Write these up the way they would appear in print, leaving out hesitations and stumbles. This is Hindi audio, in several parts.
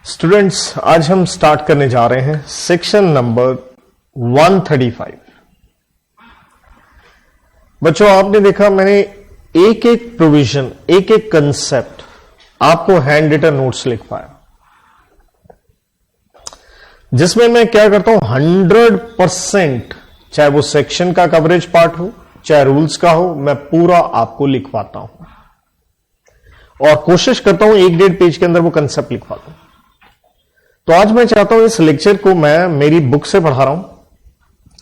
स्टूडेंट्स, आज हम स्टार्ट करने जा रहे हैं सेक्शन नंबर 135। बच्चों, आपने देखा मैंने एक एक प्रोविजन, एक एक कंसेप्ट आपको हैंड रिटन नोट्स लिखवाया, जिसमें मैं क्या करता हूं 100%, चाहे वो सेक्शन का कवरेज पार्ट हो चाहे रूल्स का हो, मैं पूरा आपको लिखवाता हूं और कोशिश करता हूं 1-1.5 पेज के अंदर वो कंसेप्ट लिखवा दूं। तो आज मैं चाहता हूं इस लेक्चर को मैं मेरी बुक से पढ़ा रहा हूं,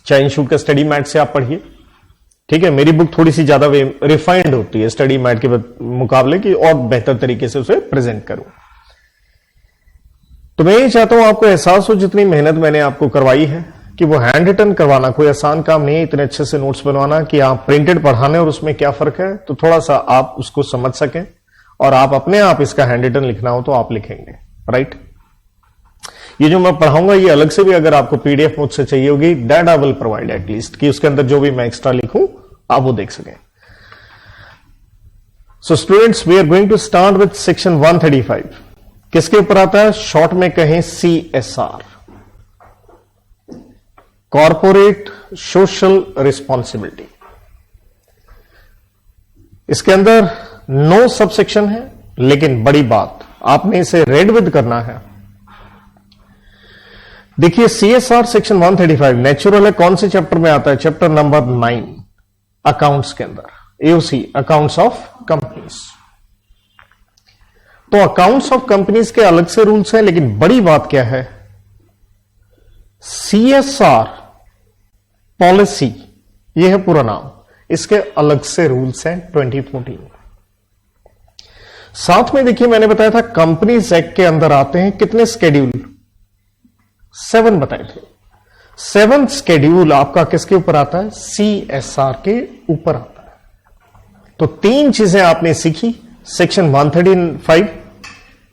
चाहे इंस्टीट्यूट का स्टडी मैट से आप पढ़िए, ठीक है। मेरी बुक थोड़ी सी ज्यादा रिफाइंड होती है स्टडी मैट के मुकाबले की, और बेहतर तरीके से उसे प्रेजेंट करूं। तो मैं ये चाहता हूं आपको एहसास हो जितनी मेहनत मैंने आपको करवाई है कि वो हैंड रिटन करवाना कोई आसान काम नहीं है। इतने अच्छे से नोट्स बनवाना कि आप प्रिंटेड पढ़ाने और उसमें क्या फर्क है, तो थोड़ा सा आप उसको समझ सकें और आप अपने आप इसका हैंड रिटन लिखना हो तो आप लिखेंगे, राइट। ये जो मैं पढ़ाऊंगा ये अलग से भी अगर आपको पीडीएफ मुझसे चाहिए होगी, that I will provide at least, कि उसके अंदर जो भी मैं एक्स्ट्रा लिखूं आप वो देख सकें। So students, we are going to start with section 135। किसके ऊपर आता है? शॉर्ट में कहें CSR, कॉर्पोरेट सोशल रिस्पॉन्सिबिलिटी। इसके अंदर 9 सबसेक्शन है, लेकिन बड़ी बात आपने इसे रेड विद करना है। देखिए, CSR सेक्शन 135 नेचुरल है, कौन से चैप्टर में आता है? चैप्टर नंबर 9 अकाउंट्स के अंदर, AOC अकाउंट्स ऑफ कंपनीज। तो अकाउंट्स ऑफ कंपनीज के अलग से रूल्स हैं, लेकिन बड़ी बात क्या है, CSR पॉलिसी, यह है पूरा नाम, इसके अलग से रूल्स हैं 2014। साथ में देखिए मैंने बताया था कंपनीज एक्ट के अंदर आते हैं कितने स्केड्यूल? 7 बताए थे। 7 स्केड्यूल आपका किसके ऊपर आता है? CSR के ऊपर आता है। तो 3 चीजें आपने सीखी section 135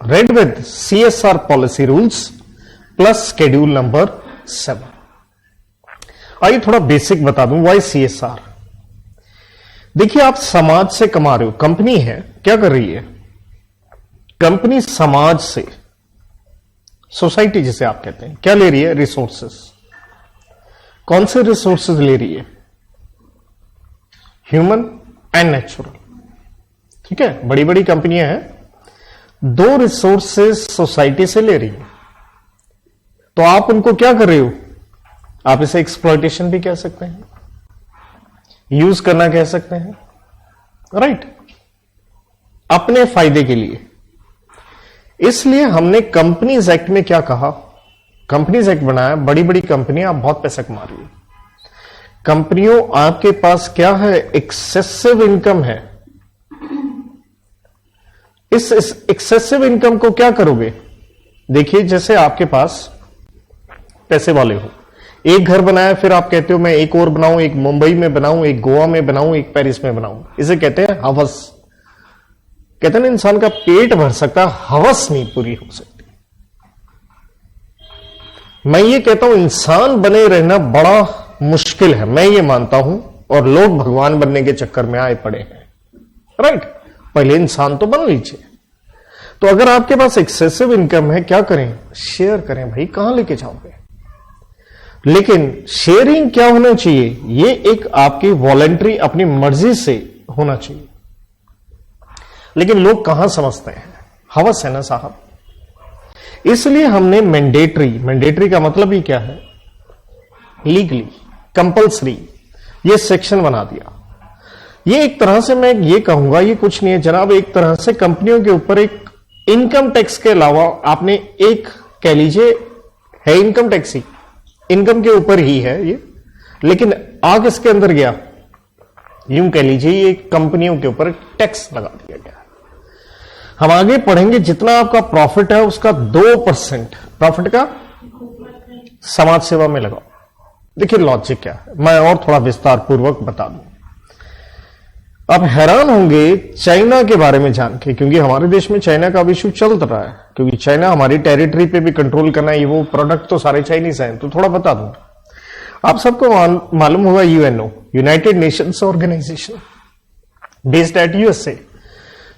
read with CSR policy rules plus schedule number 7। आइए थोड़ा बेसिक बता दूं, व्हाई CSR। देखिए, आप समाज से कमा रहे हो, कंपनी है क्या कर रही है? कंपनी समाज से, सोसाइटी जिसे आप कहते हैं, क्या ले रही है? रिसोर्सेस। कौन से रिसोर्सेस ले रही है? ह्यूमन एंड नेचुरल, ठीक है। बड़ी बड़ी कंपनियां हैं, 2 रिसोर्सेस सोसाइटी से ले रही है, तो आप उनको क्या कर रहे हो? आप इसे एक्सप्लॉयटेशन भी कह सकते हैं, यूज करना कह सकते हैं, राइट, अपने फायदे के लिए। इसलिए हमने कंपनीज एक्ट में क्या कहा, कंपनीज एक्ट बनाया, बड़ी बड़ी कंपनियां आप बहुत पैसा कमा रही है, कंपनियों आपके पास क्या है? एक्सेसिव इनकम है। इस एक्सेसिव इनकम को क्या करोगे? देखिए, जैसे आपके पास पैसे वाले हो, एक घर बनाया, फिर आप कहते हो मैं एक और बनाऊं, एक मुंबई में बनाऊं, एक गोवा में बनाऊं, एक पेरिस में बनाऊं। इसे कहते हैं हवस। कहते हैं ना, इंसान का पेट भर सकता, हवस नहीं पूरी हो सकती। मैं ये कहता हूं इंसान बने रहना बड़ा मुश्किल है, मैं ये मानता हूं, और लोग भगवान बनने के चक्कर में आए पड़े हैं, राइट। पहले इंसान तो बन लीजिए। तो अगर आपके पास एक्सेसिव इनकम है, क्या करें? शेयर करें भाई, कहां लेके जाओगे? लेकिन शेयरिंग क्या होना चाहिए? ये एक आपकी वॉलंटरी, अपनी मर्जी से होना चाहिए। लेकिन लोग कहां समझते हैं? हवस है ना साहब। इसलिए हमने मैंडेटरी का मतलब ही क्या है? लीगली, कंपल्सरी, ये सेक्शन बना दिया। ये एक तरह से मैं ये कहूंगा, ये कुछ नहीं है जनाब, एक तरह से कंपनियों के ऊपर एक इनकम टैक्स के अलावा आपने एक कह लीजिए है इनकम टैक्स ही, इनकम के ऊपर ही है ये, लेकिन आग इसके अंदर गया, यूं कह लीजिए ये कंपनियों के ऊपर टैक्स लगा दिया गया। हम आगे पढ़ेंगे, जितना आपका प्रॉफिट है उसका 2% प्रॉफिट का समाज सेवा में लगाओ। देखिए लॉजिक क्या है, मैं और थोड़ा विस्तार पूर्वक बता दूं। आप हैरान होंगे चाइना के बारे में जान के, क्योंकि हमारे देश में चाइना का इश्यू चल रहा है, क्योंकि चाइना हमारी टेरिटरी पे भी कंट्रोल करना है, वो प्रोडक्ट तो सारे चाइनीज हैं। तो थोड़ा बता दूं, आप सबको मालूम होगा UNO, united Nations organisation, based at USA,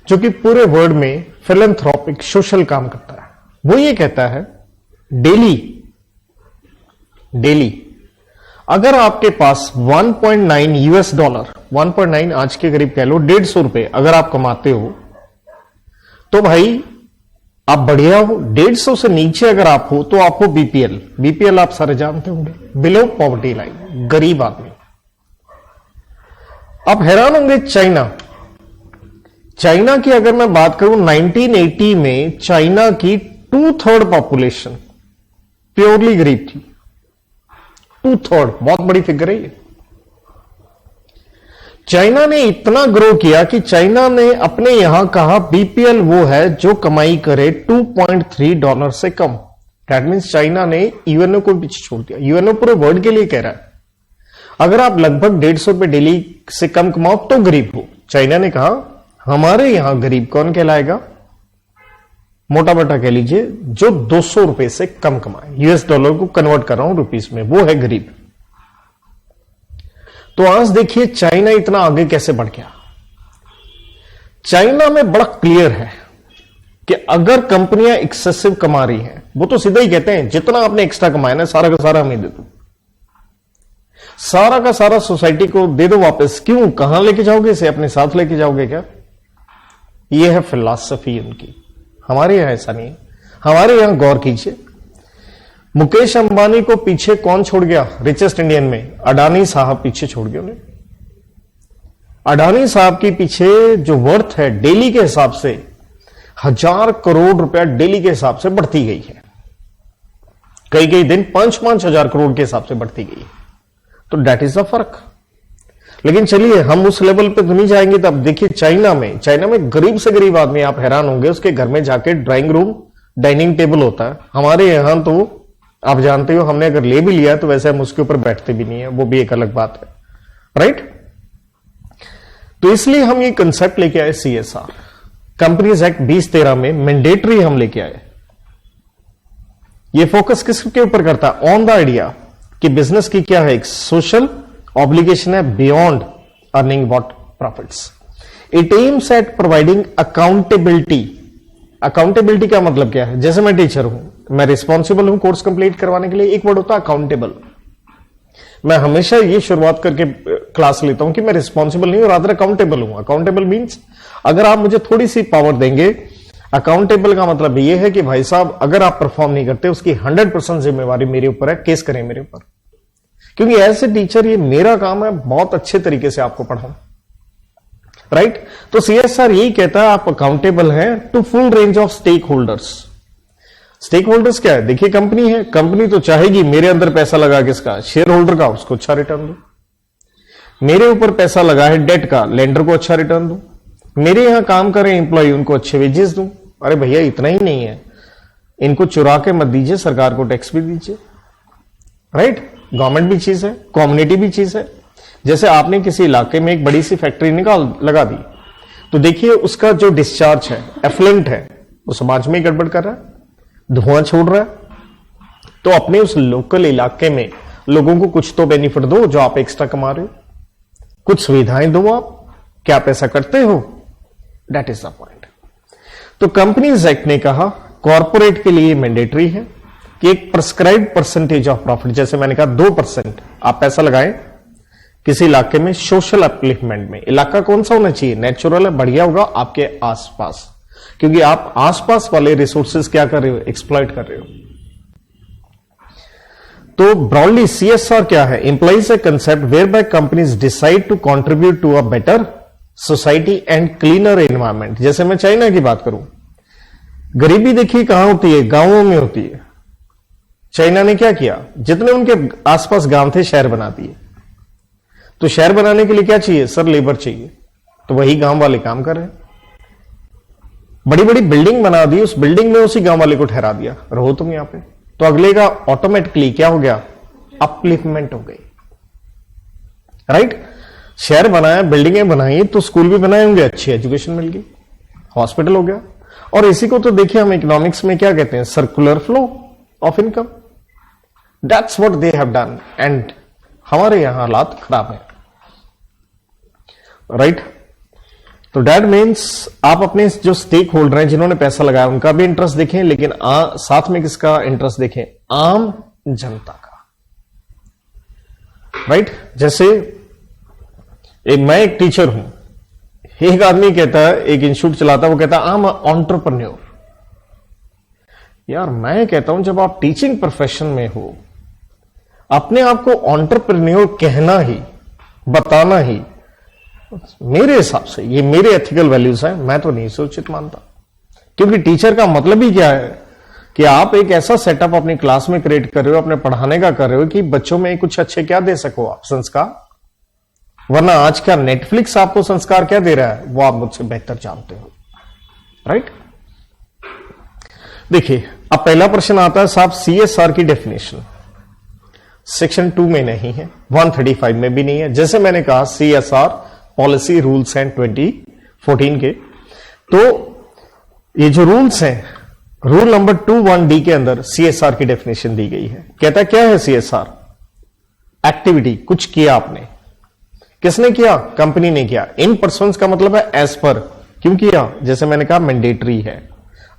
जो कि पूरे वर्ल्ड में फिलैंथ्रोपिक सोशल काम करता है। वो ये कहता है डेली अगर आपके पास 1.9 यूएस डॉलर, 1.9 आज के करीब कह लो 150 रुपए अगर आप कमाते हो तो भाई आप बढ़िया हो। 150 से नीचे अगर आप हो तो आप हो बीपीएल आप सारे जानते होंगे, बिलो पॉवर्टी लाइन, गरीब आदमी। आप हैरान होंगे चाइना की अगर मैं बात करूं 1980 में चाइना की 2/3 पॉपुलेशन प्योरली गरीब थी। 2/3 बहुत बड़ी फिगर है ये। चाइना ने इतना ग्रो किया कि चाइना ने अपने यहां कहा बीपीएल वो है जो कमाई करे $2.3 से कम। दैट मीन्स चाइना ने यूएनओ को पीछे छोड़ दिया। यूएनओ पूरे वर्ल्ड के लिए कह रहा है अगर आप लगभग 150 रुपए डेली से कम कमाओ तो गरीब हो। चाइना ने कहा हमारे यहां गरीब कौन कहलाएगा, मोटा मोटा कह लीजिए जो 200 रुपए से कम कमाए। यूएस डॉलर को कन्वर्ट कर रहा हूं रुपीस में, वो है गरीब। तो आज देखिए चाइना इतना आगे कैसे बढ़ गया। चाइना में बड़ा क्लियर है कि अगर कंपनियां एक्सेसिव कमा रही हैं, वो तो सीधा ही कहते हैं जितना आपने एक्स्ट्रा कमाया ना सारा का सारा हमें दे दो, सारा का सारा सोसाइटी को दे दो वापस। क्यों, कहां लेके जाओगे इसे, अपने साथ लेके जाओगे क्या? यह है फिलॉसफी उनकी। हमारे यहां ऐसा नहीं है। हमारे यहां गौर कीजिए, मुकेश अंबानी को पीछे कौन छोड़ गया रिचेस्ट इंडियन में? अडानी साहब पीछे छोड़ गए उन्हें। अडानी साहब के पीछे जो वर्थ है डेली के हिसाब से 1000 करोड़ रुपया डेली के हिसाब से बढ़ती गई है। कई कई दिन 5-5 हजार करोड़ के हिसाब से बढ़ती गई है। तो दैट इज द फर्क। लेकिन चलिए हम उस लेवल पे तो नहीं जाएंगे। तब देखिए चाइना में गरीब से गरीब आदमी, आप हैरान होंगे, उसके घर में जाके ड्राइंग रूम डाइनिंग टेबल होता है। हमारे यहां तो आप जानते हो हमने अगर ले भी लिया तो वैसे हम उसके ऊपर बैठते भी नहीं है, वो भी एक अलग बात है, राइट। तो इसलिए हम ये कंसेप्ट लेके आए CSR कंपनीज एक्ट 2013 में मैंडेटरी हम लेके आए। ये फोकस किसके ऊपर करता है? ऑन द आइडिया कि बिजनेस की क्या है, एक सोशल ऑब्लिगेशन है beyond earning what profits. It aims at providing accountability. Accountability का मतलब क्या है? जैसे मैं टीचर हूं, मैं रिस्पॉन्सिबल हूं कोर्स कंप्लीट करवाने के लिए, एक वर्ड होता है अकाउंटेबल। मैं हमेशा ये शुरुआत करके क्लास लेता हूं कि मैं रिस्पॉन्सिबल नहीं हूं, रादर अकाउंटेबल हूं। अकाउंटेबल मींस अगर आप मुझे थोड़ी सी पावर देंगे, अकाउंटेबल का मतलब ये है कि भाई साहब अगर आप परफॉर्म नहीं करते उसकी 100% जिम्मेवारी मेरे ऊपर है, केस करें मेरे ऊपर। क्योंकि एज ए टीचर ये मेरा काम है बहुत अच्छे तरीके से आपको पढ़ाऊं, राइट। तो CSR यही कहता है आप अकाउंटेबल हैं to full range of stakeholders. Stakeholders क्या है? देखिए कंपनी है, कंपनी तो चाहेगी मेरे अंदर पैसा लगा किसका, शेयर होल्डर का, उसको अच्छा रिटर्न दो। मेरे ऊपर पैसा लगा है डेट का, लेंडर को अच्छा रिटर्न दो। मेरे यहां काम करें एम्प्लॉय, उनको अच्छे वेजेस दूं। अरे भैया इतना ही नहीं है, इनको चुरा के मत दीजिए, सरकार को टैक्स भी दीजिए, राइट। गवर्नमेंट भी चीज है, कम्युनिटी भी चीज है। जैसे आपने किसी इलाके में एक बड़ी सी फैक्ट्री लगा दी, तो देखिए उसका जो डिस्चार्ज है, एफ्लुएंट है, वो समाज में गड़बड़ कर रहा है, धुआं छोड़ रहा है। तो अपने उस लोकल इलाके में लोगों को कुछ तो बेनिफिट दो जो आप एक्स्ट्रा कमा रहे हो, कुछ सुविधाएं दो। आप क्या पैसा करते हो? That is the point. तो कंपनीज एक्ट ने कहा कॉर्पोरेट के लिए मैंडेटरी है कि एक प्रिस्क्राइब्ड परसेंटेज ऑफ प्रॉफिट, जैसे मैंने कहा 2% आप पैसा लगाएं किसी इलाके में सोशल अपलिफ्टमेंट में। इलाका कौन सा होना चाहिए? नेचुरल है, बढ़िया होगा आपके आसपास, क्योंकि आप आसपास वाले रिसोर्सेज क्या कर रहे हो? एक्सप्लॉइट कर रहे हो। तो ब्रॉडली CSR क्या है? Implies a concept whereby companies decide to contribute to a better society and cleaner environment. जैसे मैं चाइना की बात करूं, गरीबी देखिए कहां होती है? गांवों में होती है। चाइना ने क्या किया? जितने उनके आसपास गांव थे शहर बना दिए। तो शहर बनाने के लिए क्या चाहिए? सर लेबर चाहिए। तो वही गांव वाले काम कर रहे हैं, बड़ी बड़ी बिल्डिंग बना दी, उस बिल्डिंग में उसी गांव वाले को ठहरा दिया, रहो तुम यहां पे। तो अगले का ऑटोमेटिकली क्या हो गया? अपलिफ्टमेंट हो गई, राइट। शहर बनाया, बिल्डिंगें बनाई, तो स्कूल भी बनाए होंगे, अच्छी एजुकेशन मिल गई, हॉस्पिटल हो गया। और इसी को तो देखिए हम इकोनॉमिक्स में क्या कहते हैं? Circular flow of income. That's what they have done and हमारे यहां हालात खराब है, राइट। तो डैट मीन्स आप अपने जो स्टेक होल्डर हैं जिन्होंने पैसा लगाया उनका भी इंटरेस्ट देखें, लेकिन साथ में किसका इंटरेस्ट देखें? आम जनता का। राइट? जैसे मैं एक टीचर हूं, एक आदमी कहता है, एक इंस्टीट्यूट चलाता है, वो कहता है आई एम एंटरप्रेन्योर। यार मैं कहता हूं जब आप टीचिंग प्रोफेशन में हो, अपने आप को एंटरप्रेन्योर कहना ही, बताना ही, मेरे हिसाब से ये मेरे एथिकल वैल्यूज हैं, मैं तो नहीं उचित मानता। क्योंकि टीचर का मतलब ही क्या है कि आप एक ऐसा सेटअप अपनी क्लास में क्रिएट कर रहे हो, अपने पढ़ाने का कर रहे हो कि बच्चों में कुछ अच्छे क्या दे सको आप, संस्कार। वरना आज का नेटफ्लिक्स आपको संस्कार क्या दे रहा है वो आप मुझसे बेहतर जानते हो। राइट? देखिए अब पहला प्रश्न आता है साहब, CSR की डेफिनेशन सेक्शन 2 में नहीं है, 135 में भी नहीं है। जैसे मैंने कहा CSR पॉलिसी रूल्स हैं 2014 के, तो ये जो रूल्स हैं, रूल नंबर 21D के अंदर CSR की डेफिनेशन दी गई है। कहता क्या है CSR? एक्टिविटी, कुछ किया आपने। किसने किया? कंपनी ने किया। इन पर्सन्स का मतलब है एज पर। क्यों किया? जैसे मैंने कहा मैंडेटरी है,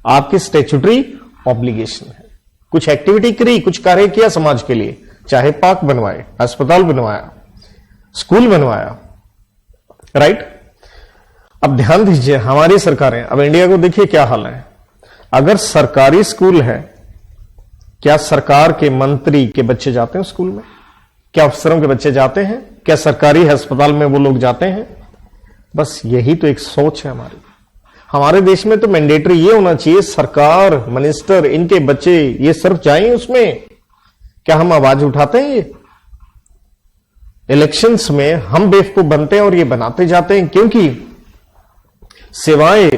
आपकी स्टैट्यूटरी ऑब्लिगेशन है। कुछ एक्टिविटी करी, कुछ कार्य किया समाज के लिए, चाहे पार्क बनवाए, अस्पताल बनवाया, स्कूल बनवाया। राइट? अब ध्यान दीजिए, हमारी सरकारें, अब इंडिया को देखिए क्या हाल है। अगर सरकारी स्कूल है, क्या सरकार के मंत्री के बच्चे जाते हैं स्कूल में? क्या अफसरों के बच्चे जाते हैं? क्या सरकारी अस्पताल में वो लोग जाते हैं? बस यही तो एक सोच है हमारी। हमारे देश में तो मैंडेटरी ये होना चाहिए, सरकार, मिनिस्टर, इनके बच्चे ये सिर्फ जाएं उसमें। क्या हम आवाज उठाते हैं? ये इलेक्शंस में हम बेवकूफ बनते हैं और ये बनाते जाते हैं, क्योंकि सिवाय,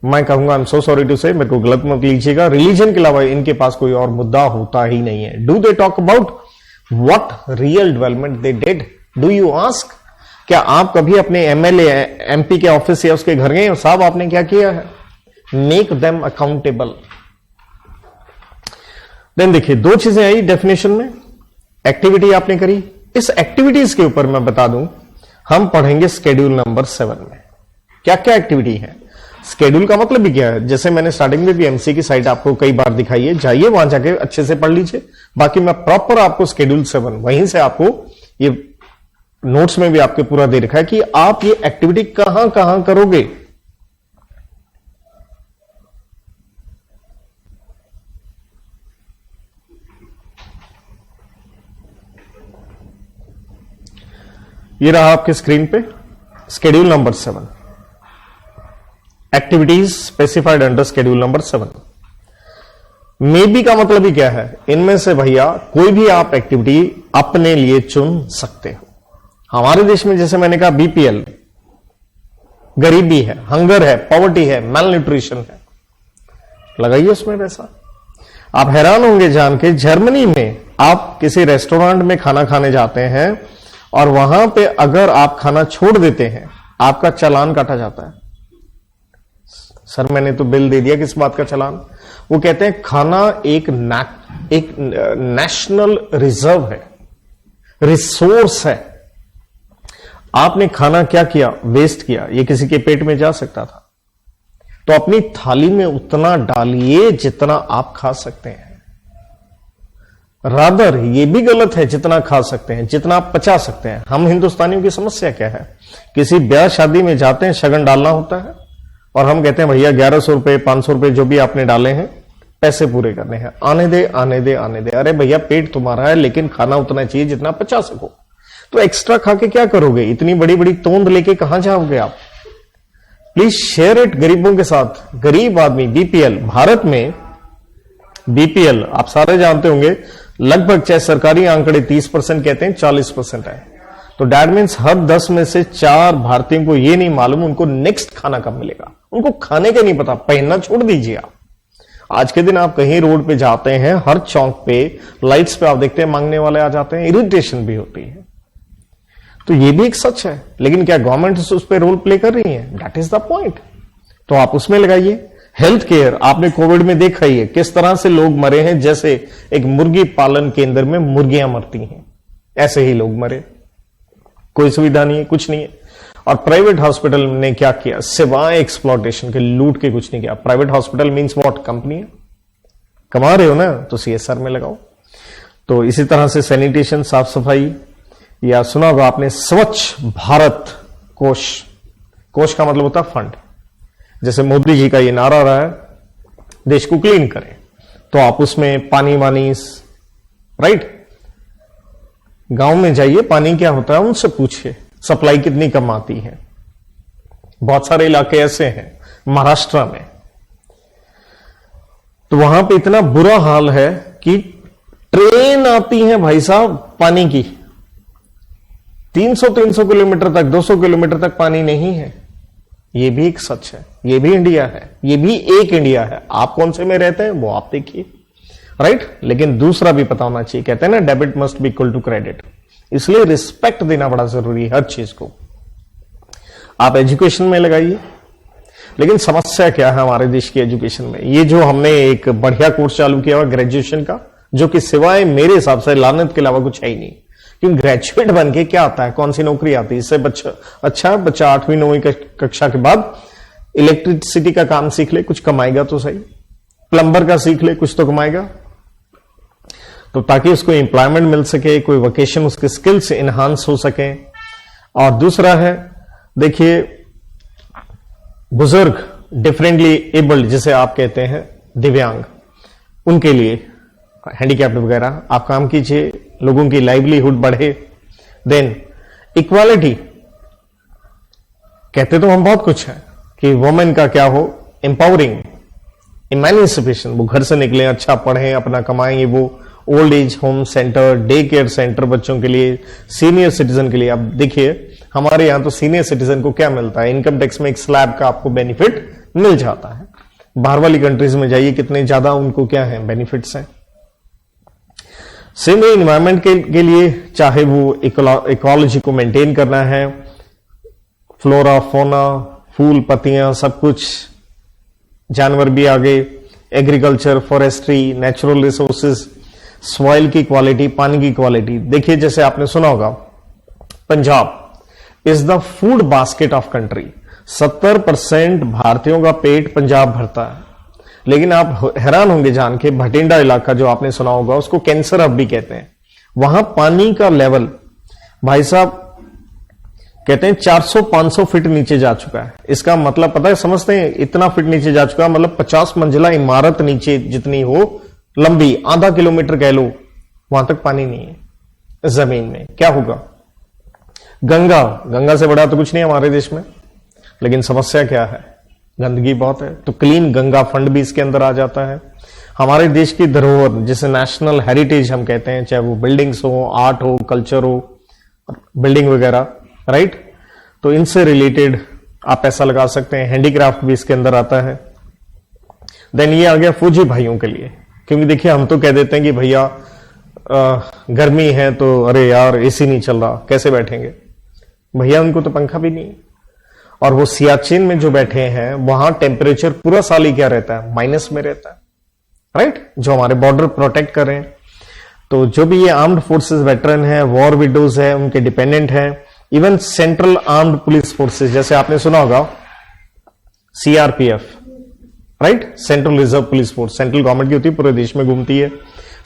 मैं कहूंगा, I am so sorry to say, मेरे को गलत मत लीजिएगा, रिलीजन के अलावा इनके पास कोई और मुद्दा होता ही नहीं है। Do they talk about what real development they did? Do you ask? क्या आप कभी अपने MLA MP के ऑफिस या उसके घर गए और साहब आपने क्या किया है? Make them accountable. देन देखिए, दो चीजें आई डेफिनेशन में। एक्टिविटी आपने करी, इस एक्टिविटीज के ऊपर मैं बता दूं, हम पढ़ेंगे स्केड्यूल नंबर 7 में क्या क्या एक्टिविटी है। स्केड्यूल का मतलब भी क्या है? जैसे मैंने स्टार्टिंग में भी MC की साइट आपको कई बार दिखाई है, जाइए वहां जाके अच्छे से पढ़ लीजिए। बाकी मैं प्रॉपर आपको स्केड्यूल 7 वहीं से आपको ये नोट्स में भी आपके पूरा दे रखा है कि आप ये एक्टिविटी कहां कहां करोगे। ये रहा आपके स्क्रीन पे schedule number 7, activities specified under schedule number 7। May be का मतलब ही क्या है? इनमें से भैया कोई भी आप एक्टिविटी अपने लिए चुन सकते हो। हमारे देश में जैसे मैंने कहा BPL, गरीबी है, हंगर है, पॉवर्टी है, मेल न्यूट्रिशन है, लगाइए उसमें पैसा। आप हैरान होंगे जान के, जर्मनी में आप किसी रेस्टोरेंट में खाना खाने जाते हैं और वहां पे अगर आप खाना छोड़ देते हैं, आपका चालान काटा जाता है। सर मैंने तो बिल दे दिया, किस बात का चालान? वो कहते हैं खाना एक नेशनल रिजर्व है, रिसोर्स है। आपने खाना क्या किया? वेस्ट किया। ये किसी के पेट में जा सकता था, तो अपनी थाली में उतना डालिए जितना आप खा सकते हैं। रादर ये भी गलत है जितना खा सकते हैं, जितना आप पचा सकते हैं। हम हिंदुस्तानियों की समस्या क्या है? किसी ब्याह शादी में जाते हैं, शगन डालना होता है और हम कहते हैं भैया 1100 रुपए 500 रुपए जो भी आपने डाले हैं पैसे पूरे करने हैं, आने दे आने दे आने दे। अरे भैया पेट तुम्हारा है, लेकिन खाना उतना चाहिए जितना पचा सको। तो एक्स्ट्रा खा के क्या करोगे? इतनी बड़ी बड़ी तोंद लेके कहां जाओगे आप? प्लीज शेयर इट गरीबों के साथ। गरीब आदमी BPL, भारत में BPL आप सारे जानते होंगे, लगभग, चाहे सरकारी आंकड़े 30% कहते हैं, 40% है। तो डैट मीन्स हर 10 में से 4 भारतीयों को यह नहीं मालूम उनको नेक्स्ट खाना कब मिलेगा। उनको खाने का नहीं पता। पहनना छोड़ दीजिए आप, आज के दिन आप कहीं रोड पे जाते हैं, हर चौक पे, लाइट्स पे आप देखते हैं मांगने वाले आ जाते हैं, इरिटेशन भी होती है। तो ये भी एक सच है, लेकिन क्या गवर्नमेंट उस पर रोल प्ले कर रही है? That is the point. तो आप उसमें लगाइए। हेल्थ केयर, आपने कोविड में देखा ही है किस तरह से लोग मरे हैं, जैसे एक मुर्गी पालन केंद्र में मुर्गियां मरती हैं, ऐसे ही लोग मरे। कोई सुविधा नहीं है, कुछ नहीं है। और प्राइवेट हॉस्पिटल ने क्या किया, सिवाय एक्सप्लॉयटेशन के, लूट के कुछ नहीं किया। Private hospital means what, company है, कमा रहे हो ना तो सीएसआर में लगाओ। तो इसी तरह से सैनिटेशन, साफ सफाई, या सुना होगा आपने स्वच्छ भारत कोष। कोष का मतलब होता है फंड। जैसे मोदी जी का ये नारा रहा है देश को क्लीन करें, तो आप उसमें पानी वानी, राइट, गांव में जाइए, पानी क्या होता है उनसे पूछिए, सप्लाई कितनी कम आती है। बहुत सारे इलाके ऐसे हैं महाराष्ट्र में, तो वहां पे इतना बुरा हाल है कि ट्रेन आती है भाई साहब पानी की, 300 किलोमीटर तक, 200 किलोमीटर तक पानी नहीं है। ये भी एक सच है, ये भी इंडिया है, ये भी एक इंडिया है। आप कौन से में रहते हैं वो आप देखिए, राइट। लेकिन दूसरा भी पता होना चाहिए, कहते हैं ना debit must be equal to credit, इसलिए रिस्पेक्ट देना बड़ा जरूरी है हर चीज को। आप एजुकेशन में लगाइए, लेकिन समस्या क्या है हमारे देश की एजुकेशन में, ये जो हमने एक बढ़िया कोर्स चालू किया हुआ ग्रेजुएशन का, जो कि सिवाय मेरे हिसाब से लानत के अलावा कुछ है ही नहीं। क्योंकि ग्रेजुएट बन के क्या आता है, कौन सी नौकरी आती है इससे? बच्चा 8वीं 9वीं कक्षा के बाद इलेक्ट्रिसिटी का काम सीख ले, कुछ कमाएगा तो सही, प्लम्बर का सीख ले, कुछ तो कमाएगा, तो ताकि उसको एम्प्लॉयमेंट मिल सके, कोई वोकेशन, उसके स्किल्स इनहांस हो सके। और दूसरा है, देखिए बुजुर्ग, डिफरेंटली एबल्ड जिसे आप कहते हैं, दिव्यांग, उनके लिए हैंडीकैप्ड वगैरह, आप काम कीजिए, लोगों की लाइवलीहुड बढ़े। देन इक्वालिटी, कहते तो हम बहुत कुछ है कि वुमेन का क्या हो, एम्पावरिंग, इमेंसिपेशन, वो घर से निकले, अच्छा पढ़ें, अपना कमाएंगे, वो old age home centre, day care centre बच्चों के लिए, सीनियर सिटीजन के लिए। अब देखिए हमारे यहां तो सीनियर सिटीजन को क्या मिलता है, इनकम टैक्स में एक स्लैब का आपको बेनिफिट मिल जाता है। बाहर वाली कंट्रीज में जाइए, कितने ज्यादा उनको क्या है, बेनिफिट्स हैं। सेम इन्वायरमेंट के लिए, चाहे वो इकोलॉजी को मेंटेन करना है, फ्लोरा फोना, फूल पत्तियां, सब कुछ, जानवर भी आगे, agriculture, forestry, natural resources, soil की क्वालिटी, पानी की क्वालिटी। देखिए जैसे आपने सुना होगा, Punjab is the food basket of country. 70% भारतीयों का पेट पंजाब भरता है। लेकिन आप हैरान होंगे जान के, भटिंडा इलाका जो आपने सुना होगा, उसको कैंसर हब भी कहते हैं। वहां पानी का लेवल भाई साहब कहते हैं 400-500 फीट नीचे जा चुका है। इसका मतलब पता है, समझते हैं इतना फीट नीचे जा चुका है, मतलब 50 मंजिला इमारत नीचे जितनी हो लंबी, आधा किलोमीटर कह लो, वहां तक पानी नहीं है जमीन में। क्या होगा? गंगा से बड़ा तो कुछ नहीं हमारे देश में, लेकिन समस्या क्या है, गंदगी बहुत है। तो क्लीन गंगा फंड भी इसके अंदर आ जाता है। हमारे देश की धरोहर, जिसे नेशनल हेरिटेज हम कहते हैं, चाहे वो बिल्डिंग्स हो, आर्ट हो, कल्चर हो, बिल्डिंग वगैरह, राइट, तो इनसे रिलेटेड आप पैसा लगा सकते हैं। हैंडीक्राफ्ट भी इसके अंदर आता है। देन ये आ गया फौजी भाइयों के लिए, क्योंकि देखिए हम तो कह देते हैं कि भैया गर्मी है तो अरे यार एसी नहीं चल रहा, कैसे बैठेंगे? भैया उनको तो पंखा भी नहीं। और वो सियाचिन में जो बैठे हैं, वहां टेम्परेचर पूरा साल ही क्या रहता है, माइनस में रहता है, राइट, जो हमारे बॉर्डर प्रोटेक्ट कर रहे हैं। तो जो भी ये आर्म्ड फोर्सेस वेटरन है, वॉर विडोज है, उनके डिपेंडेंट है, even central armed police forces, जैसे आपने सुना होगा CRPF, right, central reserve police force, central government की होती है, पूरे देश में घूमती है।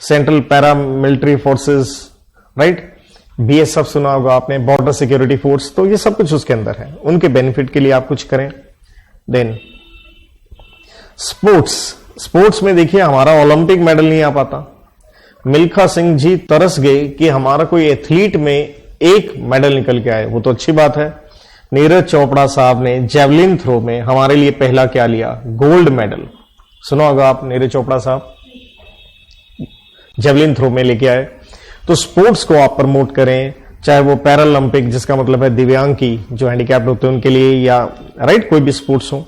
Central para military forces, right, BSF सुना होगा आपने, बॉर्डर सिक्योरिटी फोर्स, तो ये सब कुछ उसके अंदर है। उनके बेनिफिट के लिए आप कुछ करें। देन स्पोर्ट्स में देखिए हमारा ओलंपिक मेडल नहीं आ पाता। मिल्खा सिंह जी तरस गए कि हमारा कोई एथलीट में एक मेडल निकल के आए, वो तो अच्छी बात है। नीरज चोपड़ा साहब ने जेवलिन थ्रो में हमारे लिए पहला क्या लिया, गोल्ड मेडल। सुना होगा आप, नीरज चोपड़ा साहब जेवलिन थ्रो में लेके आए। तो स्पोर्ट्स को आप प्रमोट करें, चाहे वो पैरालंपिक, जिसका मतलब है दिव्यांग की, जो हैंडीकैप्ड होते हैं उनके लिए, या राइट कोई भी स्पोर्ट्स हो।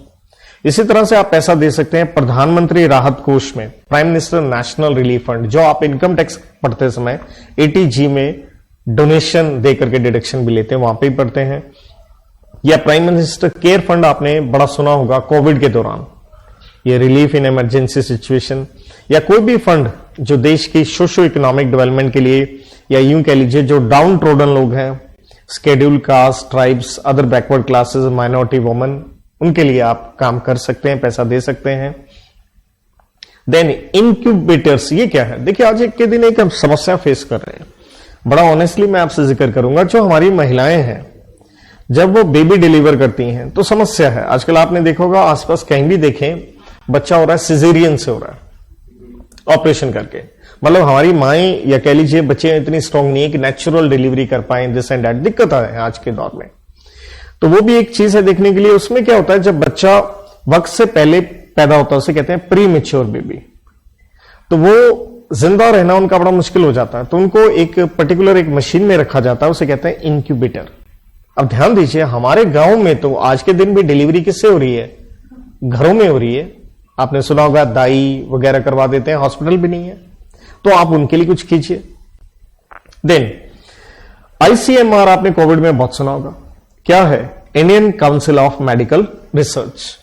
इसी तरह से आप पैसा दे सकते हैं प्रधानमंत्री राहत कोष में, prime minister national relief fund, जो आप इनकम टैक्स पढ़ते समय 80G में डोनेशन दे करके डिडक्शन भी लेते हैं, वहां पे ही पढ़ते हैं। या प्राइम मिनिस्टर केयर फंड आपने बड़ा सुना होगा कोविड के दौरान, ये रिलीफ इन इमरजेंसी सिचुएशन, या कोई भी फंड जो देश की सोशो इकोनॉमिक डेवलपमेंट के लिए, या यूं कह लीजिए जो डाउन ट्रोडन लोग हैं, schedule caste, tribes, other backward classes, minority women, उनके लिए आप काम कर सकते हैं, पैसा दे सकते हैं। देन इंक्यूबेटर्स, ये क्या है? देखिए आज के दिन एक हम समस्या फेस कर रहे हैं, बड़ा ऑनेस्टली मैं आपसे जिक्र करूंगा। जो हमारी महिलाएं हैं जब वो बेबी डिलीवर करती हैं तो समस्या है। आजकल आपने देखा होगा आसपास कहीं भी देखें बच्चा हो रहा है सिजेरियन से हो रहा है, ऑपरेशन करके। मतलब हमारी माएं या कह लीजिए बच्चे इतनी स्ट्रांग नहीं है कि नेचुरल डिलीवरी कर पाए, दिस एंड दैट दिक्कत है आज के दौर में। तो वो भी एक चीज है देखने के लिए। उसमें क्या होता है, जब बच्चा वक्त से पहले पैदा होता है उसे कहते हैं प्री मैच्योर बेबी, तो वो जिंदा रहना उनका बड़ा मुश्किल हो जाता है। तो उनको एक पर्टिकुलर एक मशीन में रखा जाता है, उसे कहते हैं इंक्यूबेटर। अब ध्यान दीजिए हमारे गांव में तो आज के दिन भी डिलीवरी किससे हो रही है? घरों में हो रही है। आपने सुना होगा दाई वगैरह करवा देते हैं, हॉस्पिटल भी नहीं है, तो आप उनके लिए कुछ कीजिए। देन आईसीएमआर आपने कोविड में बहुत सुना होगा, क्या है? Indian council of medical research,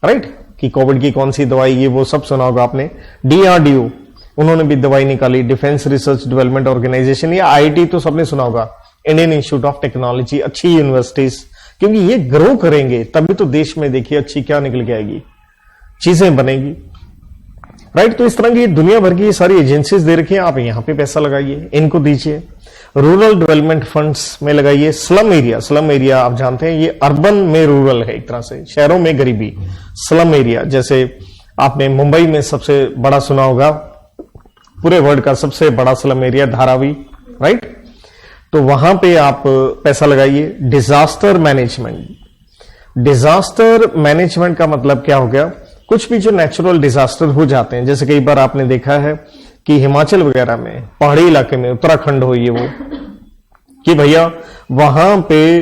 right? कि कोविड की कौन सी दवाई, ये वो सब सुना होगा आपने। डीआरडीओ, उन्होंने भी दवाई निकाली। डिफेंस रिसर्च डेवलपमेंट ऑर्गेनाइजेशन, या आईआईटी तो सबने सुना होगा, इंडियन इंस्टीट्यूट ऑफ टेक्नोलॉजी, अच्छी यूनिवर्सिटीज, क्योंकि ये ग्रो करेंगे तभी तो देश में देखिए अच्छी क्या निकल के आएगी, चीजें बनेगी, राइट? तो इस तरह की दुनिया भर की सारी एजेंसीज दे रखी हैं, आप यहां पे पैसा लगाइए, इनको दीजिए। रूरल डेवलपमेंट फंड्स में लगाइए। स्लम एरिया आप जानते हैं ये अर्बन में रूरल है, एक तरह से शहरों में गरीबी। स्लम एरिया जैसे आपने मुंबई में सबसे बड़ा सुना होगा, पूरे वर्ल्ड का सबसे बड़ा स्लम एरिया धारावी, राइट? तो वहां पे आप पैसा लगाइए। डिजास्टर मैनेजमेंट का मतलब क्या हो गया? कुछ भी जो नेचुरल डिजास्टर हो जाते हैं, जैसे कई बार आपने देखा है कि हिमाचल वगैरह में, पहाड़ी इलाके में, उत्तराखंड हो ये वो, कि भैया वहां पे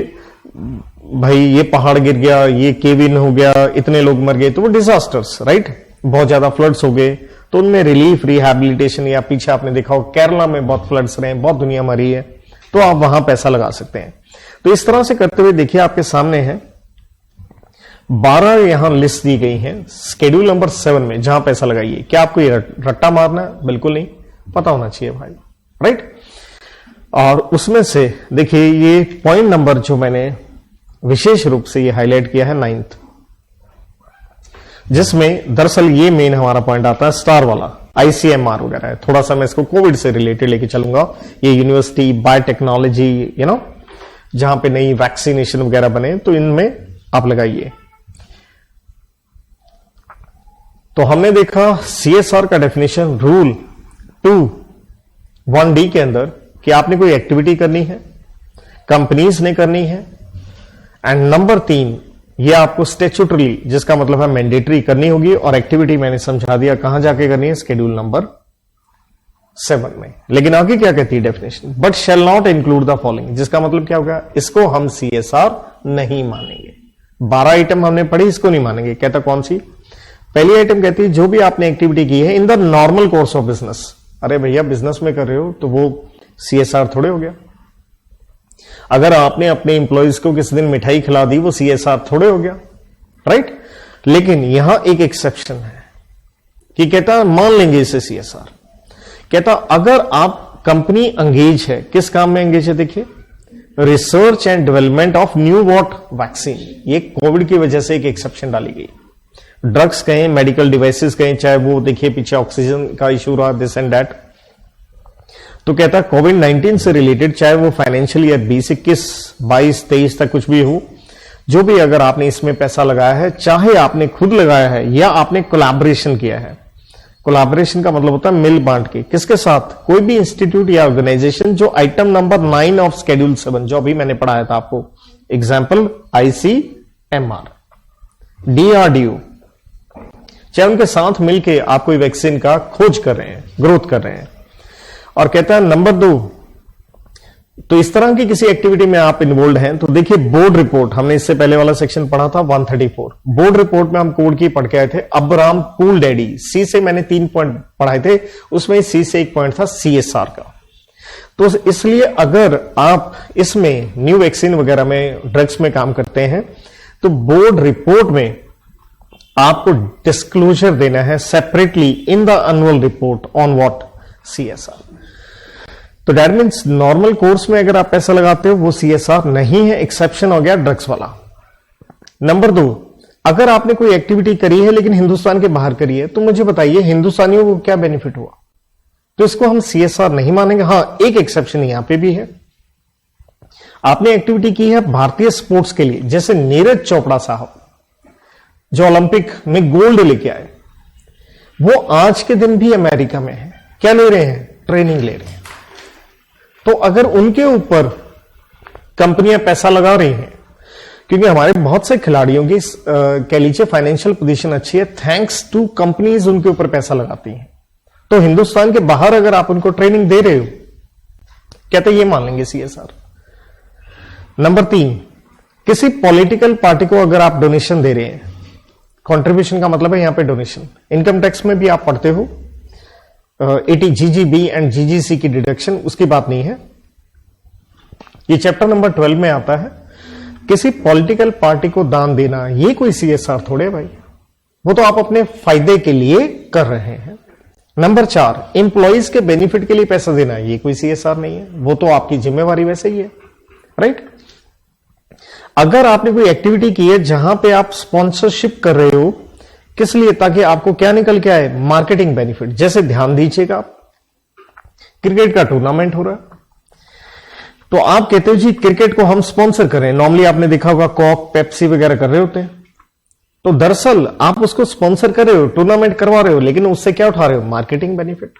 भाई ये पहाड़ गिर गया, ये केविन हो गया, इतने लोग मर गए, तो वो डिजास्टर्स, राइट? बहुत ज्यादा फ्लड्स हो गए, तो उनमें रिलीफ, रिहैबिलिटेशन, या पीछे आपने देखा हो केरला में बहुत फ्लड्स रहे, बहुत दुनिया मरी है, तो आप वहां पैसा लगा सकते हैं। तो इस तरह से करते हुए देखिए आपके सामने है 12 यहां लिस्ट दी गई हैं शेड्यूल नंबर 7 में, जहां पैसा लगाइए। क्या आपको ये रट्टा मारना है? बिल्कुल नहीं, पता होना चाहिए भाई, राइट? और उसमें से देखिए ये पॉइंट नंबर जो मैंने विशेष रूप से ये हाईलाइट किया है 9th, जिसमें दरअसल ये मेन हमारा पॉइंट आता है स्टार वाला, आईसीएमआर वगैरह है। थोड़ा सा मैं इसको कोविड से रिलेटेड लेके चलूंगा। ये यूनिवर्सिटी, बायोटेक्नोलॉजी, जहां पे नई वैक्सीनेशन वगैरह बने, तो इनमें आप लगाइए। तो हमने देखा सीएसआर का डेफिनेशन रूल 2(1)(d) के अंदर कि आपने कोई एक्टिविटी करनी है, कंपनीज ने करनी है, एंड नंबर 3 ये आपको स्टैट्यूटरी, जिसका मतलब है मैंडेटरी करनी होगी, और एक्टिविटी मैंने समझा दिया कहां जाके करनी है, शेड्यूल नंबर 7 में। लेकिन आगे क्या कहती है definition? But shall not include the following, जिसका मतलब क्या होगा? इसको हम सीएसआर नहीं मानेंगे। 12 आइटम हमने पढ़ी, इसको नहीं मानेंगे। कहता कौन सी? पहली आइटम कहती है जो भी आपने एक्टिविटी की है in the normal course of business. अरे भैया बिजनेस में कर रहे हो तो वो सीएसआर थोड़े हो गया। अगर आपने अपने इंप्लॉइज को किसी दिन मिठाई खिला दी, वो सीएसआर थोड़े हो गया, राइट? लेकिन यहां एक एक्सेप्शन है कि कहता मान लेंगे इसे सीएसआर। कहता अगर आप कंपनी एंगेज है, किस काम में एंगेज है? देखिए, research and development of knew what vaccine. ये कोविड की वजह से एक एक्सेप्शन डाली गई। ड्रग्स कहें, मेडिकल डिवाइसेस कहें, चाहे वो देखिए पीछे ऑक्सीजन का इशू रहा, दिस एंड दैट, तो कहता है कोविड-19 से रिलेटेड, चाहे वो फाइनेंशियल ईयर 20, 21, 22, 23 तक कुछ भी हो, जो भी अगर आपने इसमें पैसा लगाया है, चाहे आपने खुद लगाया है या आपने कोलैबोरेशन किया है। कोलैबोरेशन का मतलब होता है मिल बांट के, किसके साथ? कोई भी इंस्टीट्यूट या ऑर्गेनाइजेशन जो आइटम नंबर 9 ऑफ शेड्यूल 7, जो अभी मैंने पढ़ाया था आपको, एग्जाम्पल आईसीएमआर, डीआरडीओ, चाहे उनके साथ मिलके आप कोई वैक्सीन का खोज कर रहे हैं, ग्रोथ कर रहे हैं। और कहता है नंबर 2, तो इस तरह की किसी एक्टिविटी में आप इन्वॉल्व हैं, तो देखिए बोर्ड रिपोर्ट, हमने इससे पहले वाला सेक्शन पढ़ा था 134। बोर्ड रिपोर्ट में हम कोड की पढ़ के आए थे, अब्राम पूल डैडी। सी से मैंने 3 पॉइंट पढ़ाए थे, उसमें सी से 1 पॉइंट था सीएसआर का। तो इसलिए अगर आप इसमें न्यू वैक्सीन वगैरह में, ड्रग्स में काम करते हैं, तो बोर्ड रिपोर्ट में आपको डिस्क्लोजर देना है separately in the annual report on what? CSR. तो दैट मीन्स नॉर्मल कोर्स में अगर आप पैसा लगाते हो वो CSR नहीं है, एक्सेप्शन हो गया ड्रग्स वाला। नंबर 2, अगर आपने कोई एक्टिविटी करी है लेकिन हिंदुस्तान के बाहर करी है, तो मुझे बताइए हिंदुस्तानियों को क्या बेनिफिट हुआ? तो इसको हम CSR नहीं मानेंगे। हां, एक एक्सेप्शन यहां पे भी है। आपने एक्टिविटी की है भारतीय स्पोर्ट्स के लिए, जैसे नीरज चोपड़ा साहब जो ओलंपिक में गोल्ड लेके आए, वो आज के दिन भी अमेरिका में है। क्या ले रहे हैं? ट्रेनिंग ले रहे हैं। तो अगर उनके ऊपर कंपनियां पैसा लगा रही हैं, क्योंकि हमारे बहुत से खिलाड़ियों की कह लीजिए फाइनेंशियल पोजीशन अच्छी है, थैंक्स टू कंपनीज उनके ऊपर पैसा लगाती हैं, तो हिंदुस्तान के बाहर अगर आप उनको ट्रेनिंग दे रहे हो, कहते ये मान लेंगे CSR। नंबर 3, किसी पॉलिटिकल पार्टी को अगर आप डोनेशन दे रहे हैं, कंट्रीब्यूशन का मतलब है यहां पे डोनेशन। इनकम टैक्स में भी आप पढ़ते हो 80 GGB एंड GGC की डिडक्शन, उसकी बात नहीं है, ये चैप्टर नंबर 12 में आता है। किसी पॉलिटिकल पार्टी को दान देना ये कोई CSR थोड़े भाई, वो तो आप अपने फायदे के लिए कर रहे हैं। नंबर 4, एम्प्लॉइज के बेनिफिट के लिए पैसा देना ये कोई CSR नहीं है, वो तो आपकी जिम्मेवारी वैसे ही है, राइट। अगर आपने कोई एक्टिविटी की है जहां पे आप स्पॉन्सरशिप कर रहे हो, किस लिए? ताकि आपको क्या निकल के आए? Marketing benefit. जैसे ध्यान दीजिएगा, क्रिकेट का टूर्नामेंट हो रहा है, तो आप कहते हो जी क्रिकेट को हम स्पॉन्सर करें। नॉर्मली आपने देखा होगा कोक, पेप्सी वगैरह कर रहे होते हैं, तो दरअसल आप उसको स्पॉन्सर कर रहे हो, टूर्नामेंट करवा रहे हो, लेकिन उससे क्या उठा रहे हो? मार्केटिंग बेनिफिट,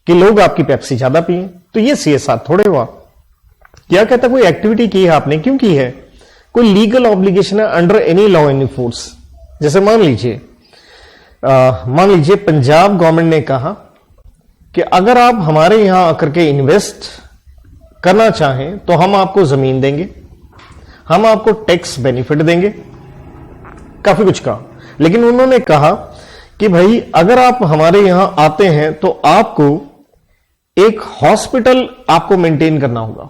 कि लोग आपकी पेप्सी ज्यादा पिए। तो ये CSR थोड़े हुआ। क्या कहता, कोई एक्टिविटी की है आपने, क्यों की है? कोई लीगल ऑब्लिगेशन है under any law any force. जैसे मान लीजिए पंजाब गवर्नमेंट ने कहा कि अगर आप हमारे यहां आकर के इन्वेस्ट करना चाहें तो हम आपको जमीन देंगे, हम आपको टैक्स बेनिफिट देंगे, काफी कुछ कहा। लेकिन उन्होंने कहा कि भाई अगर आप हमारे यहां आते हैं तो आपको एक हॉस्पिटल आपको मेंटेन करना होगा,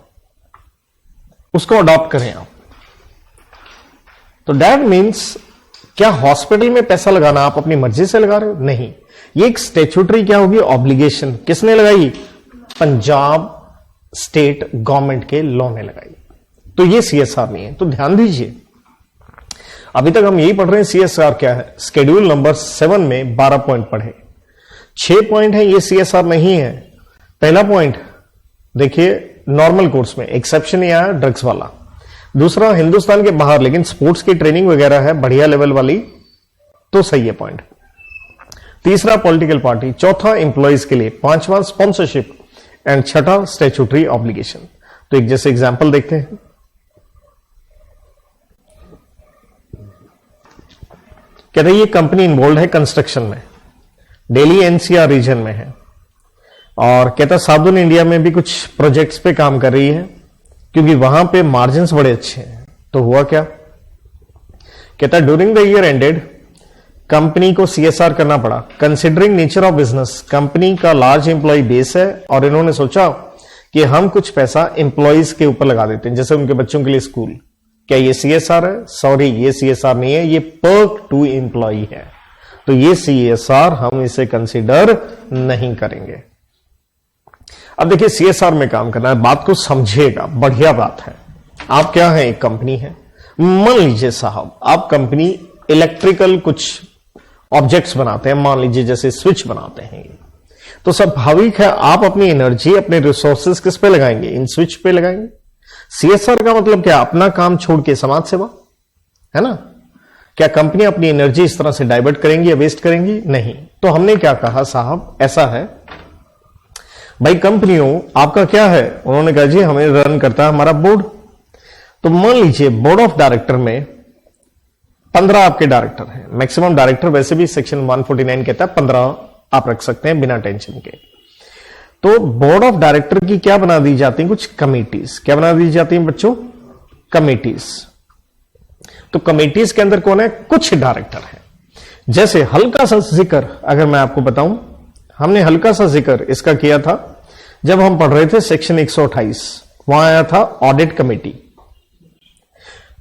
उसको अडॉप्ट करें आप। तो दैट मीन्स क्या हॉस्पिटल में पैसा लगाना आप अपनी मर्जी से लगा रहे हो? नहीं, ये एक स्टैट्यूटरी क्या होगी? ऑब्लिगेशन। किसने लगाई? पंजाब स्टेट गवर्नमेंट के लॉ ने लगाई। तो ये CSR नहीं है। तो ध्यान दीजिए, अभी तक हम यही पढ़ रहे हैं CSR क्या है। शेड्यूल नंबर 7 में 12 पॉइंट पढ़े, 6 पॉइंट है, ये CSR नहीं है। पहला पॉइंट देखिए, नॉर्मल कोर्स में एक्सेप्शन यह है ड्रग्स वाला। दूसरा, हिंदुस्तान के बाहर लेकिन स्पोर्ट्स की ट्रेनिंग वगैरह है बढ़िया लेवल वाली, तो सही है पॉइंट। तीसरा, पॉलिटिकल पार्टी। चौथा, एम्प्लॉइज के लिए। पांचवा, स्पॉन्सरशिप। एंड छठा, स्टैट्यूटरी ऑब्लिगेशन। तो एक जैसे एग्जांपल देखते हैं। कहते हैं ये कंपनी इन्वॉल्व है कंस्ट्रक्शन में, दिल्ली NCR रीजन में है, और कहता साउदर्न इंडिया में भी कुछ प्रोजेक्ट्स पे काम कर रही है क्योंकि वहां पे मार्जिन्स बड़े अच्छे हैं। तो हुआ क्या? कहता during the year ended company को CSR करना पड़ा। Considering nature of business, company का लार्ज एम्प्लॉय बेस है और इन्होंने सोचा कि हम कुछ पैसा एम्प्लॉइज के ऊपर लगा देते हैं, जैसे उनके बच्चों के लिए स्कूल। क्या ये CSR है? सॉरी, ये CSR नहीं है, ये पर्क टू एम्प्लॉय है। तो ये CSR हम इसे कंसिडर नहीं करेंगे। अब देखिए, CSR में काम करना है, बात को समझिएगा, बढ़िया बात है। आप क्या है? एक कंपनी है। मान लीजिए साहब, आप कंपनी इलेक्ट्रिकल कुछ ऑब्जेक्ट्स बनाते हैं, मान लीजिए जैसे स्विच बनाते हैं, तो स्वाभाविक है आप अपनी एनर्जी, अपने रिसोर्सेज किस पे लगाएंगे? इन स्विच पे लगाएंगे। CSR का मतलब क्या? अपना काम छोड़ के समाज सेवा, है ना। क्या कंपनी अपनी एनर्जी इस तरह से डाइवर्ट करेंगी या वेस्ट करेंगी? नहीं। तो हमने क्या कहा साहब, ऐसा है भाई, कंपनियों आपका क्या है? उन्होंने कहा जी हमें रन करता है हमारा बोर्ड। तो मान लीजिए बोर्ड ऑफ डायरेक्टर में 15 आपके डायरेक्टर हैं, मैक्सिमम डायरेक्टर वैसे भी सेक्शन 149 कहता है 15 आप रख सकते हैं बिना टेंशन के। तो बोर्ड ऑफ डायरेक्टर की क्या बना दी जाती है? कुछ कमिटीज। क्या बना दी जाती है बच्चों? कमिटीज। तो कमिटीज के अंदर कौन है? कुछ डायरेक्टर हैं। जैसे हल्का सा जिक्र अगर मैं आपको बताऊं, हमने हल्का सा जिक्र इसका किया था जब हम पढ़ रहे थे सेक्शन 128, वहां आया था ऑडिट कमेटी।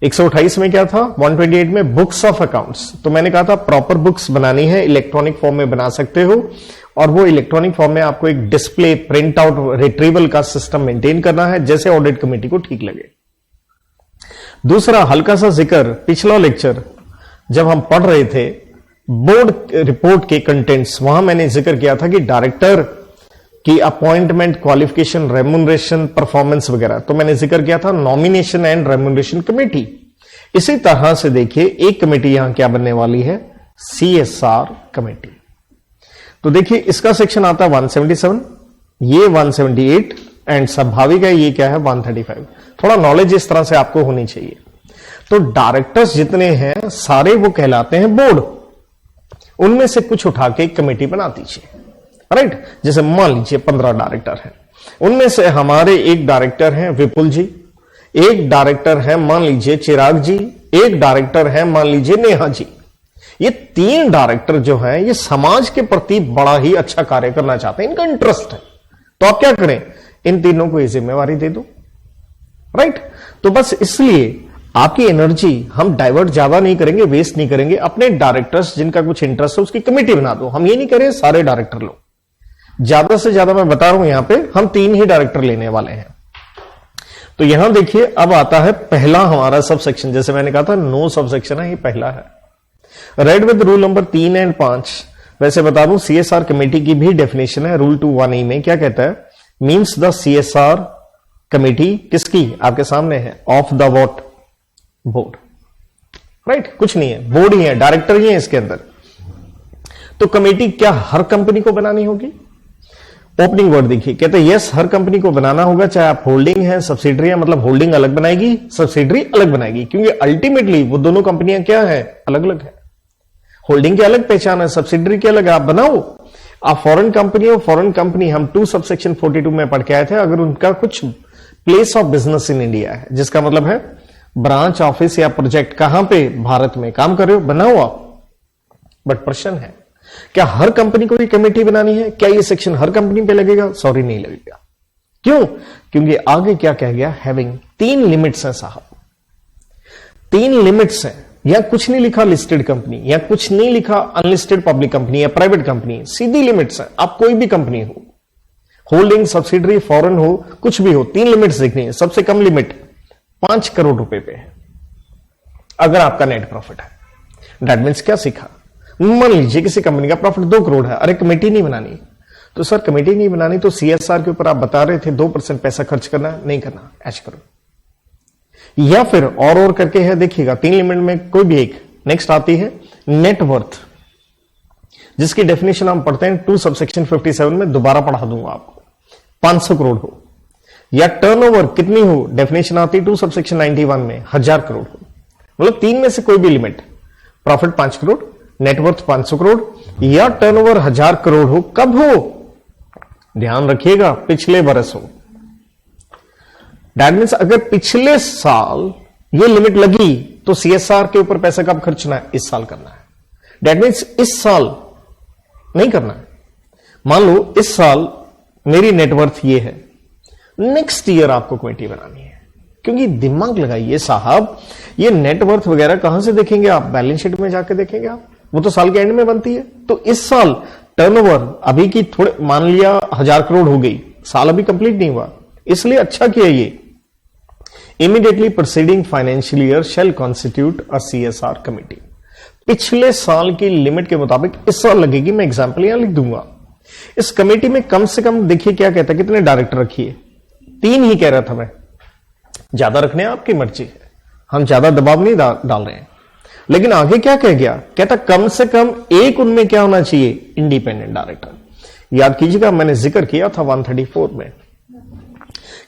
128 में क्या था, 128 में बुक्स ऑफ अकाउंट्स। तो मैंने कहा था प्रॉपर बुक्स बनानी है, इलेक्ट्रॉनिक फॉर्म में बना सकते हो, और वो इलेक्ट्रॉनिक फॉर्म में आपको एक डिस्प्ले, प्रिंट आउट, रिट्रीवल का सिस्टम मेंटेन करना है जैसे ऑडिट कमेटी को ठीक लगे। दूसरा हल्का सा जिक्र, पिछला लेक्चर जब हम पढ़ रहे थे बोर्ड रिपोर्ट के कंटेंट्स, वहां मैंने जिक्र किया था कि डायरेक्टर की अपॉइंटमेंट, क्वालिफिकेशन, रेम्यूनरेशन, परफॉर्मेंस वगैरह, तो मैंने जिक्र किया था नॉमिनेशन एंड रेम्यूनरेशन कमेटी। इसी तरह से देखिए एक कमेटी यहां क्या बनने वाली है, CSR कमेटी। तो देखिए इसका सेक्शन आता है 177, ये 178 एंड स्वाभाविक है ये क्या है 135। थोड़ा नॉलेज इस तरह से आपको होनी चाहिए। तो डायरेक्टर्स जितने हैं सारे वो कहलाते हैं बोर्ड, उनमें से कुछ उठा के एक कमेटी बना दीजिए, राइट। जैसे मान लीजिए 15 डायरेक्टर हैं, उनमें से हमारे एक डायरेक्टर हैं विपुल जी, एक डायरेक्टर है मान लीजिए चिराग जी, एक डायरेक्टर है मान लीजिए नेहा जी। ये 3 डायरेक्टर जो हैं ये समाज के प्रति बड़ा ही अच्छा कार्य करना चाहते हैं, इनका इंटरेस्ट है। तो आप क्या करें, इन तीनों को ये जिम्मेवारी दे दो, राइट। तो बस इसलिए आपकी एनर्जी हम डाइवर्ट ज्यादा नहीं करेंगे, वेस्ट नहीं करेंगे। अपने डायरेक्टर्स जिनका कुछ इंटरेस्ट है उसकी कमेटी बना दो। हम ये नहीं करें सारे डायरेक्टर लो, ज्यादा से ज्यादा मैं बता रहा हूं यहां पे हम 3 ही डायरेक्टर लेने वाले हैं। तो यहां देखिए अब आता है पहला हमारा सब सेक्शन, जैसे मैंने कहा था 9 सब सेक्शन है, ये पहला है। Read with rule number 3 and 5। वैसे बता दूं CSR कमेटी की भी डेफिनेशन है रूल 2(1)(e) में, क्या कहता है, मीन्स द CSR कमेटी किसकी, आपके सामने है, of the what, board, right. कुछ नहीं है, बोर्ड ही है, डायरेक्टर ही है इसके अंदर। तो कमेटी क्या हर कंपनी को बनानी होगी, ओपनिंग वर्ड देखिए, कहते हैं यस हर कंपनी को बनाना होगा, चाहे आप होल्डिंग है, सब्सिडरी है, मतलब होल्डिंग अलग बनाएगी, सब्सिडरी अलग बनाएगी, क्योंकि अल्टीमेटली वो दोनों कंपनियां क्या है, अलग अलग है। होल्डिंग की अलग पहचान है, सब्सिडरी की अलग है, आप बनाओ। आप फॉरेन कंपनी हो, फॉरेन कंपनी हम 2 सबसेक्शन 42 में पढ़ के आए थे, अगर उनका कुछ place of business in India है, जिसका मतलब है ब्रांच, ऑफिस या प्रोजेक्ट कहां पे भारत में काम कर रहे हो, बनाओ आप। बट प्रश्न है क्या हर कंपनी को ये कमेटी बनानी है, क्या ये सेक्शन हर कंपनी पे लगेगा, सॉरी नहीं लगेगा। क्यों, क्योंकि आगे क्या कह गया, हैविंग 3 लिमिट्स हैं साहब, 3 लिमिट्स हैं। यहां कुछ नहीं लिखा लिस्टेड कंपनी, या कुछ नहीं लिखा अनलिस्टेड पब्लिक कंपनी या प्राइवेट कंपनी, सीधी लिमिट्स हैं। आप कोई भी कंपनी हो, होल्डिंग, सब्सिडरी, फॉरेन हो, कुछ भी हो, 3 लिमिट्स देखनी है। सबसे कम लिमिट 5 करोड़ रुपए पे है अगर आपका नेट प्रॉफिट है। दैट मीन्स क्या सीखा, मान लीजिए किसी कंपनी का प्रॉफिट 2 करोड़ है, अरे कमेटी नहीं बनानी, तो सर कमेटी नहीं बनानी तो CSR के ऊपर आप बता रहे थे 2% पैसा खर्च करना, नहीं करना, ऐश करो। या फिर और करके है, देखिएगा 3 लिमिट में कोई भी एक। नेक्स्ट आती है नेटवर्थ, जिसकी डेफिनेशन हम पढ़ते हैं 2 सबसेक्शन 57 में, दोबारा पढ़ा दूंगा आपको। 500 करोड़ हो, या टर्नओवर कितनी हो, डेफिनेशन आती है 2 सबसेक्शन 91 में, 1000 करोड़ हो। मतलब 3 में से कोई भी limit, profit 5 crore, net worth 500 crore या टर्नओवर 1000 करोड़ हो। कब हो, ध्यान रखिएगा, पिछले बरस हो। दैट मीन्स अगर पिछले साल ये लिमिट लगी तो CSR के ऊपर पैसा कब खर्चना है, इस साल करना है। दैट मीन्स इस साल नहीं करना है। मान लो इस साल मेरी नेटवर्थ ये है, नेक्स्ट ईयर आपको कमेटी बनानी है, क्योंकि दिमाग लगाइए साहब, ये नेटवर्थ वगैरह कहां से देखेंगे आप, बैलेंस शीट में जाके देखेंगे आप, वो तो साल के एंड में बनती है। तो इस साल टर्नओवर अभी की थोड़े मान लिया 1000 करोड़ हो गई, साल अभी कंप्लीट नहीं हुआ, इसलिए अच्छा किया ये, इमीडिएटली प्रोसीडिंग फाइनेंशियल ईयर शैल कॉन्स्टिट्यूट अ CSR कमेटी। पिछले साल की लिमिट के मुताबिक इस साल लगेगी, मैं एग्जाम्पल यहां लिख दूंगा। इस कमेटी में कम से कम देखिए क्या कहता है, कितने डायरेक्टर रखिए, 3 ही कह रहा था मैं, ज्यादा रखने आपकी मर्जी है, हम ज्यादा दबाव नहीं डाल रहे हैं। लेकिन आगे क्या कह गया, कहता कम से कम एक उनमें क्या होना चाहिए, इंडिपेंडेंट डायरेक्टर। याद कीजिएगा मैंने जिक्र किया था 134 में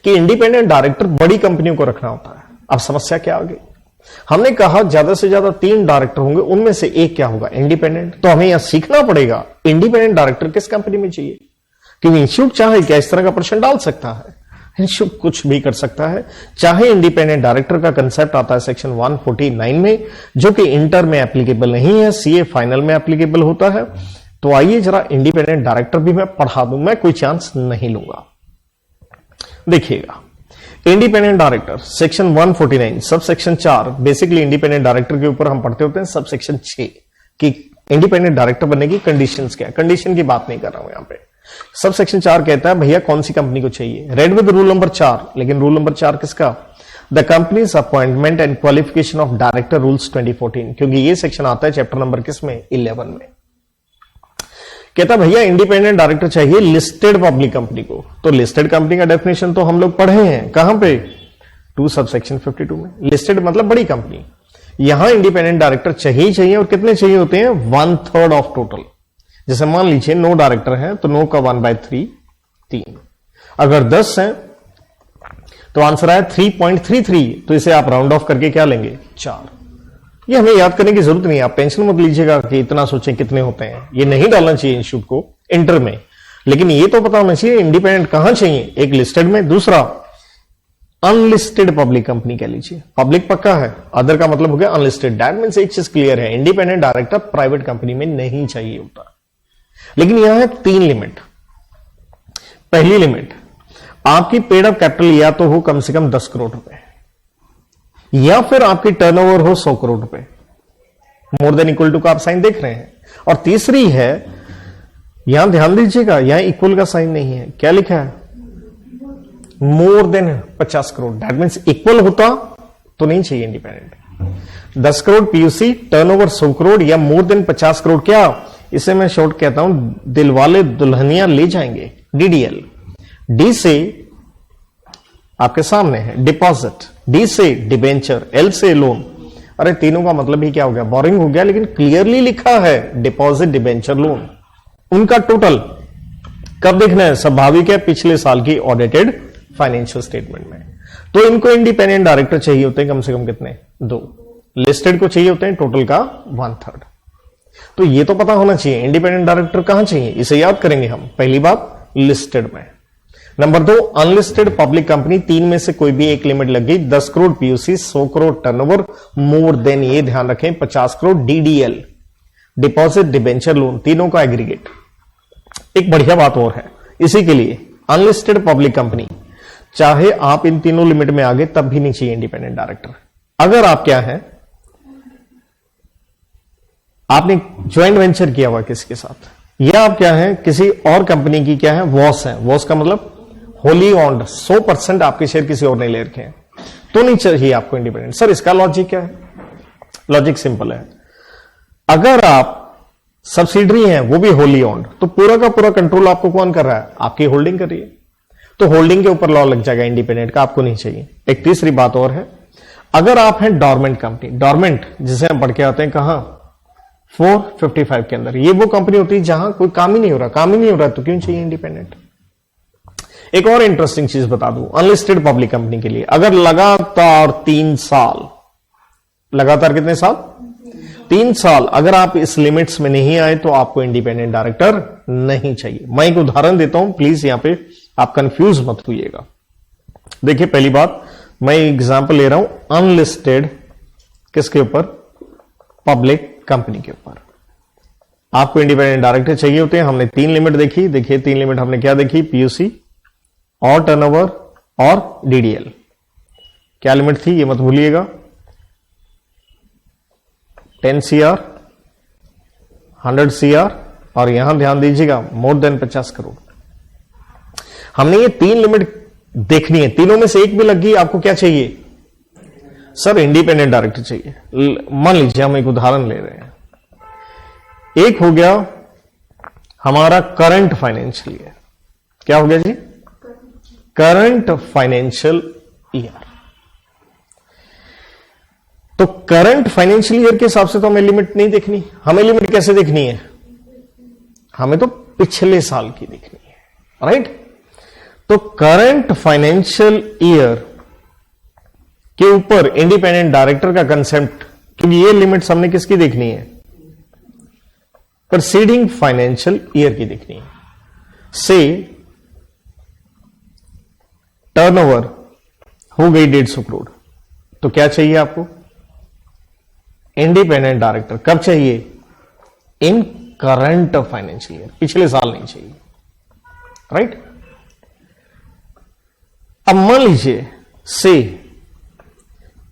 कि इंडिपेंडेंट डायरेक्टर बड़ी कंपनियों को रखना होता है। अब समस्या क्या आ गई, हमने कहा ज्यादा से ज्यादा 3 डायरेक्टर होंगे, उनमें से एक क्या होगा, इंडिपेंडेंट। तो हमें यहां सीखना पड़ेगा इंडिपेंडेंट डायरेक्टर किस कंपनी में चाहिए, क्योंकि इंस्टीट्यूट चाहे क्या इस तरह का प्रश्न डाल सकता है, इंस्टीट्यूट कुछ भी कर सकता है। चाहे इंडिपेंडेंट डायरेक्टर का कंसेप्ट आता है सेक्शन 149 में, जो कि इंटर में एप्लीकेबल नहीं है, CA फाइनल में एप्लीकेबल होता है। तो आइए जरा इंडिपेंडेंट डायरेक्टर भी मैं पढ़ा दूं, मैं कोई चांस नहीं लूंगा। देखिएगा independent director section 149 sub section 4 basically independent director के ऊपर हम पढ़ते होते हैं सब सेक्शन 6 कि इंडिपेंडेंट डायरेक्टर बनने की कंडीशंस क्या है। कंडीशन की बात नहीं कर रहा हूं यहां पे। सब सेक्शन 4 कहता है भैया कौन सी कंपनी को चाहिए, रेड विद रूल नंबर 4। लेकिन रूल नंबर 4 किसका? The companies appointment and qualification of director rules 2014, क्योंकि ये सेक्शन आता है चैप्टर नंबर किसमें? 11 में। कहता भैया इंडिपेंडेंट डायरेक्टर चाहिए लिस्टेड पब्लिक कंपनी को। तो लिस्टेड कंपनी का डेफिनेशन तो हम लोग पढ़े हैं, कहां पे? 2 सब सेक्शन 52 में। लिस्टेड मतलब बड़ी कंपनी। यहां इंडिपेंडेंट डायरेक्टर चाहिए ही चाहिए, और कितने चाहिए होते हैं? 1/3 ऑफ टोटल। जैसे मान लीजिए 9 डायरेक्टर हैं तो 9 का 1/3 3। अगर 10 हैं तो आंसर आया 3.33। तो इसे आप राउंड ऑफ करके क्या लेंगे? 4। ये हमें याद करने की जरूरत नहीं है, आप टेंशन मत लीजिएगा कि इतना सोचें कितने होते हैं। ये नहीं डालना चाहिए इंस्टीट्यूट को इंटर में, लेकिन ये तो पता होना चाहिए इंडिपेंडेंट कहां चाहिए। एक लिस्टेड में, दूसरा अनलिस्टेड पब्लिक कंपनी कह लीजिए। पब्लिक पक्का है, अदर का मतलब हो गया अनलिस्टेड। दैट मींस एक चीज क्लियर है, इंडिपेंडेंट डायरेक्टर प्राइवेट कंपनी में नहीं चाहिए होता। लेकिन यहां है 3 लिमिट। पहली लिमिट, आपकी पेड अप कैपिटल या तो हो कम से कम 10 करोड़ रुपए, या फिर आपकी टर्नओवर हो 100 करोड़ रुपए। मोर देन इक्वल टू का आप साइन देख रहे हैं। और तीसरी है, यहां ध्यान दीजिएगा, यहां इक्वल का साइन नहीं है, क्या लिखा है? मोर than 50 crore. That means equal होता तो नहीं चाहिए independent. 10 crore PUC, turnover 100 crore या मोर देन 50 करोड़, क्या इसे मैं शॉर्ट कहता हूं दिलवाले दुल्हनिया ले जाएंगे, डीडीएल। डी से आपके सामने है डिपॉजिट, डी से डिबेंचर, एल से लोन। अरे तीनों का मतलब ही क्या हो गया? बोरिंग हो गया, लेकिन क्लियरली लिखा है डिपॉजिट, डिबेंचर, लोन। उनका टोटल कब देखना है? स्वाभाविक है पिछले साल की ऑडिटेड फाइनेंशियल स्टेटमेंट में। तो इनको इंडिपेंडेंट डायरेक्टर चाहिए होते हैं कम से कम कितने? 2। लिस्टेड को चाहिए होते हैं टोटल का 1/3। तो ये तो पता होना चाहिए इंडिपेंडेंट डायरेक्टर कहां चाहिए, इसे याद करेंगे हम। पहली बात लिस्टेड में। नंबर 2 अनलिस्टेड पब्लिक कंपनी, 3 में से कोई भी एक लिमिट लग गई। 10 crore PUC, 100 crore turnover, more than, ये ध्यान रखें, 50 crore DDL, deposit, debenture, loan, तीनों का एग्रीगेट। एक बढ़िया बात और है इसी के लिए, अनलिस्टेड पब्लिक कंपनी चाहे आप इन तीनों लिमिट में आगे तब भी नहीं चाहिए इंडिपेंडेंट डायरेक्टर। अगर आप क्या है, आपने ज्वाइंट वेंचर किया हुआ किसी के साथ, या आप क्या है किसी और कंपनी की क्या है वॉस है, वॉस का मतलब होली ऑन्ड, 100% आपके शेयर किसी और ने ले रखे हैं, तो नहीं चाहिए आपको इंडिपेंडेंट। सर इसका लॉजिक क्या है? लॉजिक सिंपल है, अगर आप सब्सिडरी हैं वो भी होली ऑन्ड, तो पूरा का पूरा कंट्रोल आपको कौन कर रहा है? आपकी होल्डिंग कर रही है, तो होल्डिंग के ऊपर लॉ लग जाएगा इंडिपेंडेंट का, आपको नहीं चाहिए। एक तीसरी बात और है, अगर आप हैं डॉर्मेंट कंपनी, डॉर्मेंट जिसे हम पढ़ के आते हैं कहां? 455 के अंदर, ये वो कंपनी होती है जहां कोई काम ही नहीं हो रहा, काम ही नहीं हो रहा, तो क्यों चाहिए इंडिपेंडेंट? एक और इंटरेस्टिंग चीज बता दूं अनलिस्टेड पब्लिक कंपनी के लिए, अगर लगातार 3 साल, लगातार कितने साल? 3 साल अगर आप इस लिमिट्स में नहीं आए तो आपको इंडिपेंडेंट डायरेक्टर नहीं चाहिए। मैं एक उदाहरण देता हूं, प्लीज यहां पे आप कंफ्यूज मत होइएगा। देखिए पहली बात, मैं एग्जांपल ले रहा हूं अनलिस्टेड किसके ऊपर? पब्लिक कंपनी के ऊपर। आपको इंडिपेंडेंट डायरेक्टर चाहिए होते हैं, हमने 3 लिमिट देखी। देखिए 3 लिमिट हमने क्या देखी? पीयूसी और टर्नओवर और डीडीएल। क्या लिमिट थी ये मत भूलिएगा? 10 CR, 100 CR, और यहां ध्यान दीजिएगा मोर देन 50 करोड़। हमने ये 3 लिमिट देखनी है, तीनों में से एक भी लग गई, आपको क्या चाहिए? सर इंडिपेंडेंट डायरेक्टर चाहिए। मान लीजिए हम एक उदाहरण ले रहे हैं, एक हो गया हमारा करंट फाइनेंशियल ईयर। क्या हो गया जी? Current financial year. तो करंट फाइनेंशियल ईयर के हिसाब से तो हमें लिमिट नहीं देखनी, हमें लिमिट कैसे देखनी है? हमें तो पिछले साल की देखनी है, राइट? तो करंट फाइनेंशियल ईयर के ऊपर इंडिपेंडेंट डायरेक्टर का कंसेप्ट, क्योंकि ये लिमिट्स हमने किसकी देखनी है? प्रीसीडिंग फाइनेंशियल ईयर की देखनी है। से टर्नओवर हो गई 150 करोड़, तो क्या चाहिए आपको? Independent director. कब चाहिए? इन करंट फाइनेंशियल ईयर, पिछले साल नहीं चाहिए, राइट? अब मान लीजिए से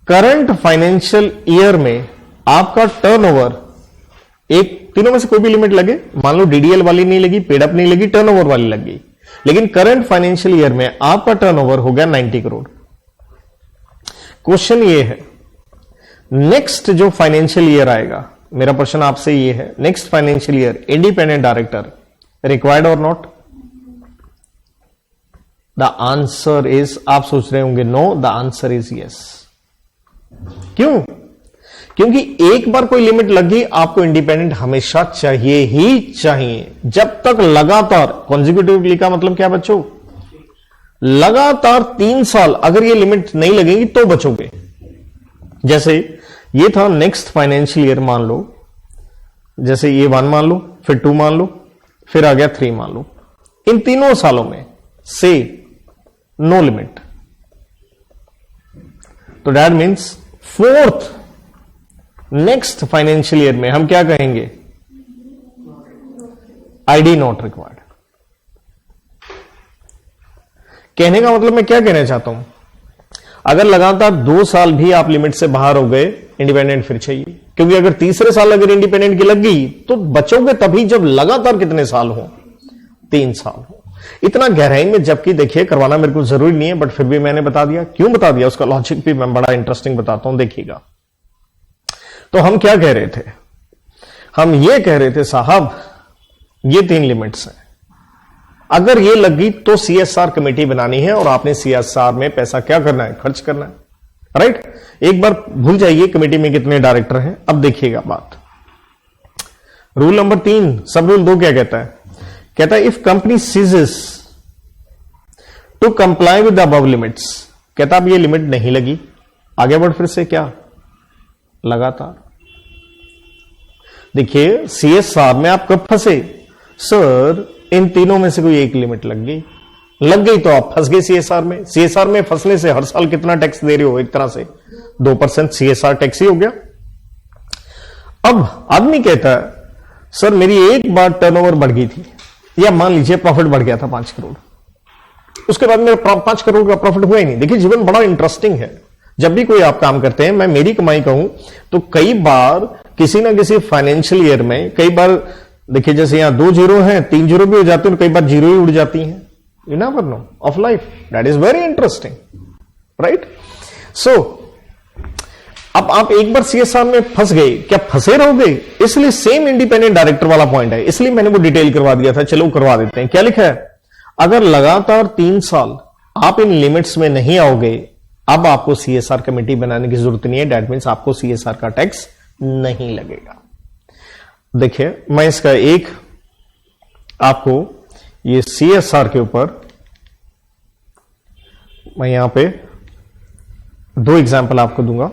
करंट फाइनेंशियल ईयर में आपका टर्नओवर, एक तीनों में से कोई भी लिमिट लगे, मान लो डीडीएल वाली नहीं लगी, पेड अप नहीं लगी, टर्नओवर वाली लग गई, लेकिन करंट फाइनेंशियल ईयर में आपका टर्नओवर हो गया 90 करोड़। क्वेश्चन ये है, नेक्स्ट जो फाइनेंशियल ईयर आएगा, मेरा प्रश्न आपसे ये है, next financial year independent director required और नॉट? द आंसर इज, आप सोच रहे होंगे no, the answer is yes. क्यों? क्योंकि एक बार कोई लिमिट लगी, आपको इंडिपेंडेंट हमेशा चाहिए ही चाहिए, जब तक लगातार, कॉन्जिक्यूटिवली का मतलब क्या बच्चों, लगातार 3 साल अगर ये लिमिट नहीं लगेगी तो बचोगे। जैसे ये था नेक्स्ट फाइनेंशियल ईयर, मान लो जैसे ये 1 मान लो, फिर 2 मान लो, फिर आ गया 3 मान लो, इन तीनों सालों में से नो लिमिट, तो that means fourth next financial year में हम क्या कहेंगे, आईडी नॉट रिक्वायर्ड। कहने का मतलब मैं क्या कहना चाहता हूं, अगर लगातार 2 साल भी आप लिमिट से बाहर हो गए, इंडिपेंडेंट फिर चाहिए, क्योंकि अगर तीसरे साल अगर इंडिपेंडेंट की लग गई तो बचोगे तभी जब लगातार कितने साल हो, 3 साल हो। इतना गहराई में जबकि देखिए करवाना मेरे को जरूरी नहीं है, बट फिर भी मैंने बता दिया। क्यों बता दिया उसका लॉजिक भी मैं बड़ा इंटरेस्टिंग बताता हूं, देखिएगा। तो हम क्या कह रहे थे, हम ये कह रहे थे साहब ये 3 लिमिट्स हैं, अगर ये लग गई तो सीएसआर कमेटी बनानी है और आपने सीएसआर में पैसा क्या करना है, खर्च करना है, राइट। एक बार भूल जाइए कमेटी में कितने डायरेक्टर हैं। अब देखिएगा बात, रूल नंबर 3 सब रूल 2 क्या कहता है, कहता है if company ceases to comply with the above limits, कहता अब ये लिमिट नहीं लगी, आगे बढ़ फिर से क्या, लगातार। देखिए सीएसआर में आप कब फंसे, सर इन तीनों में से कोई एक लिमिट लग गई तो आप फंस गए सीएसआर में। सीएसआर में फंसने से हर साल कितना टैक्स दे रहे हो, एक तरह से 2% सीएसआर टैक्स ही हो गया। अब आदमी कहता है सर मेरी एक बार टर्नओवर बढ़ गई थी, या मान लीजिए प्रॉफिट बढ़ गया था 5 करोड़, उसके बाद मेरा 5 करोड़ का प्रॉफिट हुआ ही नहीं। देखिए जीवन बड़ा इंटरेस्टिंग है, जब भी कोई आप काम करते हैं, मैं मेरी कमाई कहूं तो कई बार किसी ना किसी फाइनेंशियल ईयर में, कई बार देखिए जैसे यहां 2 जीरो हैं, 3 जीरो भी हो जाते हैं, कई बार जीरो ही उड़ जाती हैं। You never know of life, that is very interesting, right. So अब आप एक बार सीएसआर में फंस गए, क्या फंसे रहोगे, इसलिए सेम इंडिपेंडेंट डायरेक्टर वाला पॉइंट है, इसलिए मैंने वो डिटेल करवा दिया था। चलो करवा देते हैं, क्या लिखा है, अगर लगातार 3 साल आप इन लिमिट्स में नहीं आओगे, अब आपको सीएसआर कमेटी बनाने की जरूरत नहीं है, दैट मीन्स आपको सीएसआर का टैक्स नहीं लगेगा। देखिए मैं इसका एक आपको ये सीएसआर के ऊपर मैं यहां पे 2 एग्जांपल आपको दूंगा।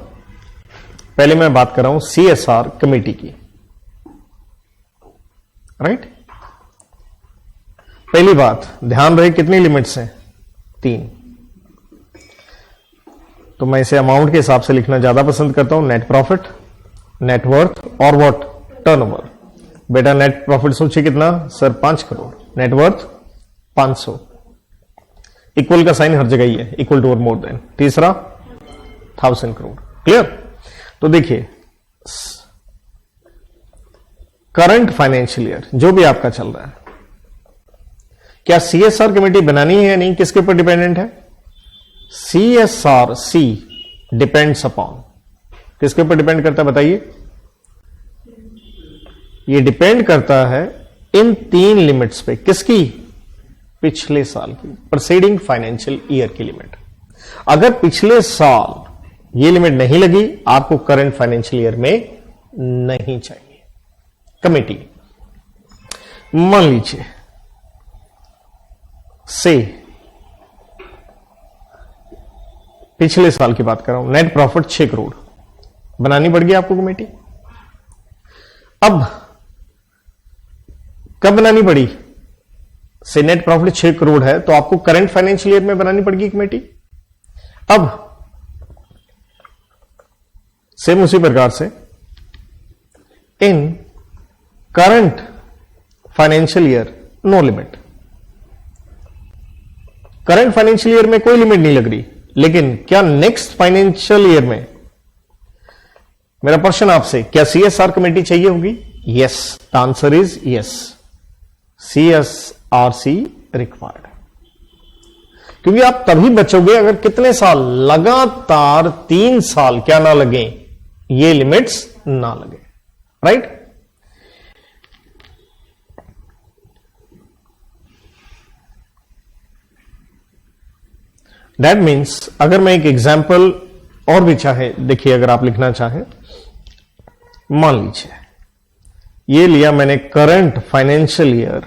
पहले मैं बात कर रहा हूं सीएसआर कमेटी की, राइट। पहली बात ध्यान रहे कितनी लिमिट्स हैं, 3। तो मैं इसे अमाउंट के हिसाब से लिखना ज्यादा पसंद करता हूं, नेट प्रॉफिट, नेटवर्थ और व्हाट, टर्नओवर। बेटा नेट प्रॉफिट सोचिए कितना, सर 5 करोड़, नेटवर्थ 500, इक्वल का साइन हर जगह ही है, इक्वल टू और मोर देन। तीसरा 1000 करोड़, क्लियर। तो देखिए करंट फाइनेंशियल ईयर जो भी आपका चल रहा है, क्या सीएसआर कमेटी बनानी है या नहीं, किसके ऊपर डिपेंडेंट है, सीएसआर सी डिपेंड्स अपॉन, किसके ऊपर डिपेंड करता है बताइए, ये डिपेंड करता है इन 3 लिमिट्स पे, किसकी, पिछले साल की, प्रीसीडिंग फाइनेंशियल ईयर की लिमिट। अगर पिछले साल ये लिमिट नहीं लगी, आपको करंट फाइनेंशियल ईयर में नहीं चाहिए कमेटी। मान लीजिए से पिछले साल की बात कर रहा हूं, नेट प्रॉफिट 6 करोड़, बनानी पड़ेगी आपको कमेटी। अब कब बनानी पड़ी, से नेट प्रॉफिट 6 करोड़ है तो आपको करंट फाइनेंशियल ईयर में बनानी पड़ेगी कमेटी। अब सेम उसी प्रकार से in current financial year no limit, current financial year में कोई लिमिट नहीं लग रही, लेकिन क्या नेक्स्ट फाइनेंशियल ईयर में, मेरा प्रश्न आपसे, क्या सीएसआर कमेटी चाहिए होगी? Yes, the answer is yes, CSRC required. क्योंकि आप तभी बचोगे अगर कितने साल, लगातार 3 साल क्या ना लगे, ये लिमिट्स ना लगे, राइट? दैट मीन्स अगर मैं एक एग्जाम्पल और भी चाहे, देखिए अगर आप लिखना चाहें, मान लीजिए ये लिया मैंने करंट फाइनेंशियल ईयर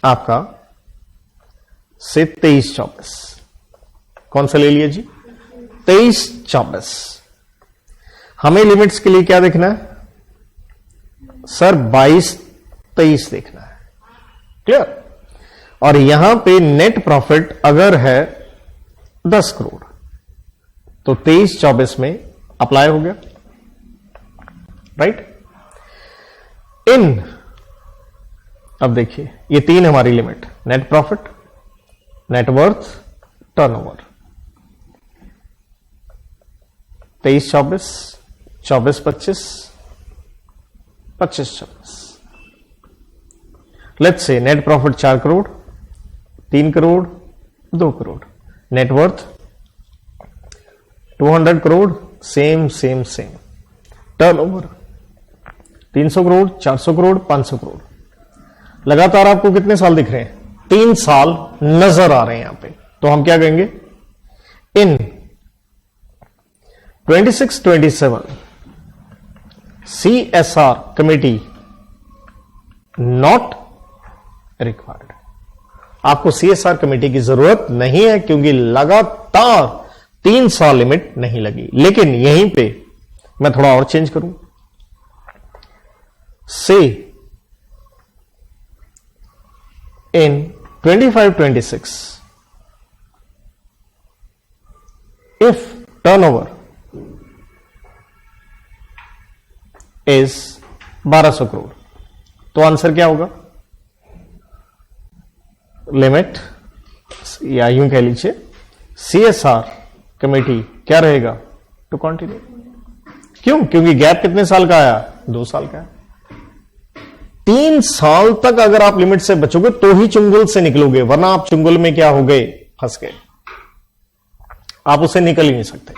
आपका से 23-24, कौन सा ले लिया जी? 23-24। हमें लिमिट्स के लिए क्या देखना है सर? 22-23 देखना है, क्लियर? और यहां पे नेट प्रॉफिट अगर है 10 करोड़ तो 23-24 में अप्लाई हो गया, राइट? अब देखिए ये 3 हमारी limit, net profit, net worth, turnover. 23-24, 24-25, 25-26। Let's say net profit 4 crore, 3 crore, 2 crore, net worth 200 crore, same same same, turnover 300 crore, 400 crore, 500 crore. लगातार आपको कितने साल दिख रहे हैं? 3 साल नजर आ रहे हैं यहां पे। तो हम क्या कहेंगे? इन 26-27 CSR कमेटी नॉट रिक्वायर्ड। आपको CSR कमेटी की जरूरत नहीं है क्योंकि लगातार 3 साल लिमिट नहीं लगी। लेकिन यहीं पे मैं थोड़ा और चेंज करूं, से इन 25-26 if turnover is 1200 करोड़, तो आंसर क्या होगा? लिमिट, या यूं कह लीजिए CSR कमेटी क्या रहेगा? To continue. क्यों? क्योंकि गैप कितने साल का आया? 2 साल का है। 3 साल तक अगर आप लिमिट से बचोगे तो ही चुंगल से निकलोगे, वरना आप चुंगल में क्या हो गए? फंस गए, आप उससे निकल ही नहीं सकते।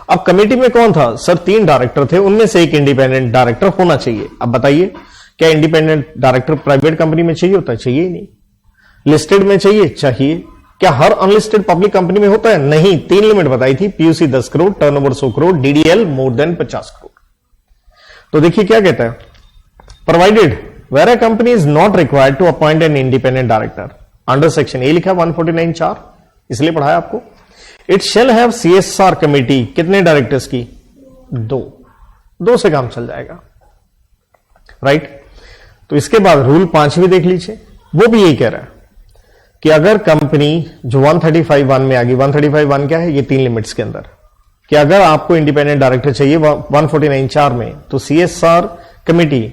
अब कमेटी में कौन था सर? 3 डायरेक्टर थे, उनमें से एक इंडिपेंडेंट डायरेक्टर होना चाहिए। अब बताइए क्या इंडिपेंडेंट डायरेक्टर प्राइवेट कंपनी में चाहिए होता है? चाहिए ही नहीं। लिस्टेड में चाहिए? चाहिए। क्या हर अनलिस्टेड पब्लिक कंपनी में होता है? नहीं। 3 लिमिट बताई थी, PUC 10 crore, turnover 100 crore, DDL more than 50 crore. तो देखिए क्या कहता है, provided where a company is not required to appoint an independent director under section A, लिखा 149(4), इसलिए पढ़ाया आपको। It shall have CSR committee, कितने डायरेक्टर्स की? 2 से काम चल जाएगा, राइट? तो इसके बाद रूल 5 भी देख लीजिए, वो भी यही कह रहा है कि अगर कंपनी जो 135(1) में आ गई, 135(1) क्या है? ये 3 लिमिट्स के अंदर, कि अगर आपको इंडिपेंडेंट डायरेक्टर चाहिए 149(4) में, तो CSR कमेटी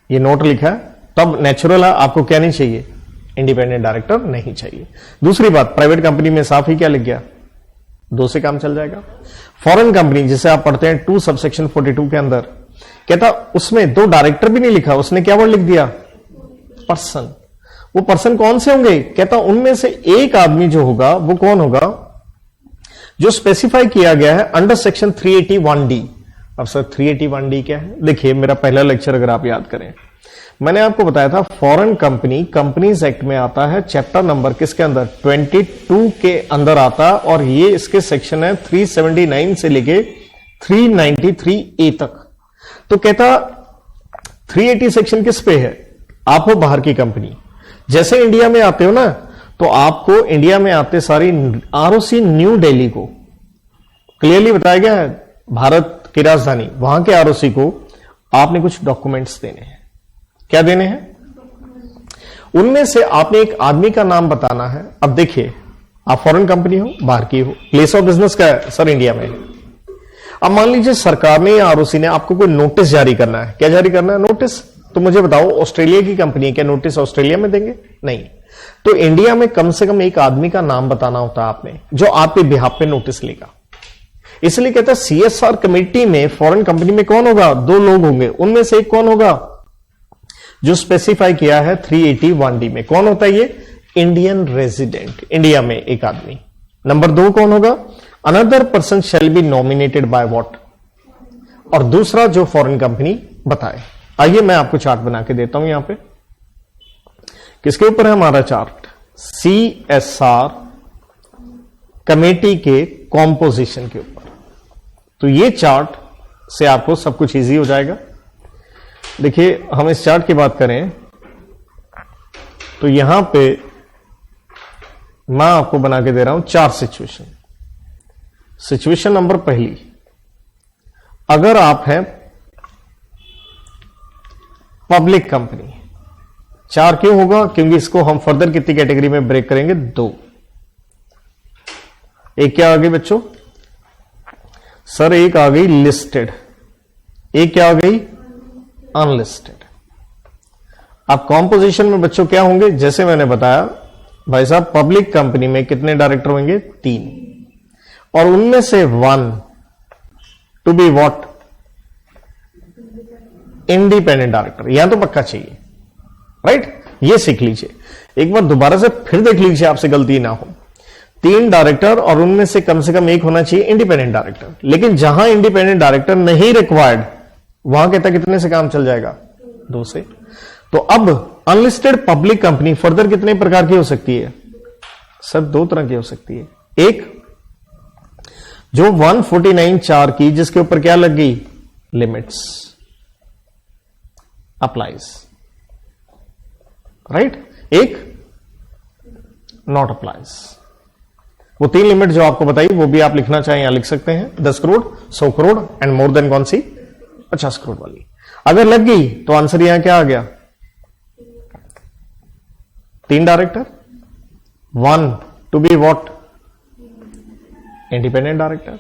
ये नोट लिखा है, तब नेचुरल है आपको क्या नहीं चाहिए? इंडिपेंडेंट डायरेक्टर नहीं चाहिए। दूसरी बात, प्राइवेट कंपनी में साफ ही क्या लिख गया? 2 से काम चल जाएगा। फॉरेन कंपनी जिसे आप पढ़ते हैं 2 सबसेक्शन 42 के अंदर, कहता उसमें 2 डायरेक्टर भी नहीं लिखा, उसने क्या वर्ड लिख दिया? पर्सन। वो पर्सन कौन से होंगे? कहता उनमें से एक आदमी जो होगा वो कौन होगा? जो स्पेसिफाई किया गया है अंडर सेक्शन 381D। अब सर 381D क्या है? देखिए मेरा पहला लेक्चर अगर आप याद करें, मैंने आपको बताया था फॉरेन कंपनी कंपनीज एक्ट में आता है, चैप्टर नंबर किसके अंदर? 22 के अंदर आता है, और ये इसके सेक्शन है 379 से लेके 393A तक। तो कहता 380 सेक्शन किस पे है? आप हो बाहर की कंपनी, जैसे इंडिया में आते हो ना, तो आपको इंडिया में आते सारी ROC न्यू दिल्ली को क्लियरली बताया गया है, भारत की राजधानी, वहां के ROC को आपने कुछ डॉक्यूमेंट्स देने हैं। क्या देने हैं? उनमें से आपने एक आदमी का नाम बताना है। अब देखिए आप फॉरेन कंपनी हो, बाहर की हो, प्लेस ऑफ बिजनेस का है सर इंडिया में है। अब मान लीजिए सरकार ने या ROC ने आपको कोई नोटिस जारी करना है। क्या जारी करना है? नोटिस। तो मुझे बताओ, ऑस्ट्रेलिया की कंपनी है, क्या नोटिस ऑस्ट्रेलिया में देंगे? नहीं। तो इंडिया में कम से कम एक आदमी का नाम बताना होता है आपने, जो आपके बिहाफ पे नोटिस लेगा। इसलिए कहता है CSR कमेटी में फॉरेन कंपनी में कौन होगा? 2 लोग होंगे। उनमें से एक कौन होगा? जो स्पेसिफाई किया है 381D में। कौन होता है ये? इंडियन रेजिडेंट, इंडिया में एक आदमी। नंबर 2 कौन होगा? Another person shall be nominated by what, और दूसरा जो फॉरेन कंपनी बताए। आइए मैं आपको चार्ट बना के देता हूं यहां पे। किसके ऊपर है हमारा चार्ट? CSR कमेटी के कॉम्पोजिशन के ऊपर। तो ये चार्ट से आपको सब कुछ इजी हो जाएगा। देखिए, हम इस चार्ट की बात करें तो यहां पे मैं आपको बना के दे रहा हूं 4 सिचुएशन। सिचुएशन नंबर पहली, अगर आप हैं पब्लिक कंपनी। 4 क्यों होगा? क्योंकि इसको हम फर्दर कितनी कैटेगरी में ब्रेक करेंगे? 2। एक क्या आ गई बच्चों? सर एक आ गई लिस्टेड, एक क्या आ गई? अनलिस्टेड। अब कॉम्पोजिशन में बच्चों क्या होंगे? जैसे मैंने बताया भाई साहब, पब्लिक कंपनी में कितने डायरेक्टर होंगे? 3, और उनमें से 1 to be what? Independent director. यहां तो पक्का चाहिए, राइट? ये सीख लीजिए, एक बार दोबारा से फिर देख लीजिए, आपसे गलती ना हो। 3 डायरेक्टर और उनमें से कम एक होना चाहिए इंडिपेंडेंट डायरेक्टर। लेकिन जहां इंडिपेंडेंट डायरेक्टर नहीं रिक्वायर्ड, वहां कहता कितने से काम चल जाएगा? 2 से। तो अब अनलिस्टेड पब्लिक कंपनी फर्दर कितने प्रकार की हो सकती है? सर 2 तरह की हो सकती है। एक जो 149(4) की, जिसके ऊपर क्या लग गई? Limits applies, right? एक नॉट अप्लाइज। वो 3 लिमिट जो आपको बताई, वो भी आप लिखना चाहें यहां लिख सकते हैं। 10 crore, 100 crore and more than कौन सी? 50 करोड़ वाली। अगर लग गई तो आंसर यहां क्या आ गया? 3 director, 1 to be what? Independent director.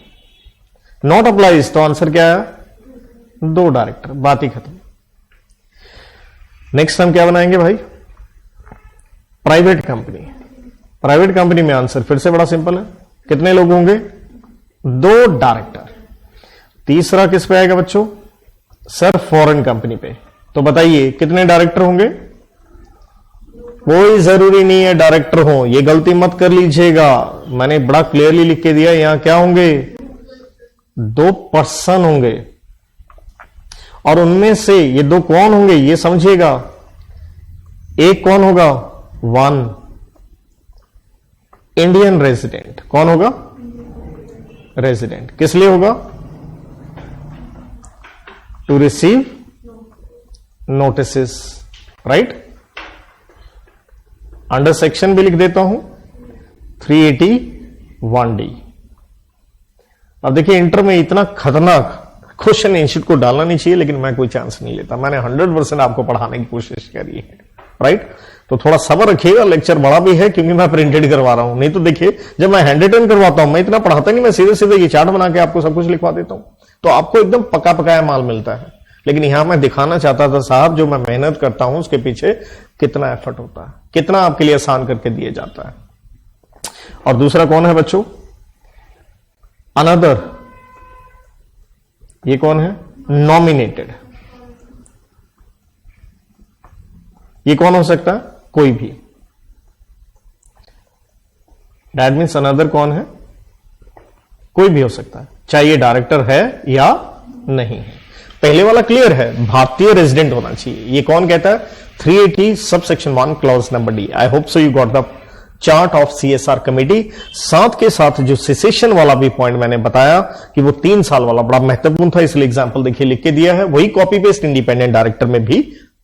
Not applies तो आंसर क्या है? 2 डायरेक्टर। बात ही खत्म। नेक्स्ट हम क्या बनाएंगे भाई? Private company. प्राइवेट कंपनी में आंसर फिर से बड़ा सिंपल है, कितने लोग होंगे? 2 डायरेक्टर। तीसरा किस पे आएगा बच्चों? सर फॉरेन कंपनी पे। तो बताइए कितने डायरेक्टर होंगे? कोई जरूरी नहीं है डायरेक्टर हो, ये गलती मत कर लीजिएगा, मैंने बड़ा क्लियरली लिख के दिया। यहां क्या होंगे? 2 पर्सन होंगे, और उनमें से ये 2 कौन होंगे ये समझिएगा। एक कौन होगा? 1 इंडियन रेजिडेंट। कौन होगा? रेजिडेंट। किस लिए होगा? To receive notices, right? Under section भी लिख देता हूं 381D। अब देखिए, इंटर में इतना खतरनाक क्वेश्चन इंस्टीट्यूट को डालना नहीं चाहिए, लेकिन मैं कोई चांस नहीं लेता। मैंने 100% आपको पढ़ाने की कोशिश करी है, राइट? तो थोड़ा सब्र रखिएगा। लेक्चर बड़ा भी है क्योंकि मैं प्रिंटेड करवा रहा हूं। नहीं तो देखिए, जब मैं हैंड रिटन करवाता हूं, मैं इतना पढ़ाता नहीं, मैं सीधे सीधे ये चार्ट बना के आपको सब कुछ लिखवा देता हूं, तो आपको एकदम पका पकाया माल मिलता है। लेकिन यहां मैं दिखाना चाहता था साहब, जो मैं मेहनत करता हूं उसके पीछे कितना एफर्ट होता है, कितना आपके लिए आसान करके दिया जाता है। और दूसरा कौन है बच्चों? अनदर। ये कौन है? नॉमिनेटेड। ये कौन हो सकता है? कोई भी। दैट मीन्स अनदर कौन है? कोई भी हो सकता है, चाहे ये डायरेक्टर है या नहीं है। पहले वाला क्लियर है, भारतीय रेजिडेंट होना चाहिए। ये कौन कहता है? 380 sub section 1 clause number D. I hope so you got the chart of CSR committee. साथ के साथ जो सेसेशन वाला भी पॉइंट मैंने बताया कि वो 3 साल वाला बड़ा महत्वपूर्ण था, इसलिए एग्जाम्पल देखिए लिख के दिया है। वही कॉपी पेस्ट इंडिपेंडेंट डायरेक्टर में भी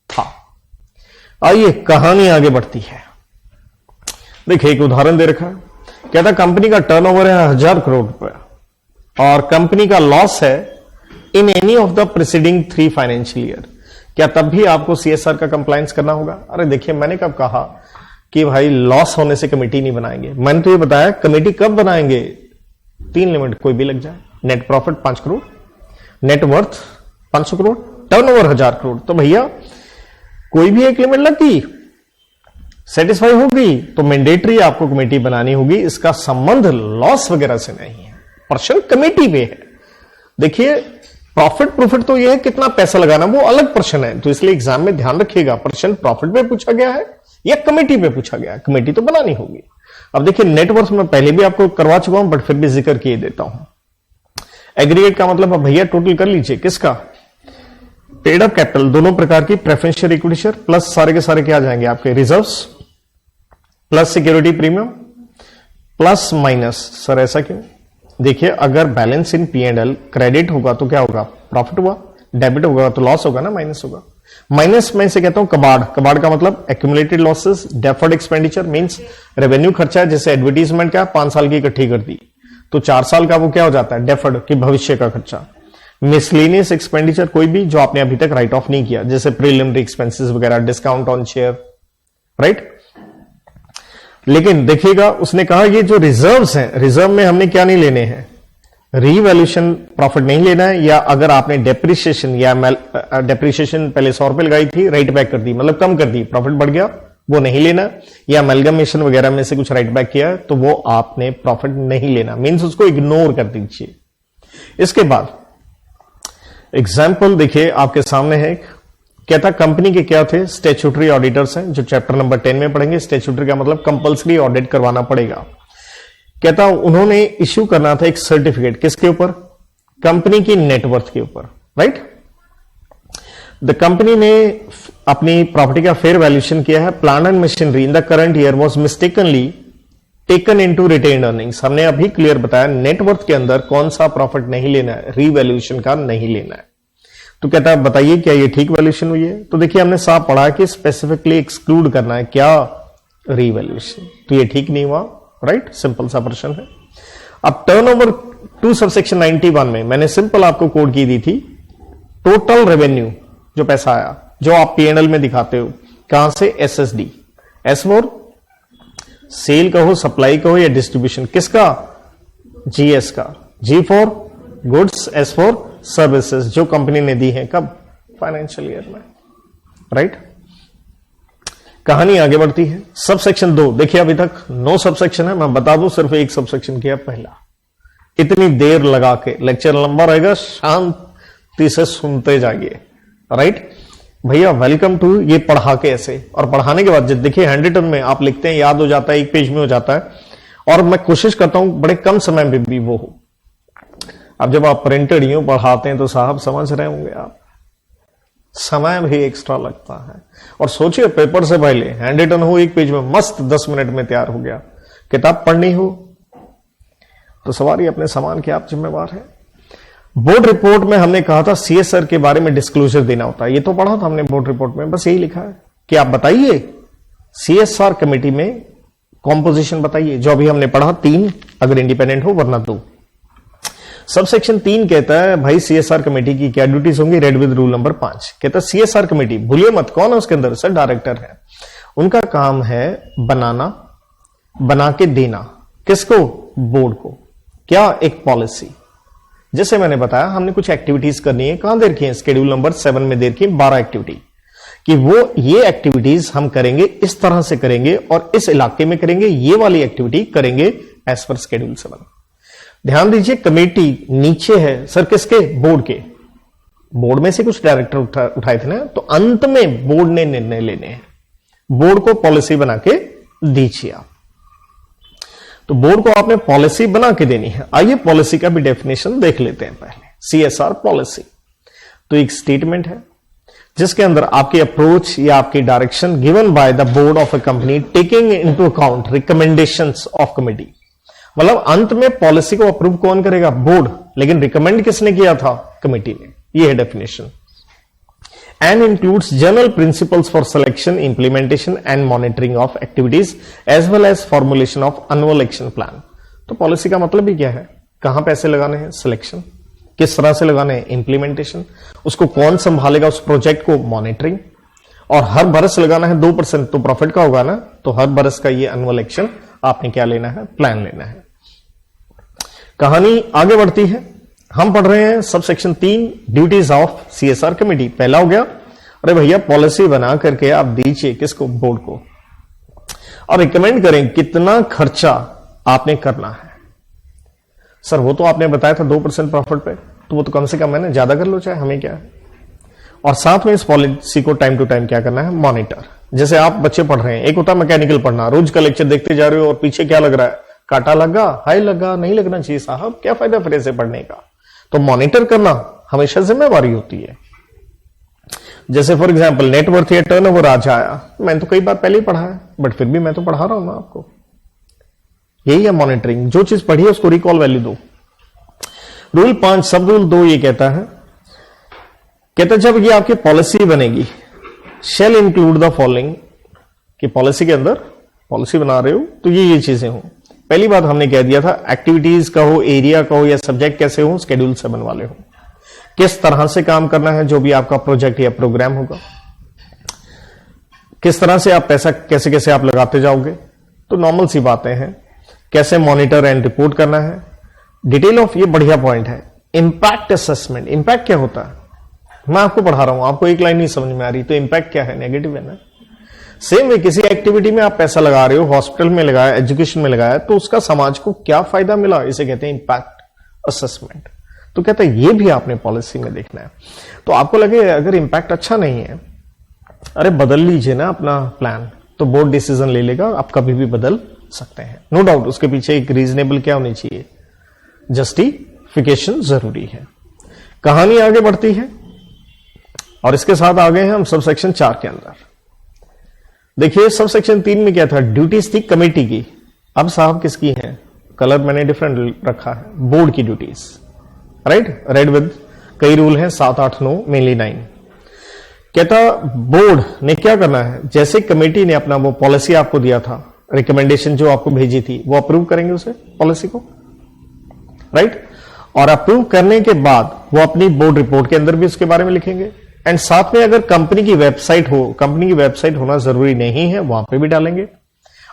था। आइए कहानी आगे बढ़ती है। देखिए, एक उदाहरण दे रखा है। कहता कंपनी का टर्नओवर है 1000 करोड़ रुपया और कंपनी का लॉस है in any of the preceding 3 financial year. क्या तब भी आपको CSR का कंप्लायंस करना होगा? अरे देखिए, मैंने कब कहा कि भाई लॉस होने से कमेटी नहीं बनाएंगे? मैंने तो ये बताया कमेटी कब बनाएंगे? 3 लिमिट कोई भी लग जाए। Net profit 5 crore, net worth 500 crore, turnover 1000 crore. तो भैया कोई भी एक लिमिट लगी, सेटिस्फाई होगी, तो मैंडेटरी आपको कमेटी बनानी होगी। इसका संबंध लॉस वगैरह से नहीं है, प्रश्न कमेटी पे है। देखिए प्रॉफिट तो यह है कितना पैसा लगाना, वो अलग प्रश्न है, तो इसलिए एग्जाम में ध्यान रखिएगा प्रश्न प्रॉफिट पे पूछा गया है या कमेटी पे पूछा गया है। कमेटी तो बनानी होगी। अब देखिए नेटवर्थ में पहले भी आपको करवा चुका हूं, बट फिर भी जिक्र किए देता हूं। एग्रीगेट का मतलब अब भैया टोटल कर लीजिए, किसका, पेड अप कैपिटल दोनों प्रकार की, प्रेफरेंशियल इक्विटी शेयर प्लस सारे के सारे क्या आ जाएंगे आपके, reserves plus security premium plus minus. Sir ऐसा क्यों? देखिए अगर बैलेंस इन P&L क्रेडिट होगा तो क्या होगा, प्रॉफिट हुआ, डेबिट होगा तो लॉस होगा ना, माइनस होगा। माइनस में से कहता हूं कबाड़, कबाड़ का मतलब accumulated losses, deferred expenditure means revenue खर्चा है, जैसे एडवर्टीजमेंट का 5 साल की इकट्ठी कर दी तो 4 साल का वो क्या हो जाता है, डेफर्ड कि भविष्य का खर्चा। मिसलेनियस एक्सपेंडिचर कोई भी जो आपने अभी तक राइट ऑफ नहीं किया, जैसे प्रीलिमिनरी एक्सपेंसेस वगैरह, डिस्काउंट ऑन शेयर, राइट। लेकिन देखिएगा उसने कहा ये जो रिजर्व्स हैं, रिजर्व में हमने क्या नहीं लेने हैं, रीवैल्यूएशन प्रॉफिट नहीं लेना है, या अगर आपने डेप्रिसिएशन या डेप्रिसिएशन पहले 100 रुपए लगाई थी राइट बैक कर दी, मतलब कम कर दी, प्रॉफिट बढ़ गया, वो नहीं लेना, या अमेलगमेशन वगैरह में से कुछ राइट बैक किया तो वो आपने प्रॉफिट नहीं लेना, मींस उसको इग्नोर कर दीजिए। इसके बाद एग्जाम्पल देखिए आपके सामने है, कहता कंपनी के क्या थे, स्टैट्यूटरी ऑडिटर्स हैं, जो चैप्टर नंबर 10 में पढ़ेंगे। स्टैट्यूटरी का मतलब कंपल्सरी ऑडिट करवाना पड़ेगा। कहता उन्होंने इश्यू करना था एक सर्टिफिकेट, किसके ऊपर, कंपनी की नेटवर्थ के ऊपर, राइट। द कंपनी ने अपनी प्रॉपर्टी का फेयर वैल्यूएशन किया है, plant and machinery in the current year was mistakenly taken into retained earnings. हमने अभी क्लियर बताया नेटवर्थ के अंदर कौन सा प्रॉफिट नहीं लेना है, रीवैल्यूएशन का नहीं लेना है। तो कहता है बताइए क्या ये ठीक वैल्यूएशन हुई है, तो देखिए हमने साफ पढ़ा कि स्पेसिफिकली एक्सक्लूड करना है क्या, रीवैल्यूएशन, तो ये ठीक नहीं हुआ, राइट, सिंपल सा प्रश्न है। अब टर्नओवर 2 सबसेक्शन 91 में मैंने सिंपल आपको कोड की दी थी, टोटल रेवेन्यू जो पैसा आया जो आप P&L में दिखाते हो, कहां से, SSD, S फॉर सेल का हो, सप्लाई का हो या डिस्ट्रीब्यूशन, किसका, GS का, G for goods, S for services, जो कंपनी ने दी है कब, फाइनेंशियल ईयर में, राइट। कहानी आगे बढ़ती है। सबसेक्शन 2 देखिए अभी तक 9 सबसेक्शन है, मैं बता दूं सिर्फ एक सबसेक्शन किया पहला। इतनी देर लगा के लेक्चर लंबा रहेगा, शांति से सुनते जाइए, राइट भैया। वेलकम टू ये पढ़ा के ऐसे, और पढ़ाने के बाद देखिए हैंड रिटन में आप लिखते हैं, याद हो जाता है, 1 पेज में हो जाता है, और मैं कोशिश करता हूं बड़े कम समय में भी वो हो। अब जब आप प्रिंटेड यूं पढ़ाते हैं तो साहब समझ रहे होंगे आप, समय भी एक्स्ट्रा लगता है। और सोचिए पेपर से पहले हैंड रिटन हो 1 पेज में, मस्त 10 मिनट में तैयार हो गया। किताब पढ़नी हो तो सवारी अपने सामान के आप जिम्मेवार है। बोर्ड रिपोर्ट में हमने कहा था CSR के बारे में डिस्क्लोजर देना होता है, ये तो पढ़ा था हमने बोर्ड रिपोर्ट में, बस यही लिखा है कि आप बताइए CSR कमेटी में कॉम्पोजिशन बताइए, जो अभी हमने पढ़ा 3 अगर इंडिपेंडेंट हो, वरना 2। सबसेक्शन 3 कहता है भाई CSR कमेटी की क्या ड्यूटीज होंगी, रेड विद रूल नंबर 5। कहता है CSR कमेटी, भूलिए मत कौन है उसके अंदर, सर डायरेक्टर है, उनका काम है बनाना, बना के देना, किसको, बोर्ड को, क्या, एक पॉलिसी। जैसे मैंने बताया हमने कुछ एक्टिविटीज करनी है, कहां दे रखी है, शेड्यूल नंबर 7 में दे रखी है 12 एक्टिविटी, कि वो ये एक्टिविटीज हम करेंगे, इस तरह से करेंगे और इस इलाके में करेंगे, ये वाली एक्टिविटी करेंगे एज पर शेड्यूल 7। ध्यान दीजिए कमेटी नीचे है सर, किसके, बोर्ड के, बोर्ड में से कुछ डायरेक्टर उठाए थे ना, तो अंत में बोर्ड ने निर्णय लेने हैं, बोर्ड को पॉलिसी बना के दीजिए आप। तो बोर्ड को आपने पॉलिसी बना के देनी है। आइए पॉलिसी का भी डेफिनेशन देख लेते हैं पहले। CSR पॉलिसी तो एक स्टेटमेंट है जिसके अंदर आपकी अप्रोच या आपकी direction given by the board of a company taking into account recommendations of committee. मतलब अंत में पॉलिसी को अप्रूव कौन करेगा, बोर्ड, लेकिन रिकमेंड किसने किया था, कमिटी ने। यह है definition. and includes general principles for selection, implementation and monitoring of activities as well as formulation of annual action plan। तो पॉलिसी का मतलब ही क्या है, कहां पैसे लगाने हैं, सिलेक्शन, किस तरह से लगाने हैं, इंप्लीमेंटेशन, उसको कौन संभालेगा उस प्रोजेक्ट को, मॉनिटरिंग, और हर बरस लगाना है 2% तो प्रॉफिट का होगा ना, तो हर बरस का ये एनुअल एक्शन आपने क्या लेना है, प्लान लेना है। कहानी आगे बढ़ती है, हम पढ़ रहे हैं subsection 3 duties of CSR committee. पहला हो गया अरे भैया पॉलिसी बना करके आप दीजिए किसको, बोर्ड को, और रिकमेंड करें कितना खर्चा आपने करना है। सर वो तो आपने बताया था 2% प्रॉफिट पे, तो वो तो कम से कम है ना, ज्यादा कर लो चाहे, हमें क्या है। और साथ में इस पॉलिसी को टाइम टू टाइम क्या करना है, मॉनिटर। जैसे आप बच्चे पढ़ रहे हैं, एक होता है मैकेनिकल पढ़ना, रोज का लेक्चर देखते जा रहे हो और पीछे क्या लग रहा है, कांटा लगा, हाई लगा, नहीं लगना चाहिए साहब, क्या फायदा फिर से पढ़ने का। तो मॉनिटर करना हमेशा जिम्मेवारी होती है। जैसे फॉर एग्जांपल नेटवर्थ या टर्नओवर आज आया, मैंने तो कई बार पहले ही पढ़ा है, बट फिर भी मैं तो पढ़ा रहा हूं ना आपको। यही है मॉनिटरिंग, जो चीज पढ़ी है उसको रिकॉल वैल्यू दो। रूल 5 सब रूल 2 ये कहता है जब ये आपकी पॉलिसी बनेगी, शेल इंक्लूड द फॉलोइंग, कि पॉलिसी के अंदर पॉलिसी बना रहे हो तो ये चीजें हो। पहली बात हमने कह दिया था, एक्टिविटीज का हो, एरिया का हो, या सब्जेक्ट कैसे हो, शेड्यूल 7 वाले हो, किस तरह से काम करना है जो भी आपका प्रोजेक्ट या प्रोग्राम होगा, किस तरह से आप पैसा कैसे कैसे आप लगाते जाओगे, तो नॉर्मल सी बातें हैं। कैसे मॉनिटर एंड रिपोर्ट करना है, डिटेल ऑफ, ये बढ़िया पॉइंट है, इंपैक्ट असेसमेंट। इंपैक्ट क्या होता है, मैं आपको पढ़ा रहा हूं, आपको एक लाइन नहीं समझ में आ रही, तो इंपैक्ट क्या है, नेगेटिव है ना। सेम वे किसी एक्टिविटी में आप पैसा लगा रहे हो, हॉस्पिटल में लगाया, एजुकेशन में लगाया, तो उसका समाज को क्या फायदा मिला, इसे कहते हैं इंपैक्ट असेसमेंट। तो कहते हैं ये भी आपने पॉलिसी में देखना है। तो आपको लगे अगर इंपैक्ट अच्छा नहीं है, अरे बदल लीजिए ना अपना प्लान, तो बोर्ड डिसीजन ले लेगा, आप कभी भी बदल सकते हैं, नो डाउट। उसके पीछे एक रीजनेबल क्या होनी चाहिए, जस्टिफिकेशन जरूरी है। कहानी आगे बढ़ती है और इसके साथ आ गए हैं हम सब सेक्शन 4 के अंदर। देखिए सब सेक्शन 3 में क्या था, ड्यूटीज थी कमेटी की। अब साहब किसकी है, कलर मैंने डिफरेंट रखा है, बोर्ड की ड्यूटीज, राइट, रेड विद कई रूल हैं, 7, 8, 9, मेनली 9। कहता बोर्ड ने क्या करना है, जैसे कमेटी ने अपना वो पॉलिसी आपको दिया था, रिकमेंडेशन जो आपको भेजी थी, वो अप्रूव करेंगे उसे पॉलिसी को, राइट। और अप्रूव करने के बाद वो अपनी बोर्ड रिपोर्ट के अंदर भी उसके बारे में लिखेंगे। एंड साथ में अगर कंपनी की वेबसाइट हो, कंपनी की वेबसाइट होना जरूरी नहीं है, वहां पे भी डालेंगे।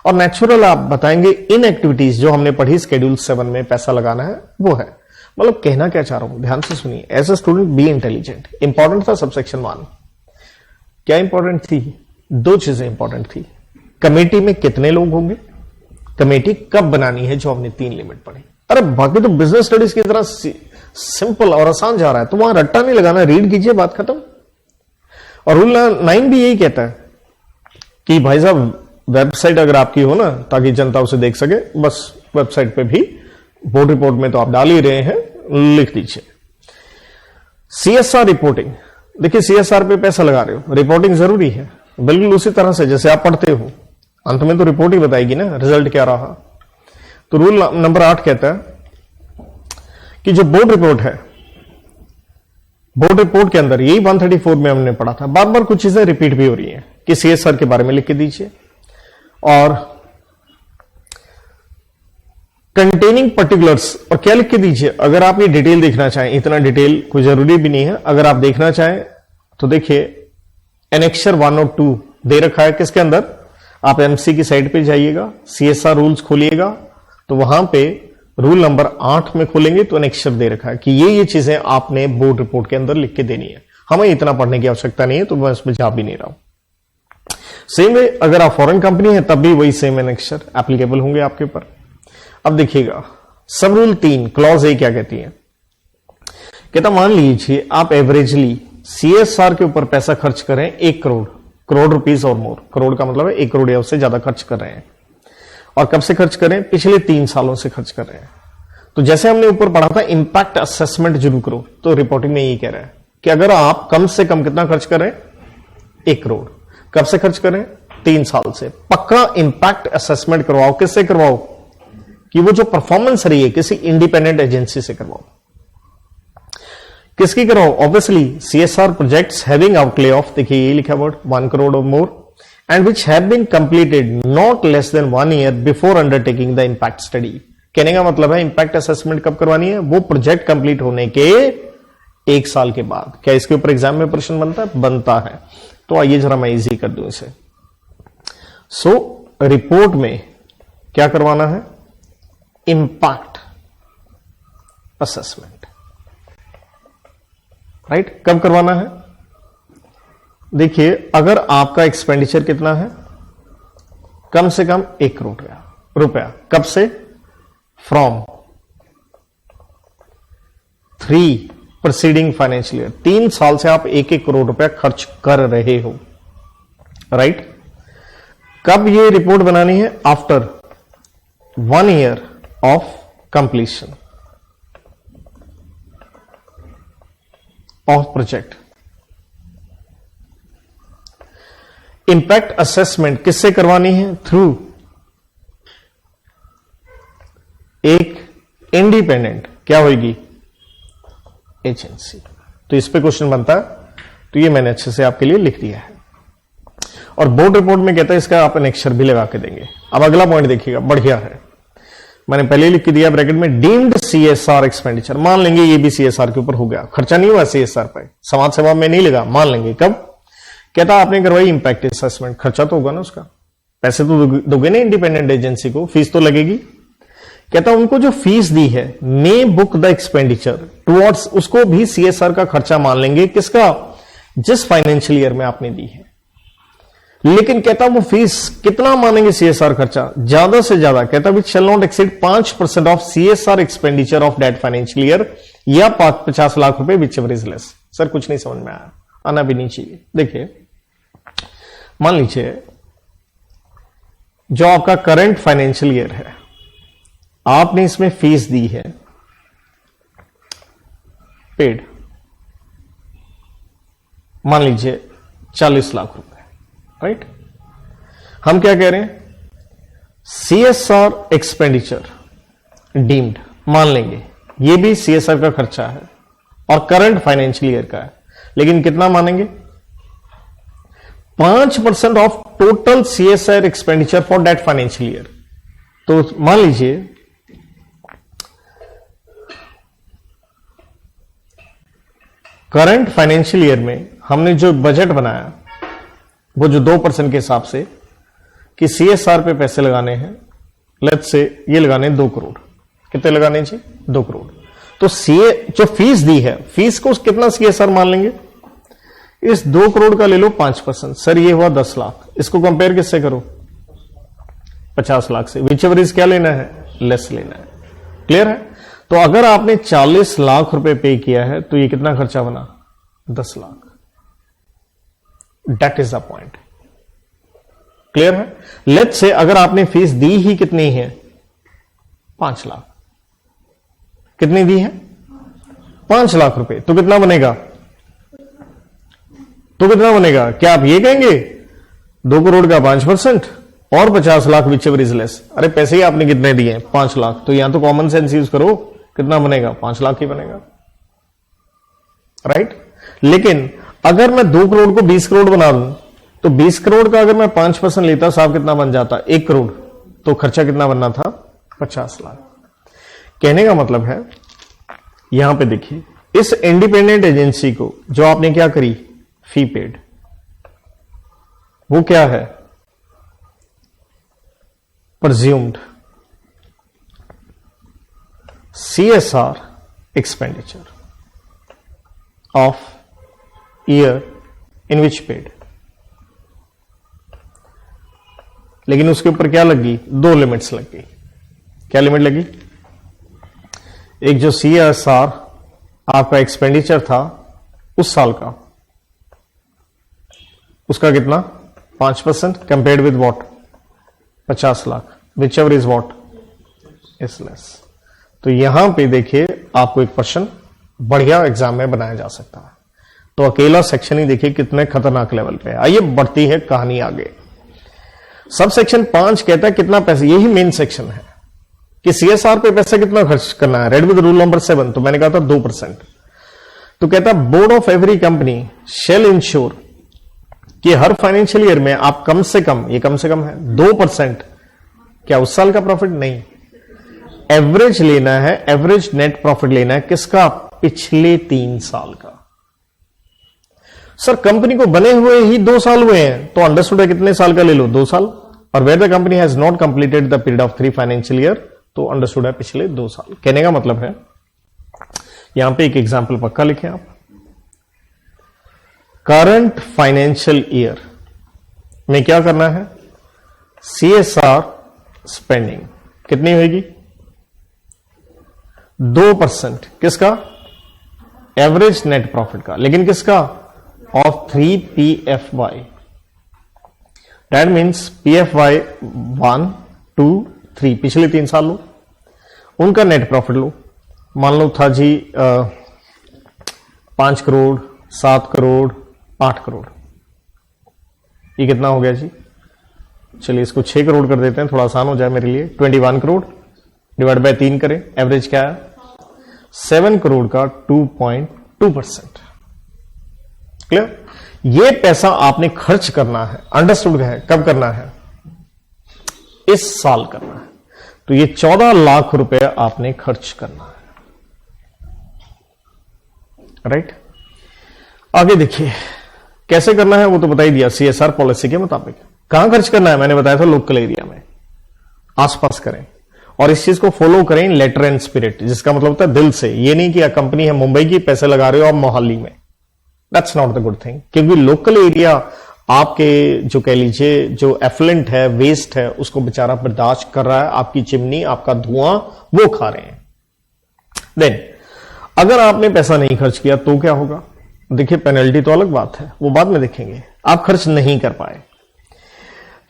और नेचुरल आप बताएंगे इन एक्टिविटीज जो हमने पढ़ी शेड्यूल 7 में पैसा लगाना है वो है। मतलब कहना क्या चाह रहा हूं, ध्यान से सुनिए। As a student be intelligent, important था सबसेक्शन 1। क्या इंपॉर्टेंट थी, 2 चीजें इंपॉर्टेंट थी, कमेटी में कितने लोग होंगे, कमेटी कब बनानी है, जो हमने 3 लिमिट पढ़ी। अरे बाकी तो बिजनेस स्टडीज की तरह सिंपल और आसान जा रहा है, तो वहां रट्टा नहीं लगाना, रीड कीजिए, बात खत्म। और रूल 9 भी यही कहता है कि भाई साहब वेबसाइट अगर आपकी हो ना, ताकि जनता उसे देख सके, बस वेबसाइट पे भी, बोर्ड रिपोर्ट में तो आप डाल ही रहे हैं, लिख दीजिए। सीएसआर रिपोर्टिंग, देखिए सीएसआर पे पैसा लगा रहे हो, रिपोर्टिंग जरूरी है, बिल्कुल उसी तरह से जैसे आप पढ़ते हो, अंत में तो रिपोर्ट ही बताएगी ना रिजल्ट क्या रहा। तो रूल नंबर 8 कहता है कि जो बोर्ड रिपोर्ट है, बोर्ड रिपोर्ट के अंदर यही 134 में हमने पढ़ा था, बार बार कुछ चीजें रिपीट भी हो रही हैं कि सीएसआर के बारे में लिख के दीजिए। और कंटेनिंग पर्टिकुलर्स, और क्या लिख के दीजिए, अगर आप ये डिटेल देखना चाहें, इतना डिटेल कोई जरूरी भी नहीं है, अगर आप देखना चाहें तो देखिए एनेक्सर 1 और 2 दे रखा है किसके अंदर, आप एमसी की साइट पे जाइएगा, सीएसआर रूल्स खोलिएगा, तो वहां पे रूल नंबर 8 में खोलेंगे तो एनेक्सर दे रखा है कि ये चीजें आपने बोर्ड रिपोर्ट के अंदर लिख के देनी है। हमें इतना पढ़ने की आवश्यकता नहीं है, तो मैं उसमें जा भी नहीं रहा हूं। सेम वे अगर आप फॉरेन कंपनी है तब भी वही सेम एनेक्सर एप्लीकेबल होंगे आपके ऊपर। अब देखिएगा सब रूल 3 क्लॉज ए क्या कहती है, कहता मान लीजिए आप एवरेजली सीएसआर के ऊपर पैसा खर्च करें 1 करोड़ रुपीस और मोर, करोड़ का मतलब है 1 करोड़ या उससे ज्यादा खर्च कर रहे हैं, और कब से खर्च करें, पिछले 3 सालों से खर्च कर रहे हैं। तो जैसे हमने ऊपर पढ़ा था इंपैक्ट असेसमेंट जरूर करो, तो रिपोर्टिंग में यही कह रहा है कि अगर आप कम से कम कितना खर्च करें, 1 करोड़, कब से खर्च करें, 3 साल से, पक्का इंपैक्ट असेसमेंट करवाओ। किससे करवाओ, कि वो जो परफॉर्मेंस रही है किसी इंडिपेंडेंट एजेंसी से करवाओ। किसकी कराओ, obviously CSR projects having outlay of, देखिए ये लिखा वर्ड 1 करोड़ और मोर, and which have been completed not less than 1 year before undertaking the impact study। कहने का मतलब है इंपैक्ट असेसमेंट कब करवानी है, वो प्रोजेक्ट कंप्लीट होने के 1 साल के बाद। क्या इसके ऊपर एग्जाम में प्रश्न बनता है, बनता है। तो आइए जरा मैं इजी कर दूं इसे। सो रिपोर्ट में क्या करवाना है, इंपैक्ट असेसमेंट, राइट। कब करवाना है, देखिए, अगर आपका एक्सपेंडिचर कितना है, कम से कम 1 करोड़ रुपया, कब से? फ्रॉम 3 प्रीसीडिंग फाइनेंशियल ईयर, 3 साल से आप 1-1 करोड़ रुपया खर्च कर रहे हो, राइट? कब ये रिपोर्ट बनानी है? After 1 year of completion of project. Impact assessment किससे करवानी है? थ्रू एक इंडिपेंडेंट, क्या होगी? एजेंसी। तो इस पे क्वेश्चन बनता है, तो ये मैंने अच्छे से आपके लिए लिख दिया है। और बोर्ड रिपोर्ट में कहता है इसका आप अनेक्सर भी लगा के देंगे। अब अगला पॉइंट देखिएगा, बढ़िया है, मैंने पहले लिख के दिया ब्रैकेट में, डीम्ड सीएसआर एक्सपेंडिचर। मान लेंगे ये भी सीएसआर के ऊपर हो गया, खर्चा नहीं हुआ सीएसआर पे, समाज सेवा में नहीं लगा, मान लेंगे। कब? कहता आपने करवाई इंपैक्ट असेसमेंट, खर्चा तो होगा ना उसका, पैसे तो दोगे ना इंडिपेंडेंट एजेंसी को, फीस तो लगेगी। कहता उनको जो फीस दी है, मे बुक द एक्सपेंडिचर टुवर्ड्स, उसको भी सीएसआर का खर्चा मान लेंगे। किसका? जिस फाइनेंशियल ईयर में आपने दी है। लेकिन कहता वो फीस कितना मानेंगे सीएसआर खर्चा? ज्यादा से ज्यादा, कहता which shall not exceed 5% of CSR expenditure of that financial year, या 50 लाख रुपए, whichever is less. Sir कुछ नहीं समझ में आया, आना भी नहीं चाहिए। देखिए, मान लीजिए जो आपका करंट फाइनेंशियल ईयर है, आपने इसमें फीस दी है, पेड, मान लीजिए 40 लाख रुपए, राइट? हम क्या कह रहे हैं? सीएसआर एक्सपेंडिचर डीम्ड मान लेंगे, ये भी सीएसआर का खर्चा है और करंट फाइनेंशियल ईयर का है, लेकिन कितना मानेंगे? 5% of total CSR expenditure for that financial year. तो मान लीजिए करंट फाइनेंशियल ईयर में हमने जो बजट बनाया, वो जो 2% के हिसाब से कि सीएसआर पे पैसे लगाने हैं, लेट्स से ये लगाने 2 करोड़। कितने लगाने जी? 2 करोड़। तो जो फीस दी है, फीस को कितना सीएसआर मान लेंगे? इस 2 करोड़ का ले लो 5%, सर ये हुआ 10 लाख। इसको कंपेयर किससे करो? 50 लाख से। विच एवर इज क्या लेना है? लेस लेना है। क्लियर है? तो अगर आपने 40 लाख रुपए पे किया है, तो ये कितना खर्चा बना? 10 lakh. That is the point. Clear है? लेट्स से अगर आपने फीस दी ही कितनी है? 5 लाख। कितनी दी है? 5 लाख रुपए। तो कितना बनेगा? क्या आप ये कहेंगे 2 करोड़ का 5% और 50 lakh which ever is less? अरे पैसे ही आपने कितने दिए? 5 लाख। तो यहां तो कॉमन सेंस यूज करो, कितना बनेगा? 5 लाख ही बनेगा, राइट? लेकिन अगर मैं 2 करोड़ को 20 करोड़ बना दूं, तो 20 करोड़ का अगर मैं 5% लेता, साहब कितना बन जाता? 1 करोड़। तो खर्चा कितना बनना था? 50 लाख। कहने का मतलब है, यहां पे देखिए, इस इंडिपेंडेंट एजेंसी को जो आपने क्या करी? Fee paid. वो क्या है? presumed CSR expenditure of year in which paid. लेकिन उसके ऊपर क्या लगी? 2 लिमिट्स लग गई। क्या लिमिट लगी? एक जो CSR आपका एक्सपेंडिचर था उस साल का, उसका कितना? 5% compared with what? 50 lakh, which ever is what is less. तो यहां पे देखिए, आपको एक प्रश्न बढ़िया एग्जाम में बनाया जा सकता है। तो अकेला सेक्शन ही देखिए कितने खतरनाक लेवल पे है। आइए बढ़ती है कहानी आगे। सब सेक्शन 5 कहता है कितना पैसे, यही मेन सेक्शन है कि सीएसआर पे पैसा कितना खर्च करना है। रेड विद रूल नंबर 7, तो मैंने कहा था 2%। तो कहता board of every company shall ensure कि हर फाइनेंशियल ईयर में आप कम से कम, ये कम से कम है 2%, क्या उस साल का प्रॉफिट? नहीं, एवरेज लेना है, एवरेज नेट प्रॉफिट लेना है। किसका? पिछले 3 साल का। सर कंपनी को बने हुए ही 2 साल हुए हैं, तो अंडरस्टूड है कितने साल का ले लो? 2 साल। और where the company has not completed the period of 3 financial year, तो अंडरस्टूड है पिछले 2 साल। कहने का मतलब है, यहां पे एक एग्जाम्पल पक्का लिखें आप। करंट फाइनेंशियल ईयर में क्या करना है? CSR स्पेंडिंग कितनी होगी? 2%। किसका? एवरेज नेट प्रॉफिट का। लेकिन किसका? Of 3 PFY। That means PFY 1, 2, 3 पिछले 3 साल लो, उनका नेट प्रॉफिट लो। मान लो था जी 5 करोड़, 7 करोड़, 8 करोड़। ये कितना हो गया जी? चलिए इसको 6 करोड़ कर देते हैं, थोड़ा आसान हो जाए मेरे लिए। 21 करोड़ डिवाइड बाय 3 करें, एवरेज क्या है? 7 करोड़ का 2.2%। क्लियर? ये पैसा आपने खर्च करना है। अंडरस्टूड है? कब करना है? इस साल करना है। तो ये 14 लाख रुपए आपने खर्च करना है। राइट? आगे देखिए कैसे करना है, वो तो बता ही दिया CSR पॉलिसी के मुताबिक। कहां खर्च करना है? मैंने बताया था लोकल एरिया में, आसपास करें और इस चीज को फॉलो करें लेटर एंड स्पिरिट, जिसका मतलब होता है दिल से। ये नहीं कि कंपनी है मुंबई की, पैसे लगा रहे हो आप मोहाली में। That's not the good thing, क्योंकि लोकल एरिया आपके जो कह लीजिए जो एफ्लुएंट है, वेस्ट है, उसको बेचारा बर्दाश्त कर रहा है। आपकी चिमनी, आपका धुआं वो खा रहे हैं। देन अगर आपने पैसा नहीं खर्च किया तो क्या होगा? देखिए पेनल्टी तो अलग बात है, वो बाद में देखेंगे। आप खर्च नहीं कर पाए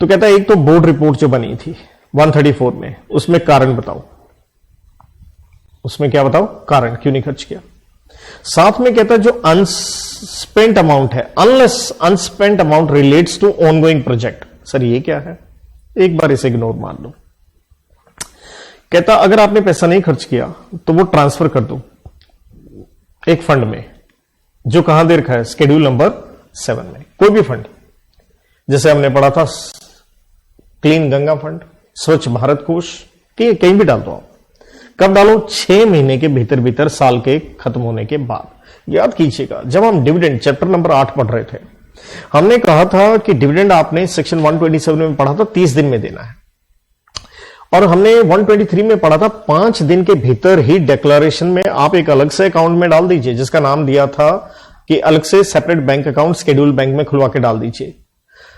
तो कहता है एक तो बोर्ड रिपोर्ट जो बनी थी 134 में, उसमें कारण बताओ। उसमें क्या बताओ? कारण क्यों नहीं खर्च किया। साथ में कहता है जो अनस्पेंट अमाउंट है, unless unspent amount relates to ongoing project. Sir ये क्या है? एक बार इसे इग्नोर मार दो। कहता अगर आपने पैसा नहीं खर्च किया तो वो ट्रांसफर कर दो एक फंड में, जो कहां दे रखा है? शेड्यूल नंबर 7 में। कोई भी फंड, जैसे हमने पढ़ा था क्लीन गंगा फंड, स्वच्छ भारत कोष, कहीं भी डाल दो आप। कब डालो? 6 महीने के भीतर भीतर, साल के खत्म होने के बाद। याद कीजिएगा जब हम डिविडेंड चैप्टर नंबर 8 पढ़ रहे थे, हमने कहा था कि डिविडेंड आपने सेक्शन 127 में पढ़ा था 30 दिन में देना है, और हमने 123 में पढ़ा था 5 दिन के भीतर ही डिक्लेरेशन में आप एक अलग से अकाउंट में डाल दीजिए, जिसका नाम दिया था कि अलग से separate bank account schedule bank में खुलवा के डाल दीजिए।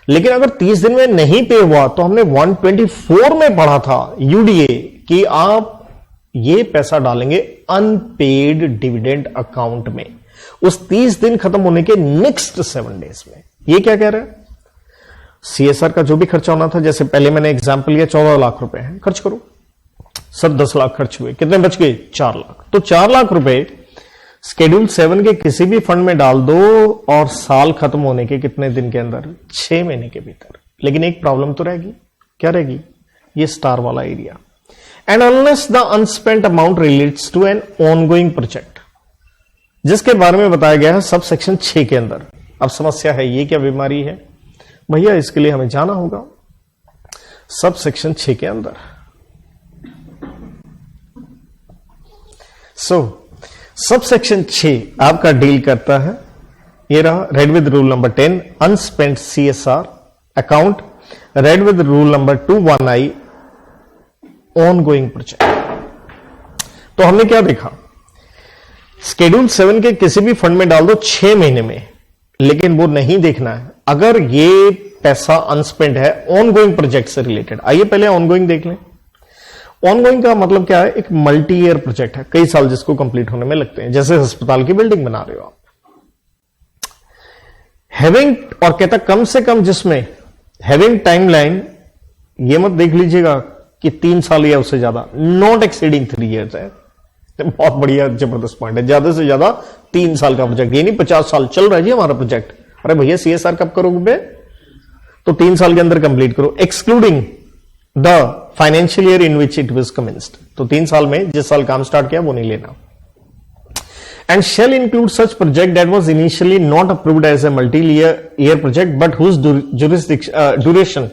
लेकिन अगर 30 दिन में नहीं पे हुआ तो हमने 124 में पढ़ा था यूडीए कि आप ये पैसा डालेंगे अनपेड डिविडेंड अकाउंट में उस 30 दिन खत्म होने के नेक्स्ट 7 डेज में। ये क्या कह रहा है? CSR का जो भी खर्चा होना था, जैसे पहले मैंने एग्जांपल लिया 14 लाख रुपए हैं, खर्च करो। सर 10 लाख खर्च हुए, कितने बच गए? 4 लाख। तो 4 लाख रुपए शेड्यूल 7 के किसी भी फंड में डाल दो और साल खत्म होने के कितने दिन के अंदर? 6 महीने के भीतर। लेकिन एक प्रॉब्लम तो रहेगी। क्या रहेगी? ये स्टार वाला area. And unless the unspent amount relates to an ongoing project, जिसके बारे में बताया गया है सब सेक्शन 6 के अंदर। अब समस्या है ये क्या बीमारी है भैया? इसके लिए हमें जाना होगा सब सेक्शन 6 के अंदर। सब सेक्शन 6 आपका डील करता है, ये रहा read with rule number 10 अनस्पेंट CSR account, read with rule number 21I ongoing project. तो हमने क्या देखा? शेड्यूल 7 के किसी भी फंड में डाल दो 6 महीने में, लेकिन वो नहीं देखना है अगर ये पैसा अनस्पेंड है ऑनगोइंग प्रोजेक्ट से रिलेटेड। आइए पहले ऑनगोइंग देख लें। ऑनगोइंग का मतलब क्या है? एक मल्टी ईयर प्रोजेक्ट है, कई साल जिसको कंप्लीट होने में लगते हैं, जैसे अस्पताल की बिल्डिंग बना रहे हो आप। हैविंग, और कहता कम से कम जिसमें हैविंग टाइमलाइन, ये मत देख लीजिएगा कि 3 साल या उससे ज्यादा, नॉट एक्सीडिंग 3 years है। बहुत बढ़िया जबरदस्त पॉइंट है। ज्यादा से ज्यादा 3 साल का प्रोजेक्ट, ये नहीं 50 साल चल रहा है जी हमारा प्रोजेक्ट। अरे भैया CSR कब करोगे? तो 3 साल के अंदर कंप्लीट करो, excluding the financial year in which it was commenced. तो 3 साल में जिस साल काम स्टार्ट किया वो नहीं लेना। And shall include such project that was initially not approved as a multi year project but whose duration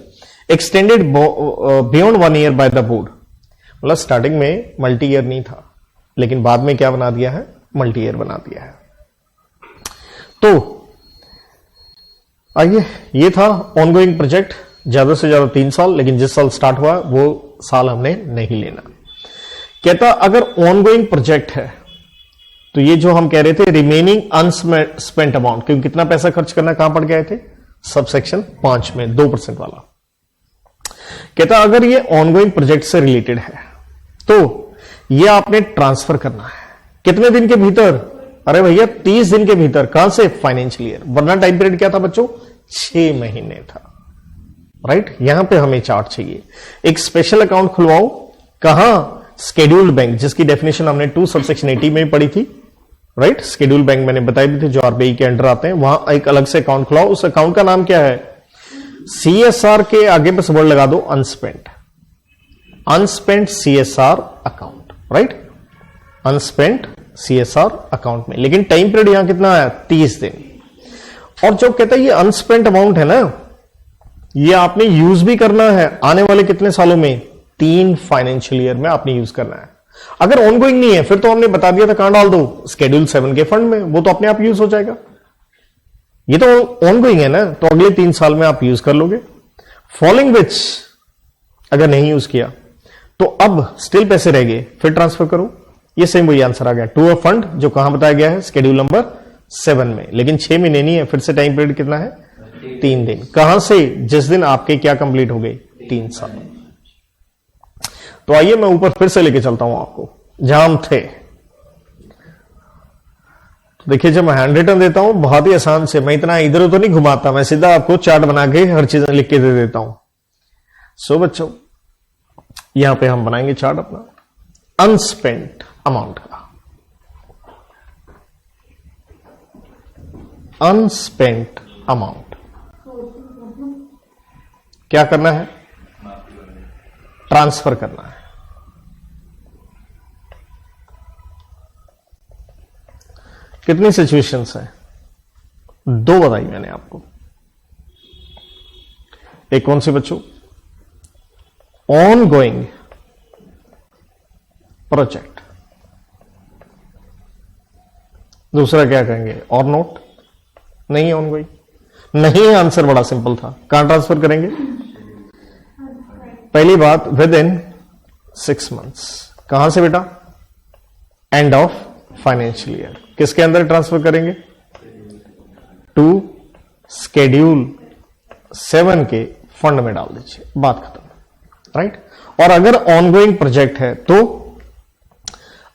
extended beyond 1 year by the board. मतलब स्टार्टिंग में मल्टी ईयर नहीं था, लेकिन बाद में क्या बना दिया है? मल्टी ईयर बना दिया है। तो आइए, ये था ऑनगोइंग प्रोजेक्ट, ज्यादा से ज्यादा 3 साल, लेकिन जिस साल स्टार्ट हुआ वो साल हमने नहीं लेना। कहता अगर ऑनगोइंग प्रोजेक्ट है तो ये जो हम कह रहे थे रिमेनिंग अनस्पेंट अमाउंट, क्योंकि कितना पैसा खर्च करना कहां पड़ गए थे, सबसेक्शन 5 में 2% वाला। कहता अगर ये ऑनगोइंग प्रोजेक्ट से रिलेटेड है तो ये आपने ट्रांसफर करना है कितने दिन के भीतर, अरे भैया 30 दिन के भीतर। कहां से, फाइनेंशियल ईयर, वरना टाइम पीरियड क्या था बच्चों, 6 महीने था। राइट, यहां पे हमें चार्ट चाहिए। एक स्पेशल अकाउंट खुलवाओ, कहां, शेड्यूल्ड बैंक, जिसकी डेफिनेशन हमने 2 सबसेक्शन 80 में पढ़ी थी। राइट, शेड्यूल्ड बैंक मैंने बताई भी थी जो आरबीआई के अंडर आते हैं, वहां एक अलग से अकाउंट खुलाओ। उस अकाउंट का नाम क्या है, सीएसआर के आगे बस वर्ड लगा दो unspent, unspent CSR account. Right, unspent CSR account में, लेकिन टाइम पीरियड यहां कितना है, 30 दिन। और जो कहता है ये अनस्पेंट अमाउंट है ना, ये आपने यूज भी करना है आने वाले कितने सालों में, 3 फाइनेंशियल ईयर में आपने यूज करना है। अगर ऑनगोइंग नहीं है फिर तो हमने बता दिया था कहां डाल दो, शेड्यूल 7 के फंड में, वो तो अपने आप यूज हो जाएगा। ये तो ऑनगोइंग है ना, तो अगले 3 साल में आप यूज कर लोगे। फॉलोइंग विच अगर नहीं यूज किया तो अब स्टिल पैसे रह गए, फिर ट्रांसफर करो। ये सेम वही आंसर आ गया, टू अ फंड, जो कहां बताया गया है, शेड्यूल नंबर 7 में, लेकिन 6 महीने नहीं है। फिर से टाइम पीरियड कितना है, 3 दिन। कहां से, जिस दिन आपके क्या कंप्लीट हो गए, 3 साल। तो आइए मैं ऊपर फिर से लेके चलता हूं आपको जहां हम थे। देखिए जब मैं हैंड रिटन देता हूं बहुत ही आसान से, मैं इतना इधर उधर नहीं घुमाता, मैं सीधा आपको चार्ट बना के हर चीज लिख के दे देता हूं। सो बच्चों यहां पे हम बनाएंगे चार्ट अपना अनस्पेंट अमाउंट का। अनस्पेंट अमाउंट क्या करना है, ट्रांसफर करना है। कितनी सिचुएशंस हैं, 2 बताई मैंने आपको। एक कौन सी बच्चों, ऑन गोइंग प्रोजेक्ट, दूसरा क्या कहेंगे, और नोट, नहीं ऑन गोइंग, नहीं है। आंसर बड़ा सिंपल था, कहां ट्रांसफर करेंगे, पहली बात विद इन 6 मंथ्स। कहां से बेटा, एंड ऑफ फाइनेंशियल ईयर। किसके अंदर ट्रांसफर करेंगे, टू शेड्यूल 7 के फंड में डाल दीजिए, बात खत्म। राइट, और अगर ऑनगोइंग प्रोजेक्ट है तो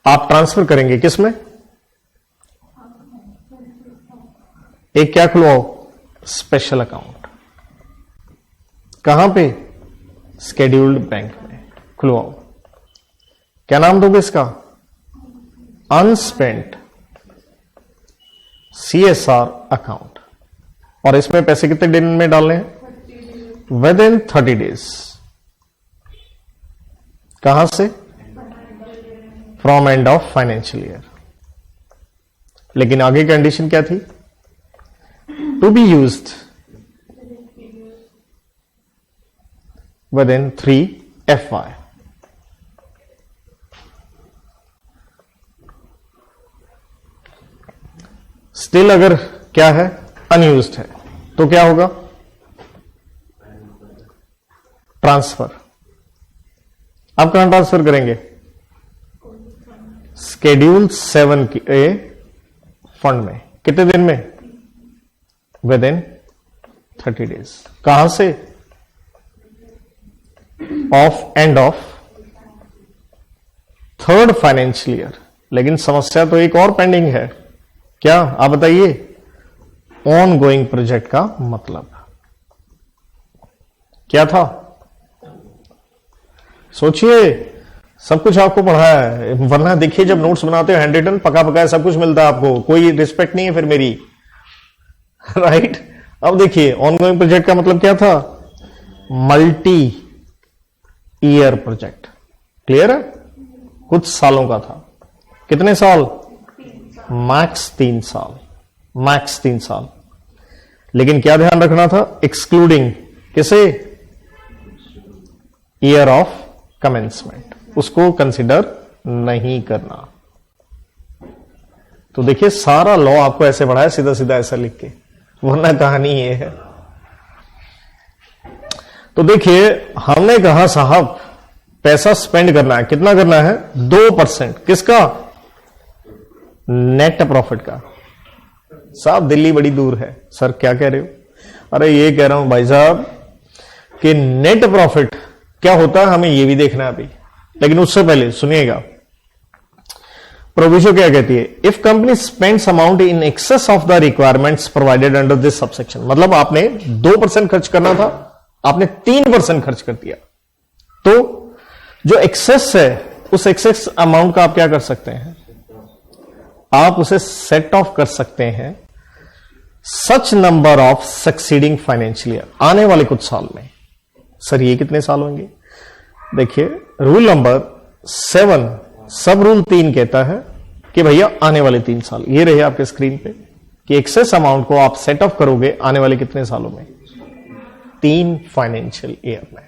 आप ट्रांसफर करेंगे किसमें, एक क्या खुलवाओ, स्पेशल अकाउंट। कहां पे, शेड्यूल्ड बैंक में खुलवाओ। क्या नाम दोगे इसका, अनस्पेंट सीएसआर अकाउंट। और इसमें पैसे कितने दिन में डालने हैं, विद इन 30 डेज। कहां से, from end of financial year. लेकिन आगे कंडीशन क्या थी, to be used within 3 FY। Still अगर क्या है, अनयूज्ड है, तो क्या होगा, ट्रांसफर। अब कहां ट्रांसफर करेंगे, शेड्यूल 7 के फंड में। कितने दिन में, विद इन 30 डेज। कहां से, of end of 3rd financial year. लेकिन समस्या तो एक और पेंडिंग है, क्या आप बताइए, ऑन गोइंग प्रोजेक्ट का मतलब क्या था, सोचिए। सब कुछ आपको पढ़ाया है, वरना देखिए जब नोट्स बनाते हो हैंड रिटन पका पकाया सब कुछ मिलता है आपको, कोई रिस्पेक्ट नहीं है फिर मेरी। राइट, अब देखिए ऑन गोइंग प्रोजेक्ट का मतलब क्या था, मल्टी ईयर प्रोजेक्ट। क्लियर है, कुछ सालों का था। कितने साल, मैक्स 3 साल, मैक्स 3 साल। लेकिन क्या ध्यान रखना था, एक्सक्लूडिंग किसे, ईयर ऑफ कमेंसमेंट, उसको कंसिडर नहीं करना। तो देखिए सारा लॉ आपको ऐसे पढ़ाया, सीधा सीधा ऐसा लिख के, वरना कहानी ये है। तो देखिए हमने कहा साहब पैसा स्पेंड करना है, कितना करना है, 2%। किसका, नेट प्रॉफिट का। साहब दिल्ली बड़ी दूर है। सर क्या कह रहे हो? अरे ये कह रहा हूं भाई साहब कि नेट प्रॉफिट क्या होता है हमें ये भी देखना है अभी, लेकिन उससे पहले सुनिएगा प्रोविजन क्या कहती है। If company spends amount in excess of the requirements provided under this subsection, मतलब आपने 2% खर्च करना था, आपने 3% खर्च कर दिया, तो जो एक्सेस है उस एक्सेस अमाउंट का आप क्या कर सकते हैं, आप उसे सेट ऑफ कर सकते हैं सच number of succeeding financial year, आने वाले कुछ साल में। सर ये कितने साल होंगे? देखिए रूल नंबर 7 सब रूल 3 कहता है कि भैया आने वाले 3 साल, ये रहे आपके स्क्रीन पे कि एक्सेस अमाउंट को आप सेट ऑफ करोगे आने वाले कितने सालों में, 3 फाइनेंशियल ईयर में,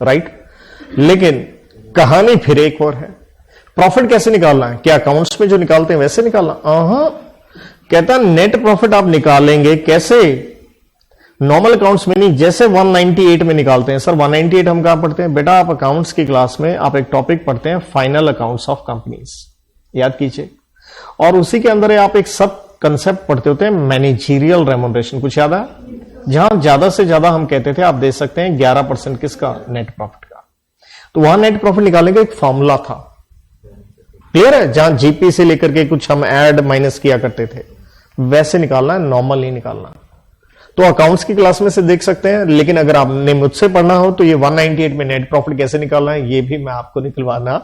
राइट। लेकिन कहानी फिर एक और है, प्रॉफिट कैसे निकालना है? क्या अकाउंट्स में जो निकालते हैं वैसे निकालना? कहता नेट प्रॉफिट आप निकालेंगे कैसे? नॉर्मल अकाउंट्स में नहीं, जैसे 198 में निकालते हैं। सर 198 हम कहां पढ़ते हैं? बेटा आप अकाउंट्स की क्लास में आप एक टॉपिक पढ़ते हैं फाइनल अकाउंट्स ऑफ कंपनीज, याद कीजिए, और उसी के अंदर आप एक सब कंसेप्ट पढ़ते होते हैं मैनेजरियल रेम्युनरेशन, कुछ याद है? जहां ज्यादा से ज्यादा हम कहते थे आप दे सकते हैं 11% किसका, नेट प्रॉफिट का। तो वहां नेट प्रॉफिट निकालने का एक फॉर्मूला था, क्लियर है? जहां जीपी से लेकर के कुछ हम ऐड माइनस किया करते थे, वैसे निकालना है, नॉर्मल नहीं निकालना। तो अकाउंट्स की क्लास में से देख सकते हैं, लेकिन अगर आपने मुझसे पढ़ना हो तो ये 198 में नेट प्रॉफिट कैसे निकालना है ये भी मैं आपको निकलवाना,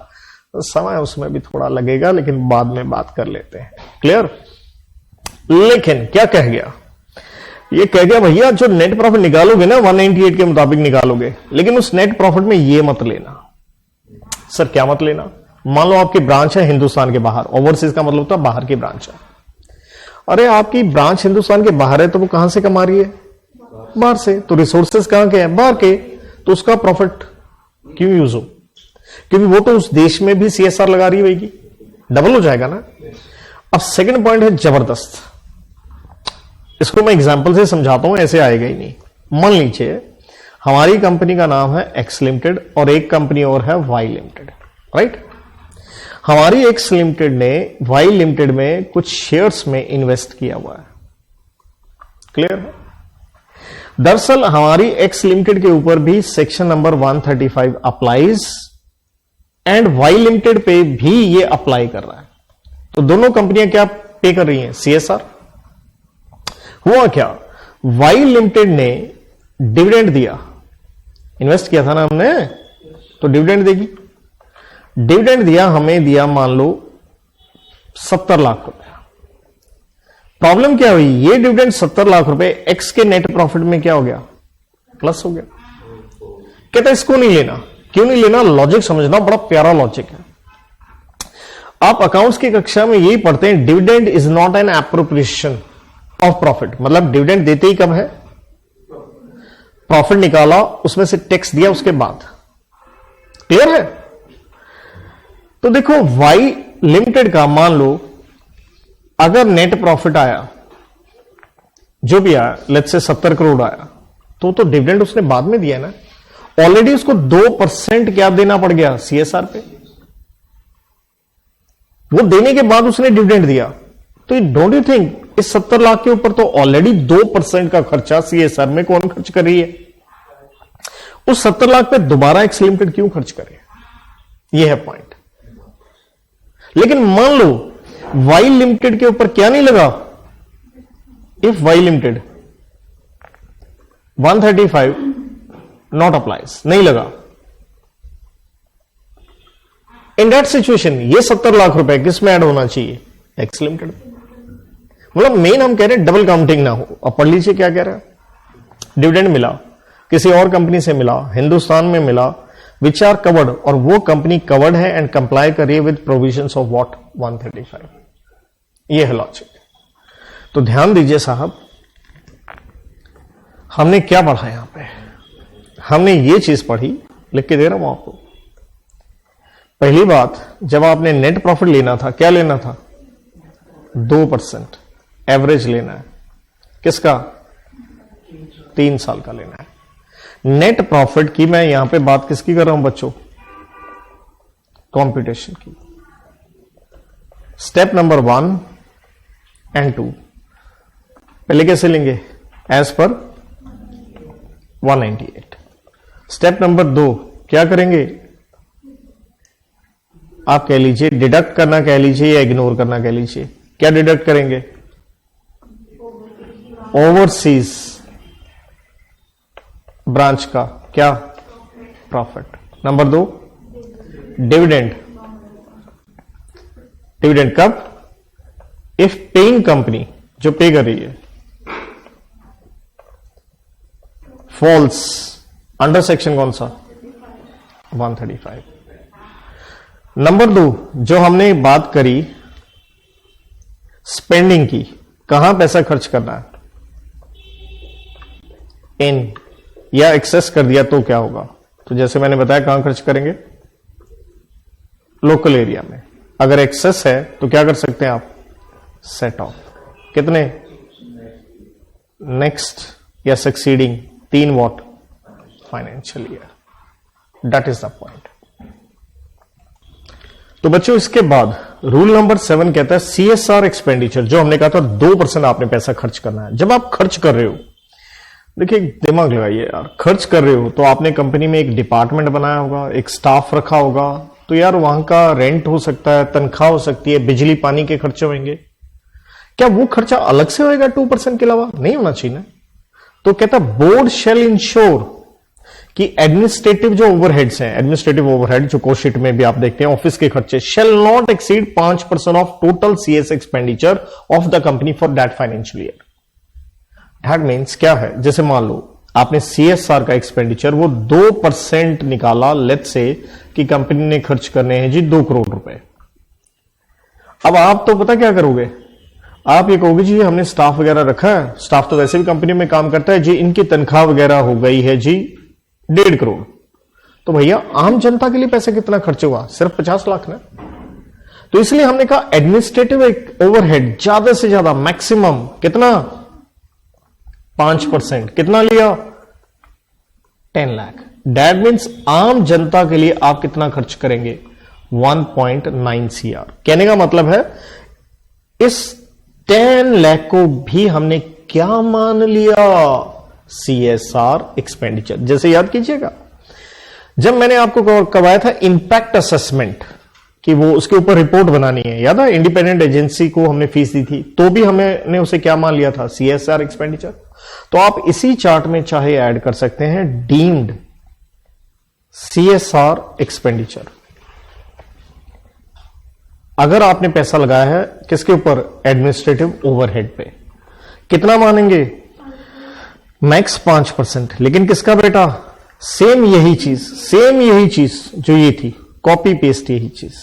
समय उसमें भी थोड़ा लगेगा, लेकिन बाद में बात कर लेते हैं, क्लियर। लेकिन क्या कह गया? ये कह गया भैया जो नेट प्रॉफिट निकालोगे ना 198 के मुताबिक निकालोगे, लेकिन उस नेट प्रॉफिट में ये मत लेना। सर क्या मत लेना? मान लो आपकी ब्रांच है हिंदुस्तान के बाहर, ओवरसीज का मतलब होता है बाहर की ब्रांच है। अरे आपकी ब्रांच हिंदुस्तान के बाहर है तो वो कहां से कमा रही है? बाहर से। तो रिसोर्सेज कहां के हैं? बाहर के। तो उसका प्रॉफिट क्यों यूज हो? क्योंकि वो तो उस देश में भी सीएसआर लगा रही होगी, डबल हो जाएगा ना। अब सेकंड पॉइंट है जबरदस्त, इसको मैं एग्जांपल से समझाता हूं, ऐसे आएगा ही नहीं। मान लीजिए हमारी कंपनी का नाम है एक्स लिमिटेड और एक कंपनी और है वाई लिमिटेड, राइट। हमारी एक्स लिमिटेड ने वाई लिमिटेड में कुछ शेयर्स में इन्वेस्ट किया हुआ है, क्लियर है? दरअसल हमारी एक्स लिमिटेड के ऊपर भी section number 135 applies and Y limited पे भी ये अप्लाई कर रहा है। तो दोनों कंपनियां क्या पे कर रही हैं? सीएसआर। हुआ क्या, वाई लिमिटेड ने डिविडेंड दिया, इन्वेस्ट किया था ना हमने, तो डिविडेंड देगी। डिविडेंड दिया, हमें दिया मान लो 70 लाख रुपया। प्रॉब्लम क्या हुई, ये डिविडेंड 70 लाख रुपए एक्स के नेट प्रॉफिट में क्या हो गया? प्लस हो गया। कहता है इसको नहीं लेना। क्यों नहीं लेना? लॉजिक समझना, बड़ा प्यारा लॉजिक है। आप अकाउंट्स की कक्षा में यही पढ़ते हैं, dividend is not an appropriation of profit. मतलब डिविडेंड देते ही कब है? प्रॉफिट निकाला, उसमें से टैक्स दिया उसके बाद, क्लियर है? तो देखो वाई लिमिटेड का मान लो अगर नेट प्रॉफिट आया, जो भी आया, लेट्स से 70 करोड़ आया, तो डिविडेंड उसने बाद में दिया ना। ऑलरेडी उसको 2% क्या देना पड़ गया सीएसआर पे, वो देने के बाद उसने डिविडेंड दिया। तो डोंट यू थिंक इस 70 लाख के ऊपर तो ऑलरेडी 2% का खर्चा सीएसआर में कौन खर्च कर रही है? उस 70 लाख पे दोबारा एक्स लिमिटेड क्यों खर्च करे? ये है पॉइंट। लेकिन मान लो वाई लिमिटेड के ऊपर क्या नहीं लगा? If Y limited 135 not applies, नहीं लगा। इन दैट सिचुएशन ये 70 लाख रुपए किस में ऐड होना चाहिए? X limited. मतलब मेन हम कह रहे हैं डबल काउंटिंग ना हो। अब पढ़ लीजिए क्या कह रहा है। डिविडेंड मिला, किसी और कंपनी से मिला, हिंदुस्तान में मिला, विच आर कवर्ड, और वो कंपनी कवर्ड है एंड कंप्लाई कर रही है विद प्रोविजंस ऑफ व्हाट 135। ये है लॉजिक। तो ध्यान दीजिए साहब, हमने क्या पढ़ा यहां पे? हमने ये चीज पढ़ी, लिख के दे रहा हूं आपको। पहली बात, जब आपने नेट प्रॉफिट लेना था, क्या लेना था? 2% एवरेज लेना है। किसका? 3 साल का लेना है। नेट प्रॉफिट की मैं यहां पे बात किसकी कर रहा हूं बच्चों? कंप्यूटेशन की। स्टेप नंबर 1 एंड 2 पहले कैसे लेंगे? As per 198। स्टेप नंबर 2 क्या करेंगे? आप कह लीजिए डिडक्ट करना कह लीजिए या इग्नोर करना कह लीजिए। क्या डिडक्ट करेंगे? ओवरसीज ब्रांच का क्या? प्रॉफिट। Number 2 dividend. डिविडेंड कब? इफ पेइंग कंपनी, जो पे कर रही है, फॉल्स अंडर सेक्शन कौन सा? 135। नंबर 2 जो हमने बात करी स्पेंडिंग की, कहां पैसा खर्च करना है? इन या एक्सेस कर दिया तो क्या होगा? तो जैसे मैंने बताया कहां खर्च करेंगे? लोकल एरिया में। अगर एक्सेस है तो क्या कर सकते हैं आप? Set of. कितने? नेक्स्ट या succeeding 3 what financial year. That is the point. तो बच्चों इसके बाद रूल नंबर 7 कहता है सीएसआर एक्सपेंडिचर, जो हमने कहा था 2% आपने पैसा खर्च करना है। जब आप खर्च कर रहे हो, देखिए दिमाग लगाइए यार, खर्च कर रहे हो तो आपने कंपनी में एक डिपार्टमेंट बनाया होगा, एक स्टाफ रखा होगा, तो यार वहां का रेंट हो सकता है, तनख्वाह हो सकती है, बिजली पानी के खर्चे होंगे। क्या वो खर्चा अलग से होएगा 2% के अलावा? नहीं होना चाहिए ना। तो कहता बोर्ड शेल इंश्योर कि एडमिनिस्ट्रेटिव जो ओवरहेड्स हैं, एडमिनिस्ट्रेटिव ओवरहेड जो कोस्ट शीट में भी आप देखते हैं, ऑफिस के खर्चे shall not exceed 5% of total CS expenditure of the company for that financial year. That means क्या है? जैसे मान लो आपने सीएसआर का एक्सपेंडिचर वो 2% निकाला, लेट से कि कंपनी ने खर्च करने हैं जी 2 करोड़ रुपए। अब आप तो पता क्या करोगे? आप ये कहोगे जी हमने स्टाफ वगैरह रखा है, स्टाफ तो वैसे भी कंपनी में काम करता है जी, इनकी तनख्वाह वगैरह हो गई है जी 1.5 करोड़। तो भैया आम जनता के लिए पैसे कितना खर्च हुआ? सिर्फ 50 लाख ना। तो इसलिए हमने कहा एडमिनिस्ट्रेटिव ओवरहेड ज्यादा से ज्यादा मैक्सिमम कितना? 5%। कितना लिया? 10 लाख। दैट मीन्स आम जनता के लिए आप कितना खर्च करेंगे? 1.9 CR। कहने का मतलब है इस 10 लाख को भी हमने क्या मान लिया? CSR expenditure. जैसे याद कीजिएगा जब मैंने आपको करवाया था इंपैक्ट असेसमेंट कि वो उसके ऊपर रिपोर्ट बनानी है, याद है? इंडिपेंडेंट एजेंसी को हमने फीस दी थी, तो भी हमने उसे क्या मान लिया था? CSR expenditure. तो आप इसी चार्ट में चाहे ऐड कर सकते हैं डीम्ड सीएसआर एक्सपेंडिचर। अगर आपने पैसा लगाया है किसके ऊपर? एडमिनिस्ट्रेटिव ओवरहेड पे। कितना मानेंगे? मैक्स 5%। लेकिन किसका बेटा? सेम यही चीज जो ये थी, कॉपी पेस्ट यही चीज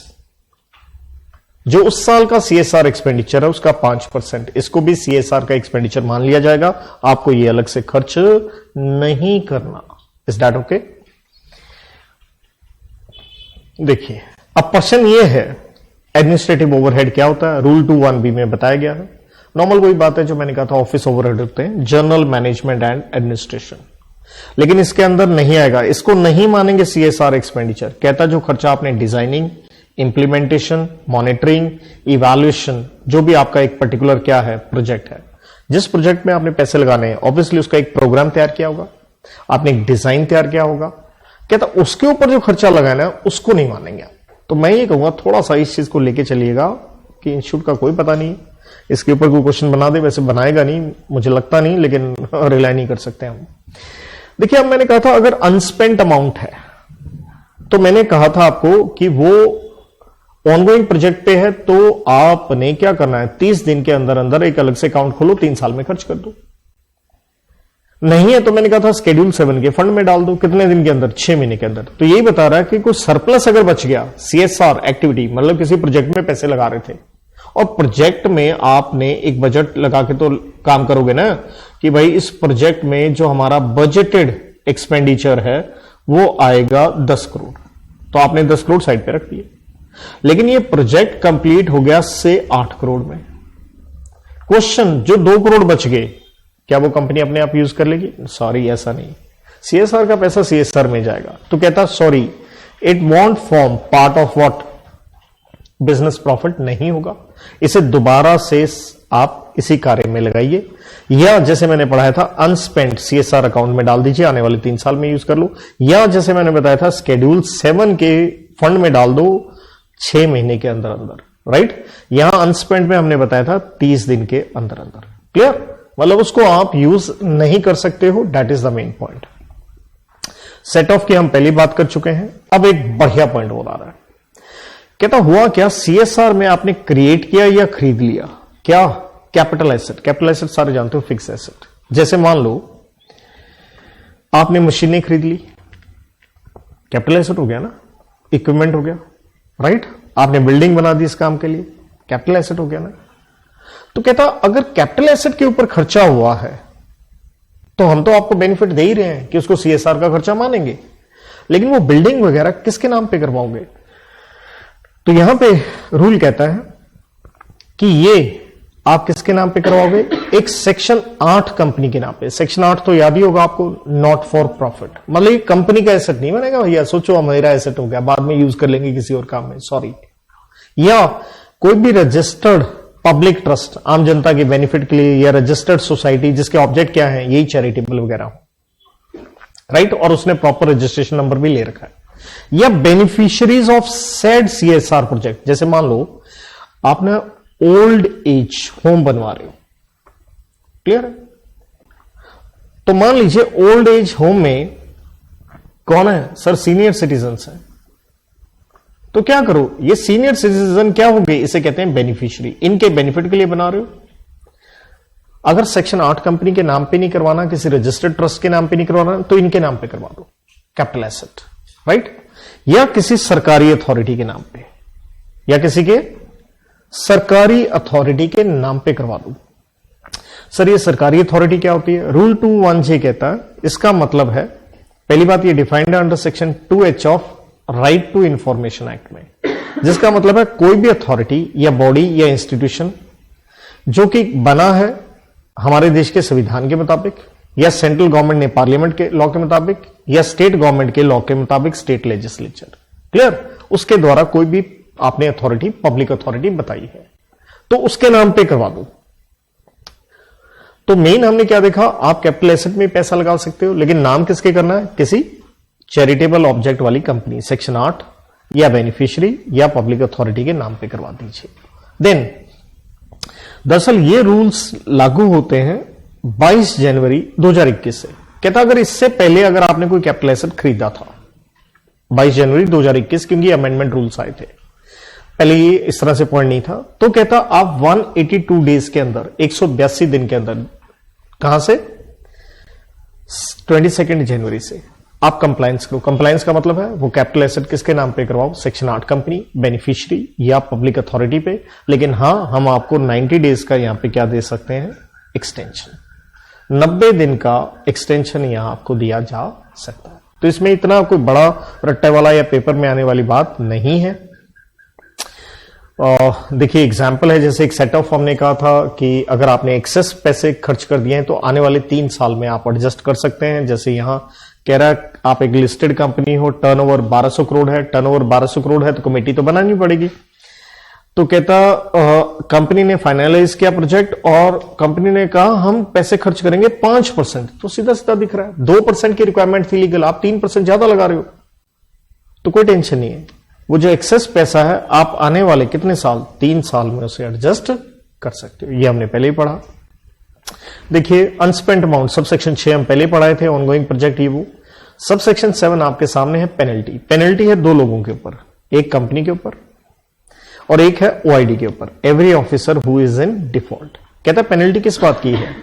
जो उस साल का सीएसआर एक्सपेंडिचर है उसका 5%, इसको भी सीएसआर का एक्सपेंडिचर मान लिया जाएगा। आपको ये अलग से खर्च नहीं करना। Is that okay? देखिए अब क्वेश्चन ये है एडमिनिस्ट्रेटिव ओवरहेड क्या होता है? रूल 2(1)B में बताया गया है। नॉर्मल कोई बात है जो मैंने कहा था, ऑफिस ओवरहेड होते हैं, जनरल मैनेजमेंट एंड एडमिनिस्ट्रेशन। लेकिन इसके अंदर नहीं आएगा, इसको नहीं मानेंगे सीएसआर एक्सपेंडिचर। कहता जो खर्चा आपने डिजाइनिंग, इंप्लीमेंटेशन, मॉनिटरिंग, इवैल्यूएशन, जो भी आपका एक पर्टिकुलर क्या है प्रोजेक्ट है, जिस प्रोजेक्ट में आपने पैसे लगाने हैं, ऑब्वियसली उसका एक प्रोग्राम तैयार किया होगा, आपने एक डिजाइन तैयार किया होगा। कहता उसके ऊपर जो खर्चा लगाना है उसको नहीं मानेंगे आप। तो मैं ये कहूंगा थोड़ा सा इस चीज को लेके चलिएगा कि इंस्टीट्यूट का कोई पता नहीं, इसके ऊपर कोई क्वेश्चन बना दे, वैसे बनाएगा नहीं मुझे लगता नहीं, लेकिन रिलाई नहीं कर सकते हम। देखिए अब मैंने कहा था अगर अनस्पेंट अमाउंट है, तो मैंने कहा था आपको कि वो ऑनगोइंग प्रोजेक्ट पे है, तो आपने क्या करना है? 30 दिन के अंदर अंदर एक अलग से अकाउंट खोलो, 3 साल में खर्च कर दो। नहीं है तो मैंने कहा था स्केड्यूल 7 के फंड में डाल दो। कितने दिन के अंदर? 6 महीने के अंदर। तो यही बता रहा है कि कोई सरप्लस अगर बच गया, सीएसआर एक्टिविटी मतलब किसी प्रोजेक्ट में पैसे लगा रहे थे और प्रोजेक्ट में आपने एक बजट लगा के तो काम करोगे ना कि भाई इस प्रोजेक्ट में जो हमारा बजटेड एक्सपेंडिचर है वो आएगा 10 करोड़, तो आपने 10 करोड़ साइड पे रख दिए। लेकिन ये प्रोजेक्ट कंप्लीट हो गया से 8 करोड़ में। क्वेश्चन, जो 2 करोड़ बच गए क्या वो कंपनी अपने आप यूज कर लेगी? सॉरी, ऐसा नहीं। सीएसआर का पैसा सीएसआर में जाएगा। तो कहता sorry, it won't form part of what? Business profit नहीं होगा। इसे दोबारा से आप इसी कार्य में लगाइए, या जैसे मैंने पढ़ाया था अनस्पेंट सीएसआर अकाउंट में डाल दीजिए, आने वाले 3 साल में यूज कर लो, या जैसे मैंने बताया था शेड्यूल 7 के फंड में डाल दो 6 महीने के अंदर अंदर, राइट। यहां अनस्पेंट में हमने बताया था 30 दिन के अंदर अंदर। क्लियर? मतलब उसको आप यूज नहीं कर सकते हो, that is the main point. Set of की हम पहली बात कर चुके हैं। अब एक बढ़िया पॉइंट और आ रहा है, कहता हुआ क्या, सीएसआर में आपने क्रिएट किया या खरीद लिया क्या? Capital asset. कैपिटल एसेट सारे जानते हो, फिक्स एसेट। जैसे मान लो आपने मशीनें खरीद ली, कैपिटल एसेट हो गया ना, इक्विपमेंट हो गया, राइट। आपने बिल्डिंग बना दी इस काम के लिए, कैपिटल एसेट हो गया ना। तो कहता अगर कैपिटल एसेट के ऊपर खर्चा हुआ है तो हम तो आपको बेनिफिट दे ही रहे हैं कि उसको सीएसआर का खर्चा मानेंगे, लेकिन वो बिल्डिंग वगैरह किसके नाम पे करवाओगे? तो यहां पे रूल कहता है कि ये आप किसके नाम पे करवाओगे? एक सेक्शन 8 कंपनी के नाम पे। सेक्शन 8 तो याद ही होगा आपको, नॉट फॉर प्रॉफिट, मतलब ये कंपनी का एसेट नहीं बनेगा भैया, सोचो मेरा एसेट हो गया बाद में यूज कर लेंगे किसी और काम में, सॉरी। या कोई भी रजिस्टर्ड पब्लिक ट्रस्ट, आम जनता के बेनिफिट के लिए, या रजिस्टर्ड सोसाइटी जिसके ऑब्जेक्ट क्या है, यही चैरिटेबल वगैरह हो, राइट, और उसने प्रॉपर रजिस्ट्रेशन नंबर भी ले रखा है। या beneficiaries of said CSR project, जैसे मान लो आपने ओल्ड एज होम बनवा रहे हो, क्लियर है? तो मान लीजिए ओल्ड एज होम में कौन है सर? सीनियर सिटीजन्स हैं। तो क्या करो, ये सीनियर सिटीजन क्या होंगे? इसे कहते हैं बेनिफिशियरी। इनके बेनिफिट के लिए बना रहे हो। अगर सेक्शन 8 कंपनी के नाम पे नहीं करवाना, किसी रजिस्टर्ड ट्रस्ट के नाम पे नहीं करवाना, तो इनके नाम पे करवा दो, कैपिटल एसेट, राइट। या किसी सरकारी अथॉरिटी के नाम पे, या किसी के सरकारी अथॉरिटी के नाम पे करवा दो। सर ये सरकारी अथॉरिटी क्या होती है? रूल 2(1)J कहता है, इसका मतलब है, पहली बात ये डिफाइंड है under section 2(H) of right to information act में, जिसका मतलब है कोई भी अथॉरिटी या बॉडी या इंस्टीट्यूशन जो कि बना है हमारे देश के संविधान के मुताबिक, या सेंट्रल गवर्नमेंट ने पार्लियामेंट के लॉ के मुताबिक, या स्टेट गवर्नमेंट के लॉ के मुताबिक, स्टेट लेजिस्लेचर, क्लियर, उसके द्वारा कोई भी आपने अथॉरिटी, पब्लिक अथॉरिटी बताई है, तो उसके नाम पे करवा दो। तो मेन हमने क्या देखा, आप कैपिटल एसेट में पैसा लगा सकते हो, लेकिन नाम किसके करना है? किसी चैरिटेबल ऑब्जेक्ट वाली कंपनी, सेक्शन 8 या बेनिफिशियरी या पब्लिक अथॉरिटी के नाम पे करवा दीजिए। देन दरअसल ये रूल्स लागू होते हैं 22 जनवरी 2021 से। कहता अगर इससे पहले अगर आपने कोई कैपिटल एसेट खरीदा था 22 जनवरी 2021, क्योंकि अमेंडमेंट रूल्स आए थे, पहले ये इस तरह से पॉइंट नहीं था, तो कहता आप 182 डेज के अंदर, 182 दिन के अंदर, कहां से? 22 जनवरी से आप कंप्लायंस करो। कंप्लायंस का मतलब है वो कैपिटल एसेट किसके नाम पे करवाओ? सेक्शन 8 कंपनी, बेनिफिशियरी या पब्लिक अथॉरिटी पे। लेकिन हां, हम आपको 90 डेज का यहां पे क्या दे सकते हैं? एक्सटेंशन, 90 दिन का एक्सटेंशन यहां आपको दिया जा सकता है। तो इसमें इतना कोई बड़ा रट्टे वाला या पेपर में आने वाली बात नहीं है। देखिए एग्जाम्पल है, जैसे एक सेट ऑफ हमने कहा था कि अगर आपने एक्सेस पैसे खर्च कर दिए हैं तो आने वाले 3 साल में आप एडजस्ट कर सकते हैं। जैसे यहां कह रहा है आप एक लिस्टेड कंपनी हो, टर्नओवर 1200 करोड़ है, टर्नओवर 1200 करोड़ है तो कमेटी तो बनानी पड़ेगी। तो कहता कंपनी ने फाइनलाइज किया प्रोजेक्ट और कंपनी ने कहा हम पैसे खर्च करेंगे 5%, तो सीधा सीधा दिख रहा है 2% की रिक्वायरमेंट थी लीगल, आप 3% ज्यादा लगा रहे हो, तो कोई टेंशन नहीं है। वो जो एक्सेस पैसा है आप आने वाले कितने साल? 3 साल में उसे एडजस्ट कर सकते हो। ये हमने पहले ही पढ़ा। देखिए अनस्पेंट अमाउंट, सब सेक्शन 6 हम पहले पढ़ाए थे, ऑनगोइंग प्रोजेक्ट ये वो। सब सेक्शन 7 आपके सामने है पेनल्टी। पेनल्टी है 2 लोगों के ऊपर, एक कंपनी के ऊपर और एक है ओआईडी के ऊपर, every officer who is in default. कहता है पेनल्टी किस बात की है?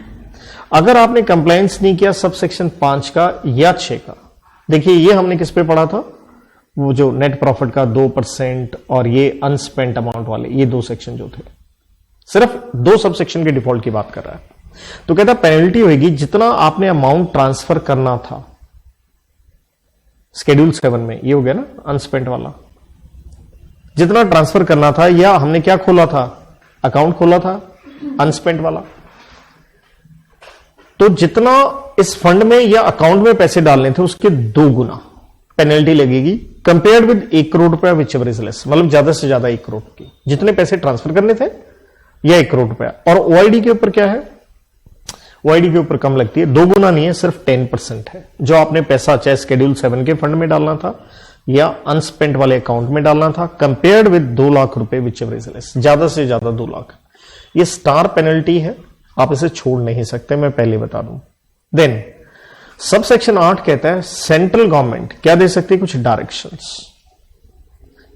अगर आपने कंप्लायंस नहीं किया सब सेक्शन 5 का या 6 का। देखिए ये हमने किस पे पढ़ा था? वो जो नेट प्रॉफिट का 2% और ये अनस्पेंट अमाउंट वाले, ये 2 सेक्शन जो थे, सिर्फ 2 सब सेक्शन के डिफॉल्ट की बात कर रहा है। तो कहता पेनल्टी होगी जितना आपने अमाउंट ट्रांसफर करना था शेड्यूल 7 में, ये हो गया ना अनस्पेंट वाला, जितना ट्रांसफर करना था, या हमने क्या खोला था? अकाउंट खोला था अनस्पेंट वाला, तो जितना इस फंड में या अकाउंट में पैसे डालने थे उसके 2 गुना पेनल्टी लगेगी कंपेयर्ड विद 1 करोड़ रुपया विच एवर इज लेस, मतलब ज्यादा से ज्यादा 1 करोड़ की जितने पैसे ट्रांसफर करने थे या 1 करोड़ रुपया। और ओआईडी के ऊपर क्या है, ओआईडी के ऊपर कम लगती है, 2 गुना नहीं है, सिर्फ 10% है। जो आपने पैसा चाहे शेड्यूल 7 के फंड में डालना था या अनस्पेंट वाले अकाउंट में डालना था, कंपेयर्ड विद 2 लाख रुपए विच एवर इज लेस, ज्यादा से ज्यादा 2 लाख। ये स्टार पेनल्टी है, आप इसे छोड़ नहीं सकते, मैं पहले बता दूं। देन सब सेक्शन 8 कहता है सेंट्रल गवर्नमेंट क्या दे सकती है, कुछ डायरेक्शंस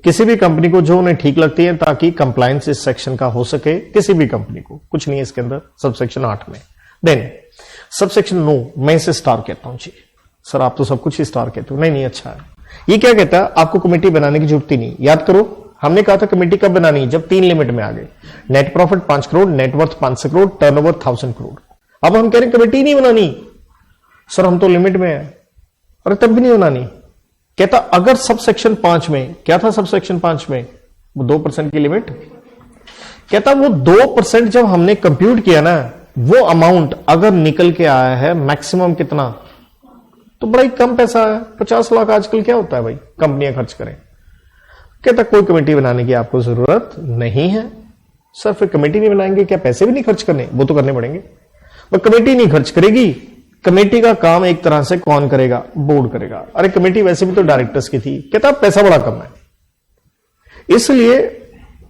किसी भी कंपनी को जो उन्हें ठीक लगती है, ताकि कंप्लायंस इस सेक्शन का हो सके किसी भी कंपनी को, कुछ नहीं है इसके अंदर सब सेक्शन 8 में। देन सब सेक्शन 9, मैं इसे स्टार कहता हूं जी। सर आप तो सब कुछ ही स्टार कहते हो, नहीं नहीं अच्छा है। ये क्या कहता है, आपको कमेटी बनाने की जरूरत ही नहीं। याद करो हमने कहा था कमेटी कब बनानी, जब 3 लिमिट में आ गए, net profit 5 crore, net worth 500 crore, turnover 1000 crore. अब हम कह रहे कमेटी नहीं बनानी, सर हम तो लिमिट में है, अरे तब भी नहीं बनानी। कहता अगर सब सेक्शन 5 में, क्या था सब सेक्शन 5 में, वो 2% की लिमिट, कहता वो 2% जब हमने कंप्यूट किया ना, वो अमाउंट अगर निकल के आया है मैक्सिमम कितना, तो बड़ा ही कम पैसा है, 50 लाख आजकल क्या होता है भाई कंपनियां खर्च करें। कहता कोई कमेटी बनाने की आपको जरूरत नहीं है। सर फिर कमेटी नहीं बनाएंगे, क्या पैसे भी नहीं खर्च करने, वो तो करने पड़ेंगे। वो कमेटी नहीं खर्च करेगी, कमेटी का काम एक तरह से कौन करेगा, बोर्ड करेगा। अरे कमेटी वैसे भी तो डायरेक्टर्स की थी। कहता पैसा बड़ा कम है, इसलिए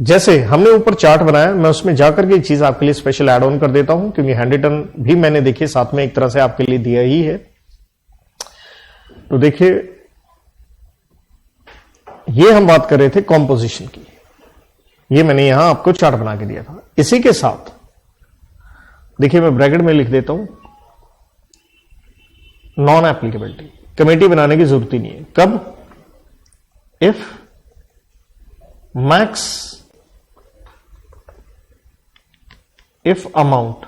जैसे हमने ऊपर चार्ट बनाया, मैं उसमें जाकर के चीज आपके लिए स्पेशल एड ऑन कर देता हूं, क्योंकि हैंड रिटन भी मैंने देखिए साथ में एक तरह से आपके लिए दिया ही है। तो देखिए ये हम बात कर रहे थे कॉम्पोजिशन की, ये मैंने यहां आपको चार्ट बना के दिया था। इसी के साथ देखिए मैं ब्रैकेट में लिख देता हूं नॉन एप्लीकेबिलिटी, कमेटी बनाने की जरूरत ही नहीं है। कब, if max, if amount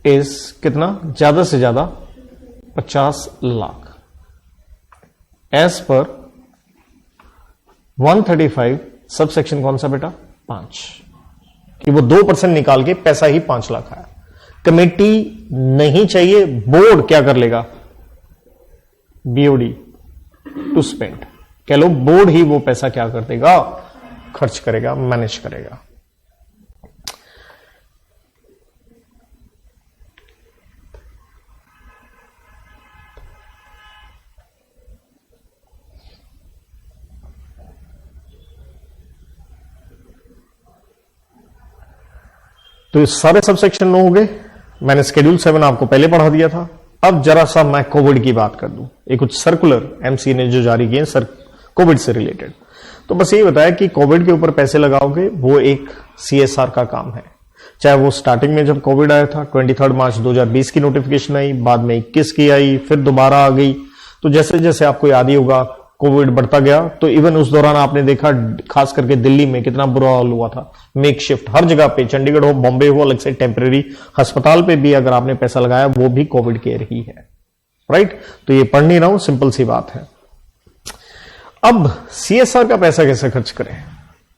is कितना, ज्यादा से ज्यादा 50 lakh, as per 135 sub section कौन सा बेटा 5, कि वो 2% निकाल के पैसा ही 5 लाख आया। कमेटी नहीं चाहिए, बोर्ड क्या कर लेगा, बीओडी टू स्पेंड, कह लो बोर्ड ही वो पैसा क्या कर देगा, खर्च करेगा, मैनेज करेगा। तो ये सारे सबसेक्शन 9 हो गए। मैंने शेड्यूल 7 आपको पहले पढ़ा दिया था। अब जरा सा मैं कोविड की बात कर दूं, एक कुछ सर्कुलर एमसी ने जो जारी किए सर कोविड से रिलेटेड। तो बस ये बताया कि कोविड के ऊपर पैसे लगाओगे, वो एक सीएसआर का काम है। चाहे वो स्टार्टिंग में जब कोविड आया था 23 मार्च 2020 की नोटिफिकेशन आई, बाद में 21 की आई, फिर दोबारा आ गई। तो जैसे जैसे आपको याद ही होगा कोविड बढ़ता गया, तो इवन उस दौरान आपने देखा खास करके दिल्ली में कितना बुरा हाल हुआ था। मेक शिफ्ट हर जगह पे, चंडीगढ़ हो, बॉम्बे हो, अलग से टेम्परेरी अस्पताल पे भी अगर आपने पैसा लगाया वो भी कोविड केयर ही है, राइट। तो ये पढ़ नहीं रहा हूं, सिंपल सी बात है। अब सीएसआर का पैसा कैसे खर्च करें,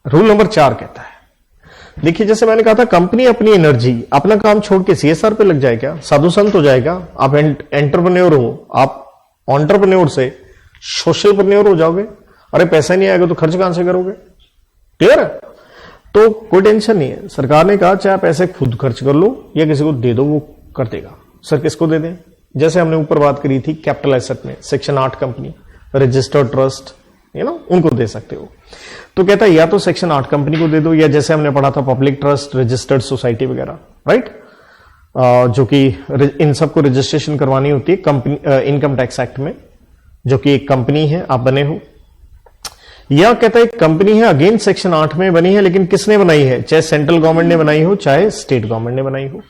रूल नंबर 4 कहता है, देखिए जैसे मैंने कहा था कंपनी अपनी एनर्जी अपना काम छोड़ के सीएसआर पे लग जाए क्या, साधु संत हो जाएगा। आप एंटरप्रेन्योर हो, आप एंटरप्रेन्योर से सोशलप्रेन्योर हो जाओगे। अरे पैसा नहीं आएगा तो खर्च कहां से करोगे, क्लियर है। तो कोई टेंशन नहीं है, सरकार ने कहा चाहे आप ऐसे खुद खर्च कर लो या किसी को दे दो, वो कर देगा। सर किसको दे दें, जैसे हमने ऊपर बात करी थी कैपिटल एसेट में सेक्शन 8 कंपनी, रजिस्टर्ड ट्रस्ट, उनको दे सकते हो। तो कहता है या तो सेक्शन 8 कंपनी को दे दो, या जैसे हमने पढ़ा था पब्लिक ट्रस्ट, रजिस्टर्ड सोसाइटी वगैरह, राइट, जो कि इन सबको रजिस्ट्रेशन करवानी होती है कंपनी इनकम टैक्स एक्ट में, जो कि एक कंपनी है, आप बने हो। या कहता है कंपनी है अगेन सेक्शन 8 में बनी है, लेकिन किसने बनाई है, चाहे सेंट्रल गवर्नमेंट ने बनाई हो चाहे स्टेट गवर्नमेंट ने बनाई हो।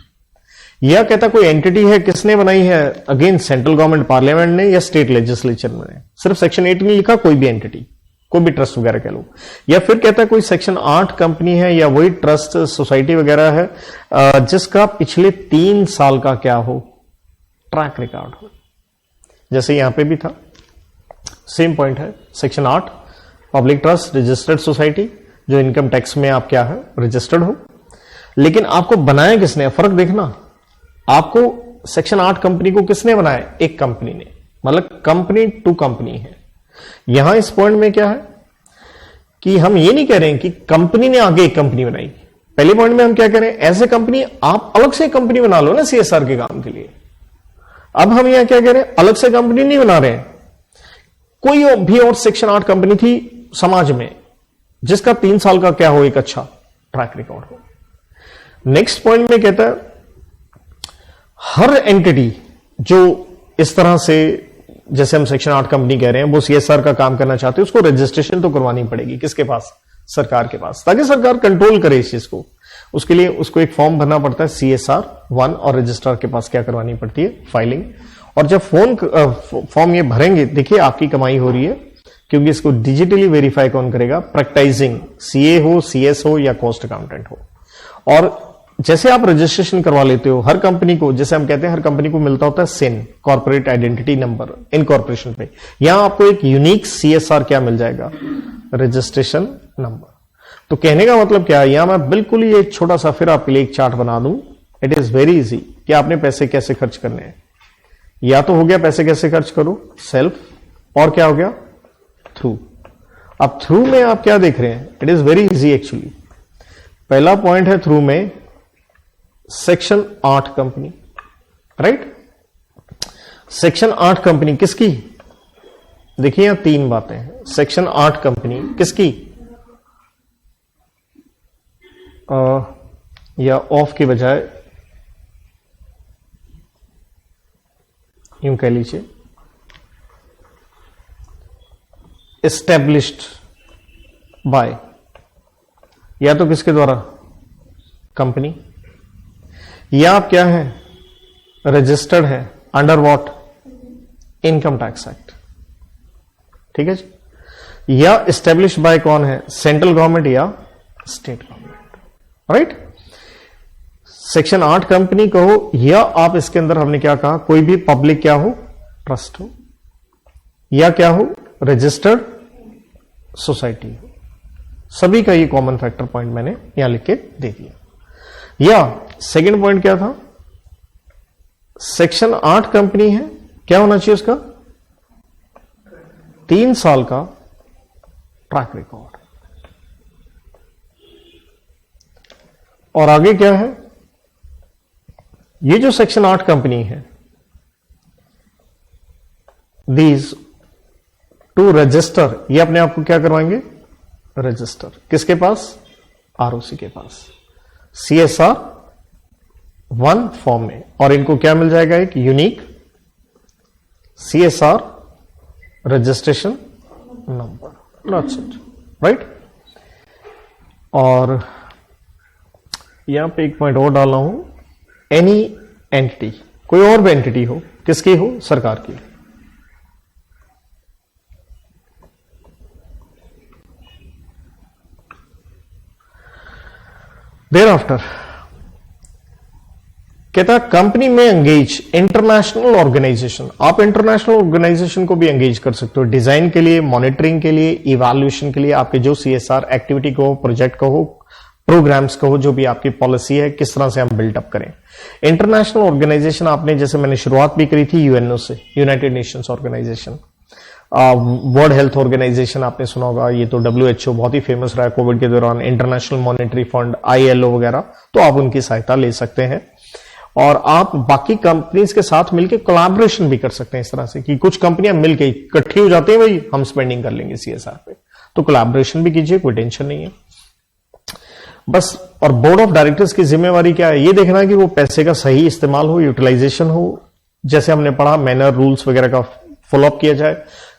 या कहता कोई एंटिटी है, किसने बनाई है, अगेन सेंट्रल गवर्नमेंट पार्लियामेंट ने या स्टेट लेजिस्लेचर ने, सिर्फ सेक्शन 8 नहीं लिखा, कोई भी एंटिटी, कोई भी ट्रस्ट वगैरह कह लो। या फिर कहता है कोई सेक्शन 8 कंपनी है या वही ट्रस्ट सोसाइटी वगैरह है जिसका पिछले 3 साल का क्या हो, ट्रैक रिकॉर्ड हो। जैसे यहां पे भी था, सेम पॉइंट है, section 8 public trust registered society, जो इनकम टैक्स में आप क्या है रजिस्टर्ड हो, लेकिन आपको बनाया किसने, फर्क देखना, आपको सेक्शन 8 कंपनी को किसने बनाया, एक कंपनी ने, मतलब कंपनी टू कंपनी है। यहां इस पॉइंट में क्या है कि हम ये नहीं कह रहे हैं कि कंपनी ने आगे एक कंपनी बनाई। पहले पॉइंट में हम क्या कह रहे हैं, एज ए कंपनी आप अलग से कंपनी बना लो ना CSR के काम के लिए। अब हम यहां क्या कह रहे हैं, अलग से कंपनी नहीं बना रहे हैं। कोई भी और सेक्शन 8 कंपनी थी समाज में जिसका 3 साल का क्या हो, एक अच्छा ट्रैक रिकॉर्ड हो। नेक्स्ट पॉइंट में कहता है हर एंटिटी जो इस तरह से, जैसे हम सेक्शन 8 कंपनी कह रहे हैं, वो CSR का काम करना चाहते हैं, उसको रजिस्ट्रेशन तो करवानी पड़ेगी। किसके पास? सरकार के पास, ताकि सरकार कंट्रोल करे इस चीज को। उसके लिए उसको एक फॉर्म भरना पड़ता है CSR 1, और रजिस्ट्रार के पास क्या करवानी पड़ती है, फाइलिंग। और जब फॉर्म ये भरेंगे, देखिए आपकी कमाई हो रही है, क्योंकि इसको डिजिटली वेरीफाई कौन करेगा, प्रैक्टाइजिंग CA हो, CS हो या कॉस्ट अकाउंटेंट हो। और जैसे आप रजिस्ट्रेशन करवा लेते हो, हर कंपनी को, जैसे हम कहते हैं हर कंपनी को मिलता होता है SIN, corporate identity number, incorporation पे। यहां आपको एक यूनिक CSR क्या मिल जाएगा, रजिस्ट्रेशन नंबर। तो कहने का मतलब क्या है, यहां मैं बिल्कुल ही एक छोटा सा फिर आपके लिए एक चार्ट बना दूं। इट इज वेरी इजी कि आपने पैसे कैसे खर्च करने हैं। या तो हो गया पैसे कैसे खर्च करो, सेल्फ, और क्या हो गया, थ्रू। अब थ्रू में आप क्या देख रहे हैं, it is very easy actually. पहला पॉइंट है थ्रू में section 8 company, right. Section 8 company किसकी, देखिए यहां 3 बातें हैं। सेक्शन 8 कंपनी किसकी, या ऑफ की बजाय यूं कह लीजिए एस्टेब्लिश्ड बाय, या तो किसके द्वारा, कंपनी, या आप क्या है, रजिस्टर्ड है under what, income tax act, ठीक है जी। या एस्टेब्लिश्ड बाय कौन है, सेंट्रल गवर्नमेंट या state government, right. Section 8 company कहो, या आप इसके अंदर हमने क्या कहा, कोई भी पब्लिक क्या हो, ट्रस्ट हो, या क्या हो, रजिस्टर्ड सोसाइटी हो। सभी का ये कॉमन फैक्टर पॉइंट मैंने यहां लिख के दे दिया। या सेकंड पॉइंट क्या था, सेक्शन 8 कंपनी है, क्या होना चाहिए उसका, 3 साल का ट्रैक रिकॉर्ड। और आगे क्या है, ये जो सेक्शन 8 कंपनी है, दीज टू रजिस्टर, ये अपने आप को क्या करवाएंगे, रजिस्टर, किसके पास, ROC के पास, CSR 1 फॉर्म में। और इनको क्या मिल जाएगा, एक unique CSR registration number, that's it, right. और यहां पे एक पॉइंट और डाला हूं, एनी एंटिटी, कोई और भी एंटिटी हो, किसकी हो, सरकार की। देयर आफ्टर कहता कंपनी में एंगेज इंटरनेशनल ऑर्गेनाइजेशन। आप इंटरनेशनल ऑर्गेनाइजेशन को भी एंगेज कर सकते हो, डिजाइन के लिए, मॉनिटरिंग के लिए, इवैल्यूएशन के लिए, आपके जो CSR एक्टिविटी को हो, प्रोजेक्ट को हो, प्रोग्राम्स को हो, जो भी आपकी पॉलिसी है, किस तरह से हम बिल्डअप करें। इंटरनेशनल ऑर्गेनाइजेशन आपने, जैसे मैंने शुरुआत भी करी थी UNO से, United Nations organisation, world health organisation आपने सुना होगा, ये तो WHO बहुत ही फेमस रहा है कोविड के दौरान, इंटरनेशनल मॉनेटरी फंड, ILO वगैरह, तो आप उनकी सहायता ले सकते हैं। और आप बाकी कंपनीज के साथ मिलकर कोलैबोरेशन भी कर सकते हैं, इस तरह से कि कुछ कंपनियां मिलकर इकट्ठी हो जाती हैं, भाई हम स्पेंडिंग कर लेंगे CSR पे, तो कोलैबोरेशन भी कीजिए, कोई टेंशन नहीं है बस। और बोर्ड ऑफ डायरेक्टर्स की जिम्मेवारी क्या है, ये देखना है कि वो पैसे का सही इस्तेमाल हो, यूटिलाइजेशन हो, जैसे हमने पढ़ा मैनर, रूल्स वगैरह का फॉलोअप किया जाए।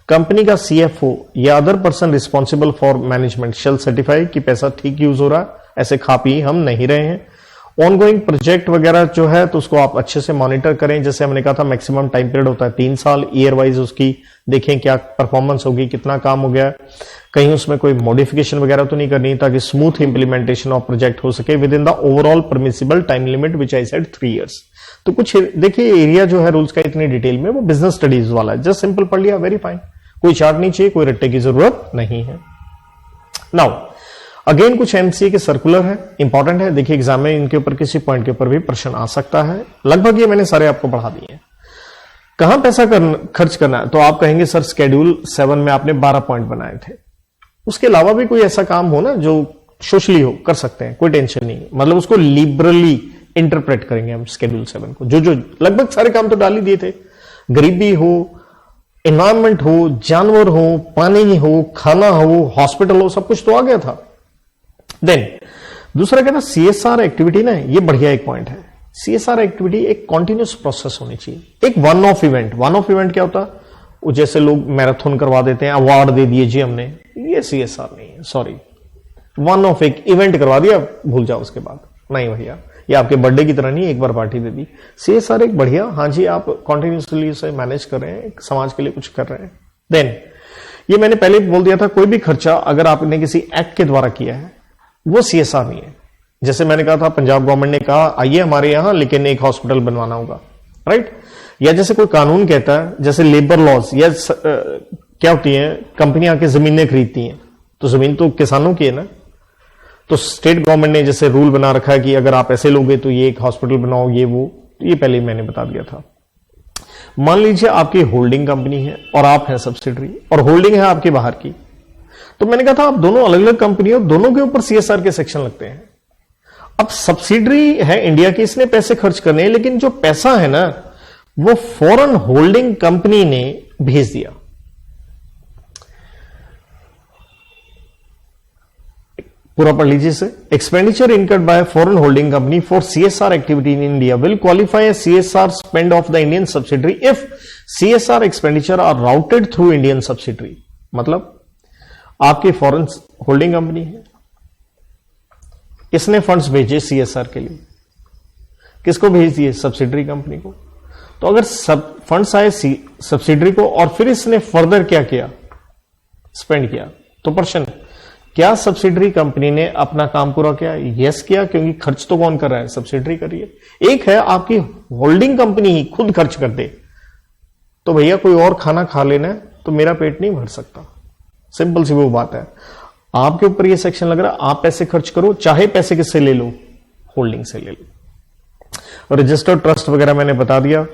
कंपनी का CFO या other person responsible for management shall certify कि पैसा ठीक यूज हो रहा है, ऐसे खा पी हम नहीं रहे हैं। ऑनगोइंग प्रोजेक्ट वगैरह जो है तो उसको आप अच्छे से मॉनिटर करें, जैसे हमने कहा था मैक्सिमम टाइम पीरियड होता है 3 साल, ईयर वाइज उसकी देखें क्या परफॉर्मेंस होगी, कितना काम हो गया, कहीं उसमें कोई मॉडिफिकेशन वगैरह तो नहीं करनी, ताकि स्मूथ इंप्लीमेंटेशन ऑफ प्रोजेक्ट हो सके with in the overall permissible time limit which I said 3 years। तो कुछ देखिए एरिया जो है रूल्स का इतनी डिटेल में, वो बिजनेस स्टडीज वाला है, जस्ट सिंपल पढ़ लिया, वेरी फाइन, कोई चार्ट नहीं चाहिए, कोई रट्टे की जरूरत नहीं है। नाउ अगेन कुछ MCA के सर्कुलर है, इंपॉर्टेंट है, देखिए एग्जाम में इनके ऊपर किसी पॉइंट के ऊपर भी प्रश्न आ सकता है। लगभग ये मैंने सारे आपको पढ़ा दिए हैं। कहां पैसा खर्च करना है, तो आप कहेंगे सर शेड्यूल 7 में आपने 12 पॉइंट बनाए थे, उसके अलावा भी कोई ऐसा काम हो ना जो सोशली हो, कर सकते हैं, कोई टेंशन नहीं, मतलब उसको लिबरली इंटरप्रेट करेंगे हम शेड्यूल 7 को। जो लगभग सारे काम तो डाल ही दिए थे, गरीबी हो, एनवायरमेंट हो, जानवर हो, पानी हो, खाना हो, हॉस्पिटल हो, सब कुछ तो आ गया था। देन दूसरा कहना सीएसआर एक्टिविटी ना, ये बढ़िया एक पॉइंट है। सीएसआर एक्टिविटी एक कॉन्टिन्यूस प्रोसेस होनी चाहिए, एक one of event. One of event क्या होता है, वो जैसे लोग मैराथन करवा देते हैं, अवार्ड दे दिए जी हमने, ये सीएसआर नहीं है, सॉरी। वन ऑफ एक इवेंट करवा दिया, भूल जाओ उसके बाद, नहीं भैया, ये आपके बर्थडे की तरह नहीं, एक बार पार्टी दे दी। सीएसआर एक बढ़िया, हाँ जी, आप कॉन्टिन्यूसली उसे मैनेज कर रहे हैं, समाज के लिए कुछ कर रहे हैं। देन ये मैंने पहले बोल दिया था, कोई भी खर्चा अगर आपने किसी एक्ट के द्वारा किया है वो सीएसआर नहीं है। जैसे मैंने कहा था, पंजाब गवर्नमेंट ने कहा आइए हमारे यहां, लेकिन एक हॉस्पिटल बनवाना होगा, राइट। या जैसे कोई कानून कहता है, जैसे लेबर लॉज, या क्या होती है, कंपनियां आके जमीनें खरीदती हैं, तो जमीन तो किसानों की है ना, तो स्टेट गवर्नमेंट ने जैसे रूल बना रखा है कि अगर आप ऐसे लोगे तो ये एक हॉस्पिटल बनाओ, ये वो, ये पहले मैंने बता दिया था। मान लीजिए आपकी होल्डिंग कंपनी है और आप हैं सब्सिडरी, और होल्डिंग है आपके बाहर की, तो मैंने कहा था आप दोनों अलग अलग कंपनी हो, दोनों के ऊपर सीएसआर के सेक्शन लगते हैं। अब सब्सिडरी है इंडिया की, इसने पैसे खर्च करने हैं, लेकिन जो पैसा है ना वो फॉरेन होल्डिंग कंपनी ने भेज दिया। पूरा पढ़ लीजिए इसे। Expenditure incurred by foreign holding company for CSR activity in India will qualify as CSR spend of the Indian subsidiary if CSR expenditure are routed through Indian subsidiary. मतलब आपकी फॉरेन होल्डिंग कंपनी है, इसने फंड्स भेजे सीएसआर के लिए, किसको भेज दिए, सब्सिडरी कंपनी को। तो अगर सब फंड्स आए सब्सिडरी को और फिर इसने फर्दर क्या किया, स्पेंड किया, तो प्रश्न, क्या सब्सिडरी कंपनी ने अपना काम पूरा किया? यस किया, क्योंकि खर्च तो कौन कर रहा है, सब्सिडरी कर रही है। एक है आपकी होल्डिंग कंपनी ही खुद खर्च कर दे, तो भैया कोई और खाना खा लेना है तो मेरा पेट नहीं भर सकता, सिंपल सी वो बात है। आपके ऊपर ये सेक्शन लग रहा है, आप पैसे खर्च करो, चाहे पैसे किससे ले लो, होल्डिंग से ले लो। रजिस्टर्ड ट्रस्ट वगैरह मैंने बता दिया।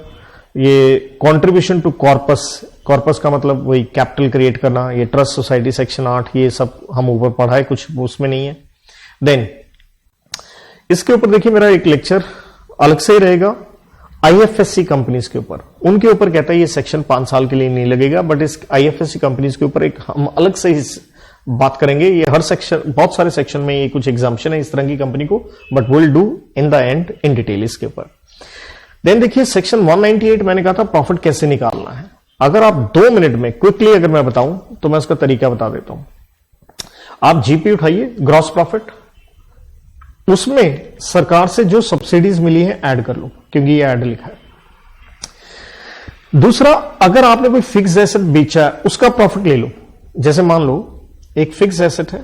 ये कंट्रीब्यूशन टू कॉर्पस, कॉर्पस का मतलब वही कैपिटल क्रिएट करना, ये ट्रस्ट सोसाइटी सेक्शन 8, ये सब हम ऊपर पढ़ा है, कुछ उसमें नहीं है। देन इसके ऊपर देखिए मेरा एक लेक्चर अलग से ही रहेगा आईएफएससी कंपनीज के ऊपर, उनके ऊपर कहता है ये सेक्शन 5 साल के लिए नहीं लगेगा, बट इस आईएफएससी कंपनीज के ऊपर एक हम अलग से ही बात करेंगे। ये हर सेक्शन, बहुत सारे सेक्शन में ये कुछ एग्जाम्पशन है इस तरह की कंपनी को, but will do in the and in detail इसके ऊपर। देन देखिए सेक्शन 198 मैंने कहा था प्रॉफिट कैसे निकालना है। अगर आप 2 मिनट में क्विकली अगर मैं बताऊं तो मैं उसका तरीका बता देता हूं। आप जीपी उठाइए, ग्रॉस प्रॉफिट, उसमें सरकार से जो सब्सिडीज मिली है ऐड कर लो, क्योंकि ये ऐड लिखा है। दूसरा, अगर आपने कोई फिक्स एसेट बेचा है उसका प्रॉफिट ले लो। जैसे मान लो एक फिक्स एसेट है,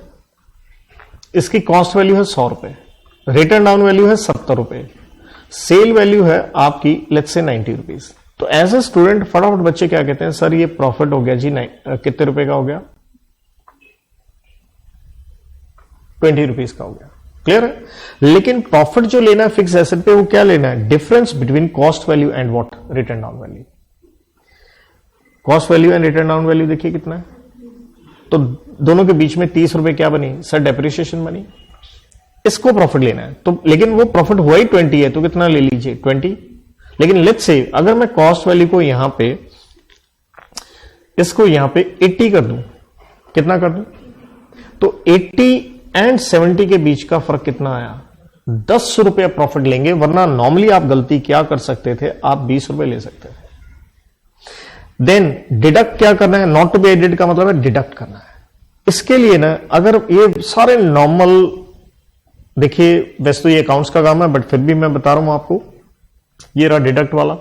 इसकी कॉस्ट वैल्यू है 100 रुपए, रिटर्न डाउन वैल्यू है 70 रुपए, सेल वैल्यू है आपकी लेट्स से 90 रुपीज। तो एज ए स्टूडेंट फटाफट बच्चे क्या कहते हैं, सर ये प्रॉफिट हो गया जी, कितने रुपए का हो गया, 20 रुपीज का हो गया। क्लियर है? लेकिन प्रॉफिट जो लेना है फिक्स एसेट पे, वो क्या लेना है, difference between cost value and what, return down value. Cost value and return down value देखिए कितना है, तो दोनों के बीच में 30 रुपए क्या बनी, सर डेप्रिसिएशन बनी, इसको प्रॉफिट लेना है। तो लेकिन वो प्रॉफिट हुआ ही 20 है, तो कितना ले लीजिए, 20। लेकिन लेट्स से अगर मैं कॉस्ट वैल्यू को यहां पे, इसको यहां पे 80 कर दूं, कितना कर दूं, तो 80 एंड 70 के बीच का फर्क कितना आया, 10 रुपया प्रॉफिट लेंगे। वरना नॉर्मली आप गलती क्या कर सकते थे, आप 20 रुपए ले सकते थे। देन डिडक्ट क्या करना है, नॉट टू बी एडेड का मतलब है डिडक्ट करना है। इसके लिए ना, अगर ये सारे नॉर्मल, देखिए वैसे तो ये अकाउंट्स का काम है, बट फिर भी मैं बता रहा हूं आपको, ये रहा डिडक्ट वाला।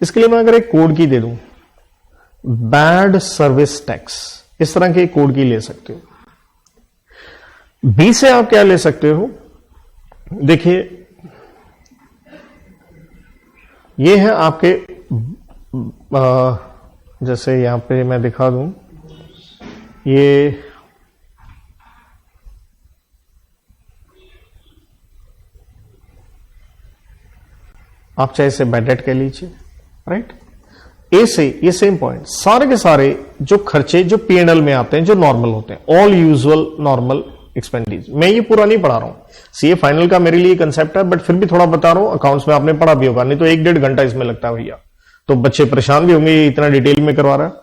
इसके लिए मैं अगर एक कोड की दे दूं, बैड सर्विस टैक्स, इस तरह के कोड की ले सकते हो। बी से आप क्या ले सकते हो, देखिए ये है आपके, जैसे यहां पे मैं दिखा दूं, ये आप चाहे इसे बैड डेट कह लीजिए, राइट। ए से ये सेम पॉइंट, सारे के सारे जो खर्चे जो पीएनएल में आते हैं जो नॉर्मल होते हैं, ऑल यूजुअल नॉर्मल एक्सपेंडिचर। मैं ये पूरा नहीं पढ़ा रहा हूं, सीए फाइनल का मेरे लिए कंसेप्ट है, बट फिर भी थोड़ा बता रहा हूं, अकाउंट्स में आपने पढ़ा भी होगा, नहीं तो 1-1.5 घंटा इसमें लगता है भैया, तो बच्चे परेशान भी होंगे इतना डिटेल में करवा रहा है।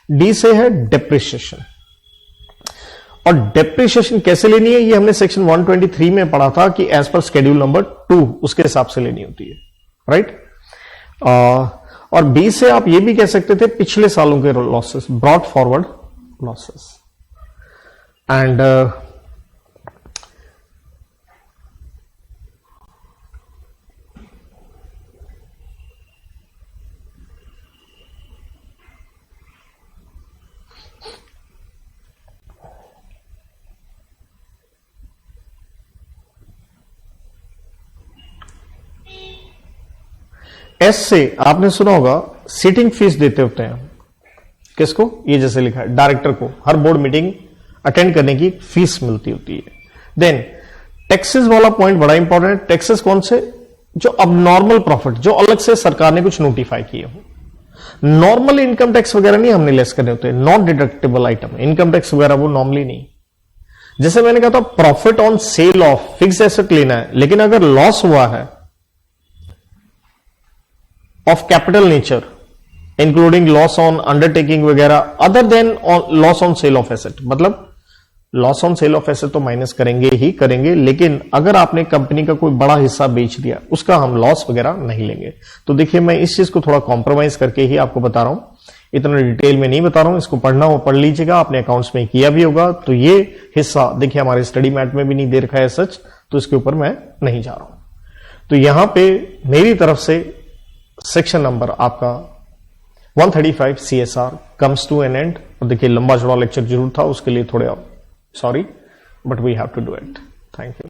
डी से है डेप्रिसिएशन, और डेप्रिसिएशन कैसे लेनी है ये हमने सेक्शन 123 में पढ़ा था कि एज पर शेड्यूल नंबर 2 उसके हिसाब से लेनी होती है, राइट। और बी से आप ये भी कह सकते थे पिछले सालों के losses, brought forward losses. And S से आपने सुना होगा सीटिंग फीस देते होते हैं, किसको, ये जैसे लिखा है डायरेक्टर को हर बोर्ड मीटिंग अटेंड करने की फीस मिलती होती है। देन टैक्सेस वाला पॉइंट बड़ा इंपॉर्टेंट है। टैक्सेस कौन से, जो अब नॉर्मल प्रॉफिट, जो अलग से सरकार ने कुछ नोटिफाई किए हो। नॉर्मल इनकम टैक्स वगैरह नहीं हमने लेस करने होते, non deductible item, income tax वगैरह वो नॉर्मली नहीं। जैसे मैंने कहा था profit on sale of fix asset लेना है, लेकिन अगर लॉस हुआ है of capital nature including loss on undertaking वगैरह other than loss on sale of asset, मतलब loss on sale of asset तो माइनस करेंगे ही करेंगे, लेकिन अगर आपने कंपनी का कोई बड़ा हिस्सा बेच दिया उसका हम लॉस वगैरह नहीं लेंगे। तो देखिए मैं इस चीज को थोड़ा कॉम्प्रोमाइज करके ही आपको बता रहा हूं, इतना डिटेल में नहीं बता रहा हूं, इसको पढ़ना हो पढ़ लीजिएगा, आपने अकाउंट्स में किया भी होगा। तो ये हिस्सा देखिए हमारे स्टडी मैट में भी नहीं दे रखा है सच, तो इसके ऊपर मैं नहीं जा रहा हूं। तो यहां पे मेरी तरफ से सेक्शन नंबर आपका 135 CSR comes to an end. और देखिए लंबा चौड़ा लेक्चर जरूर था, उसके लिए थोड़े sorry, but we have to do it. Thank you.